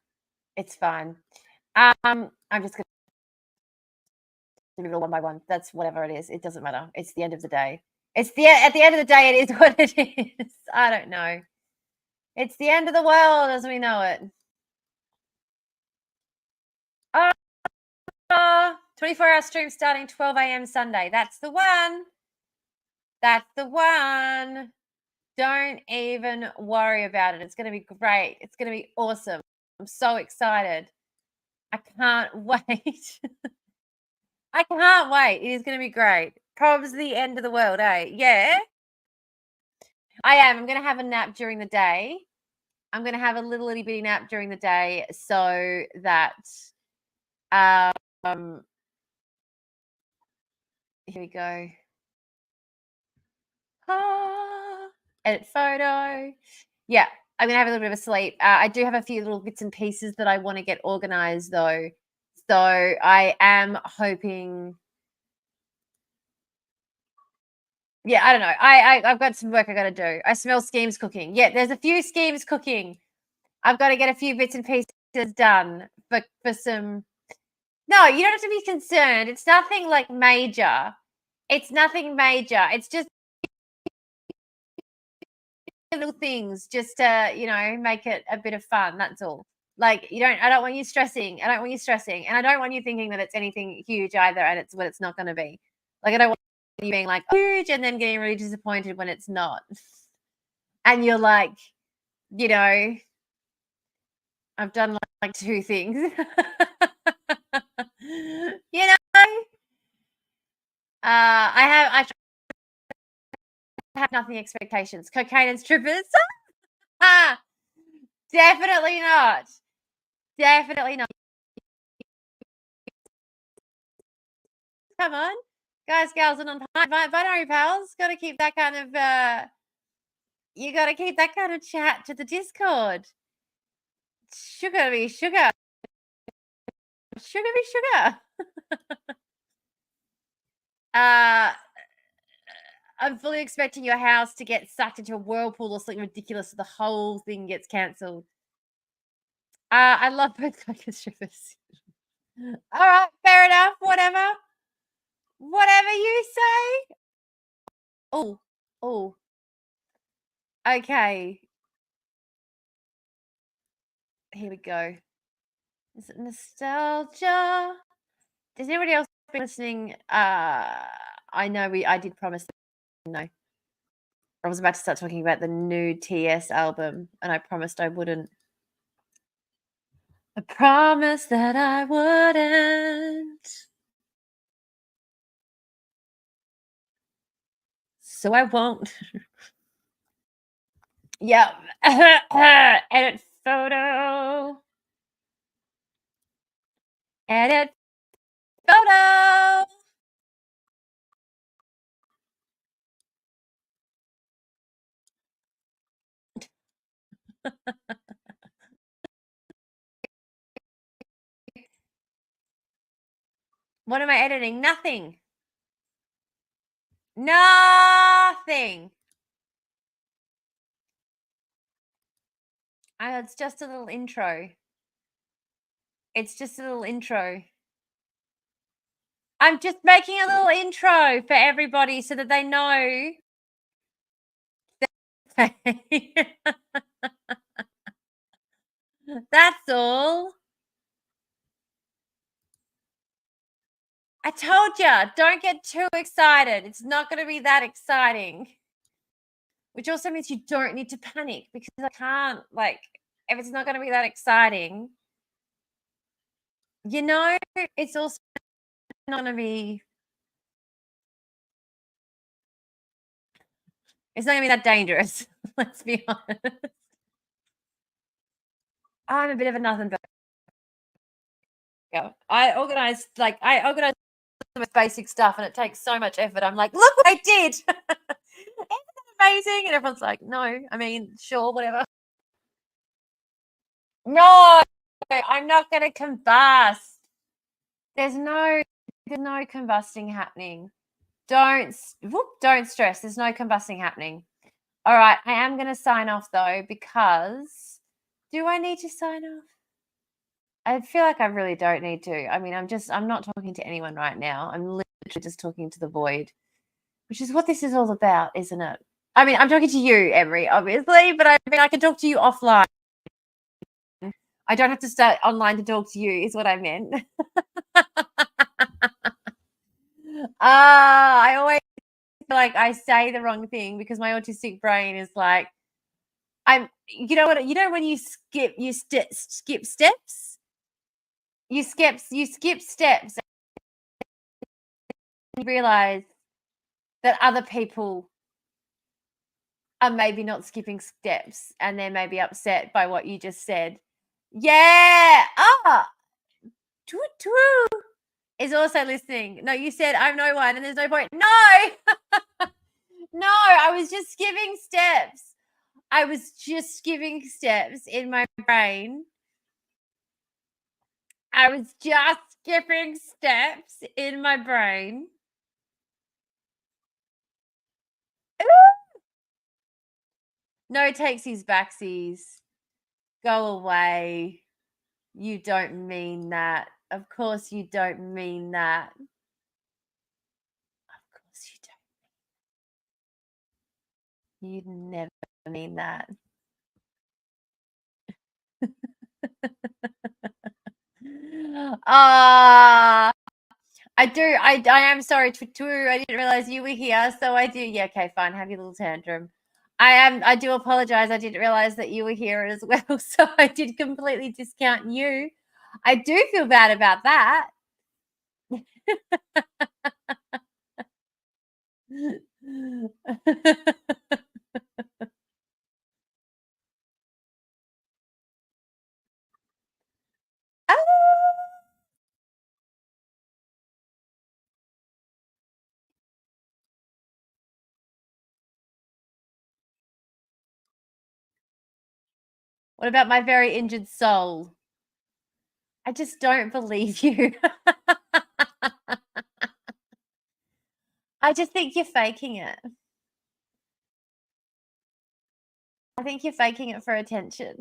It's fine. I'm just going to do it all one by one. That's whatever it is. It doesn't matter. It's the end of the day. At the end of the day, it is what it is. I don't know. It's the end of the world as we know it. 24-hour stream starting 12 a.m. Sunday. That's the one. That's the one. Don't even worry about it. It's going to be great. It's going to be awesome. I'm so excited. I can't wait. I can't wait. It is going to be great. Probably the end of the world, eh? Yeah. I am. I'm going to have a nap during the day. I'm going to have a little itty bitty nap during the day so that here we go. Edit photo. Yeah, I'm going to have a little bit of a sleep. I do have a few little bits and pieces that I want to get organized, though. So I am hoping. Yeah, I don't know. I've got some work I got to do. I smell schemes cooking. Yeah, there's a few schemes cooking. I've got to get a few bits and pieces done for some. No, you don't have to be concerned. It's nothing like major. It's nothing major. It's just little things just to, make it a bit of fun. That's all. Like I don't want you stressing. I don't want you stressing. And I don't want you thinking that it's anything huge either and it's what it's not going to be. Like I don't want you being like huge and then getting really disappointed when it's not. And you're like, I've done like two things. I have nothing expectations. Cocaine and strippers. Definitely not. Definitely not. Come on. Guys, gals, and non-binary pals. Got to keep that kind of you got to keep that kind of chat to the Discord. Sugar be sugar. Sugar be sugar. I'm fully expecting your house to get sucked into a whirlpool or something ridiculous so the whole thing gets cancelled. I love both cookies strippers. All right, fair enough. Whatever. Whatever you say. Oh, oh. Okay. Here we go. Is it nostalgia? Does anybody else been listening? I know I did promise. No. I was about to start talking about the new TS album, and I promised I wouldn't. I promised that I wouldn't. So I won't. Yep. Edit photo. Edit photo. What am I editing? Nothing. Nothing. It's just a little intro. It's just a little intro. I'm just making a little intro for everybody so that they know. That's all. I told you, don't get too excited. It's not going to be that exciting. Which also means you don't need to panic because I can't, like, if it's not going to be that exciting, you know, it's also not going to be, it's not going to be that dangerous. Let's be honest. I'm a bit of a nothing but I organize the most basic stuff and it takes so much effort. I'm like, look what I did. Isn't that amazing? And everyone's like, no, I mean, sure, whatever. No, I'm not going to combust. There's no combusting happening. Don't stress. There's no combusting happening. All right, I am going to sign off though because do I need to sign off? I feel like I really don't need to. I mean, I'm not talking to anyone right now. I'm literally just talking to the void, which is what this is all about, isn't it? I mean, I'm talking to you, Emery, obviously, but I mean, I can talk to you offline. I don't have to start online to talk to you, is what I meant. I always feel like I say the wrong thing because my autistic brain is like, you know what? You know when you skip steps. You skip steps. And you realize that other people are maybe not skipping steps, and they're maybe upset by what you just said. Yeah. True. Is also listening. No, you said I'm no one and there's no point. No. No, I was just skipping steps. I was just skipping steps in my brain. I was just skipping steps in my brain. No takesies backsies. Go away. You don't mean that. Of course you don't mean that. Of course you don't. You'd never mean that. I do. I am sorry, Twitter. I didn't realize you were here, so I do. Yeah, okay, fine. Have your little tantrum. I do apologize. I didn't realize that you were here as well, so I did completely discount you. I do feel bad about that. What about my very injured soul? I just don't believe you. I just think you're faking it. I think you're faking it for attention.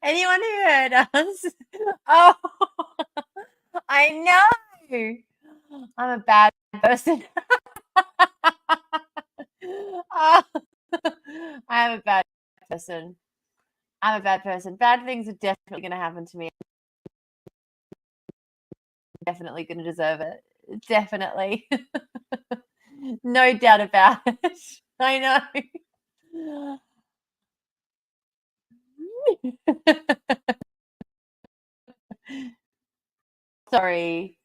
Anyone who heard us? Oh, I know. I'm a bad person. Oh, I am a bad person. I'm a bad person. Bad things are definitely going to happen to me. Definitely going to deserve it. Definitely. No doubt about it. I know. Sorry.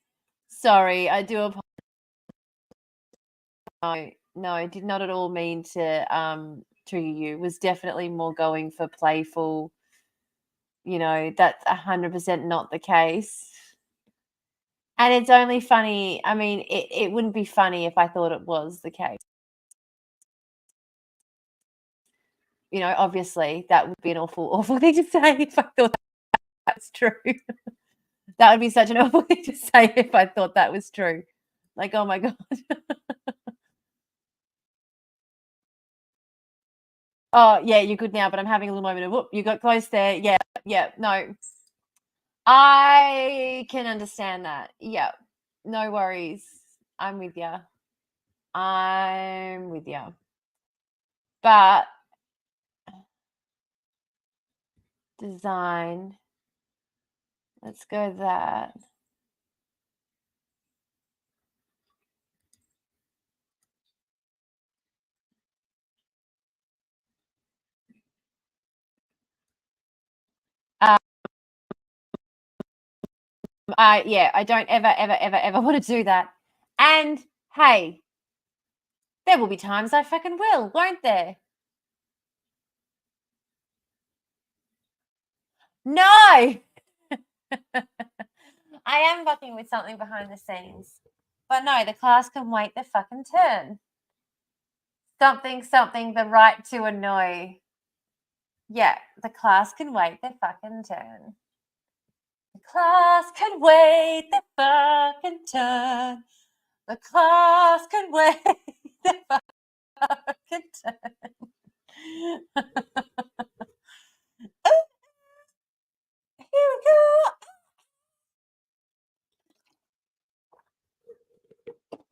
I do apologize. No, I did not at all mean to trigger you. It was definitely more going for playful. That's 100% not the case. And it's only funny. I mean, it wouldn't be funny if I thought it was the case. Obviously, that would be an awful thing to say if I thought that was true. That would be such an awful thing to say if I thought that was true. Like, oh my God. Oh, yeah, you're good now, but I'm having a little moment of, whoop, you got close there. Yeah, no. I can understand that. Yeah, no worries. I'm with you. But design, let's go that. I don't ever want to do that. And hey, there will be times I fucking will, won't there? No. I am fucking with something behind the scenes. But no, the class can wait their fucking turn. Something, the right to annoy. Yeah, the class can wait their fucking turn. The class can wait their fucking turn. The class can wait their fucking turn. Here we go.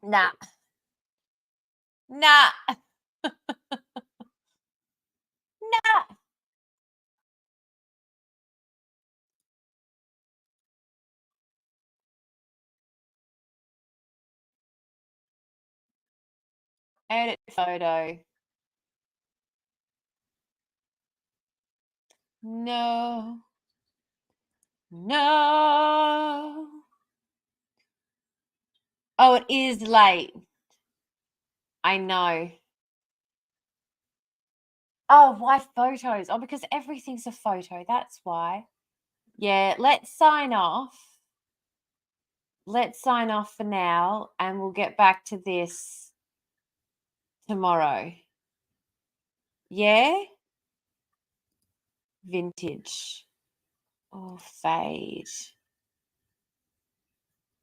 Nah. Nah. Edit photo. No. Oh, it is late. I know. Oh, why photos? Oh, because everything's a photo. That's why. Yeah, let's sign off. Let's sign off for now, and we'll get back to this tomorrow. Yeah? Vintage. Oh, fade.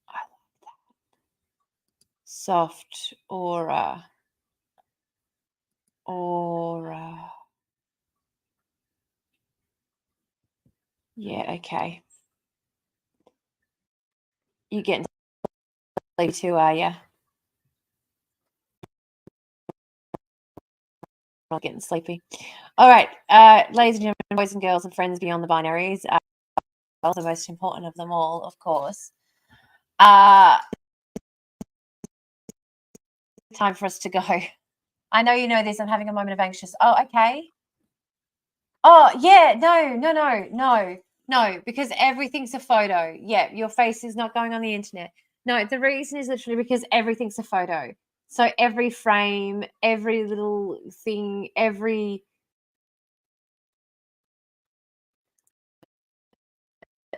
I like that. Soft aura. Yeah, okay. You getting sleepy too, are you? Not getting sleepy. All right, ladies and gentlemen, boys and girls and friends beyond the binaries, the most important of them all, of course. Time for us to go. I know you know this. I'm having a moment of anxious. Oh, okay. Oh, yeah. No, because everything's a photo. Yeah, your face is not going on the internet. No, the reason is literally because everything's a photo. So every frame, every little thing, every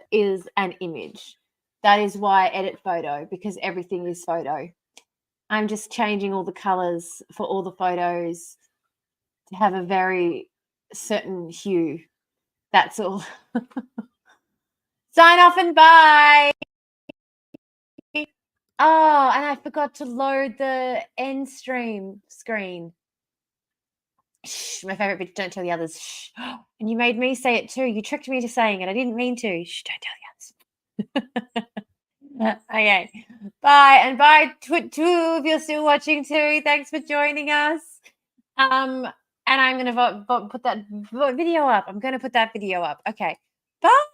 is an image. That is why I edit photo, because everything is photo. I'm just changing all the colors for all the photos to have a very certain hue. That's all. Sign off and bye. Oh, and I forgot to load the end stream screen. Shh, my favorite bit. Don't tell the others. Shh. And you made me say it too. You tricked me into saying it. I didn't mean to. Shh, don't tell the others. Okay. Bye. And bye, too, if you're still watching too. Thanks for joining us. And I'm going to put that video up. I'm going to put that video up. Okay. Bye.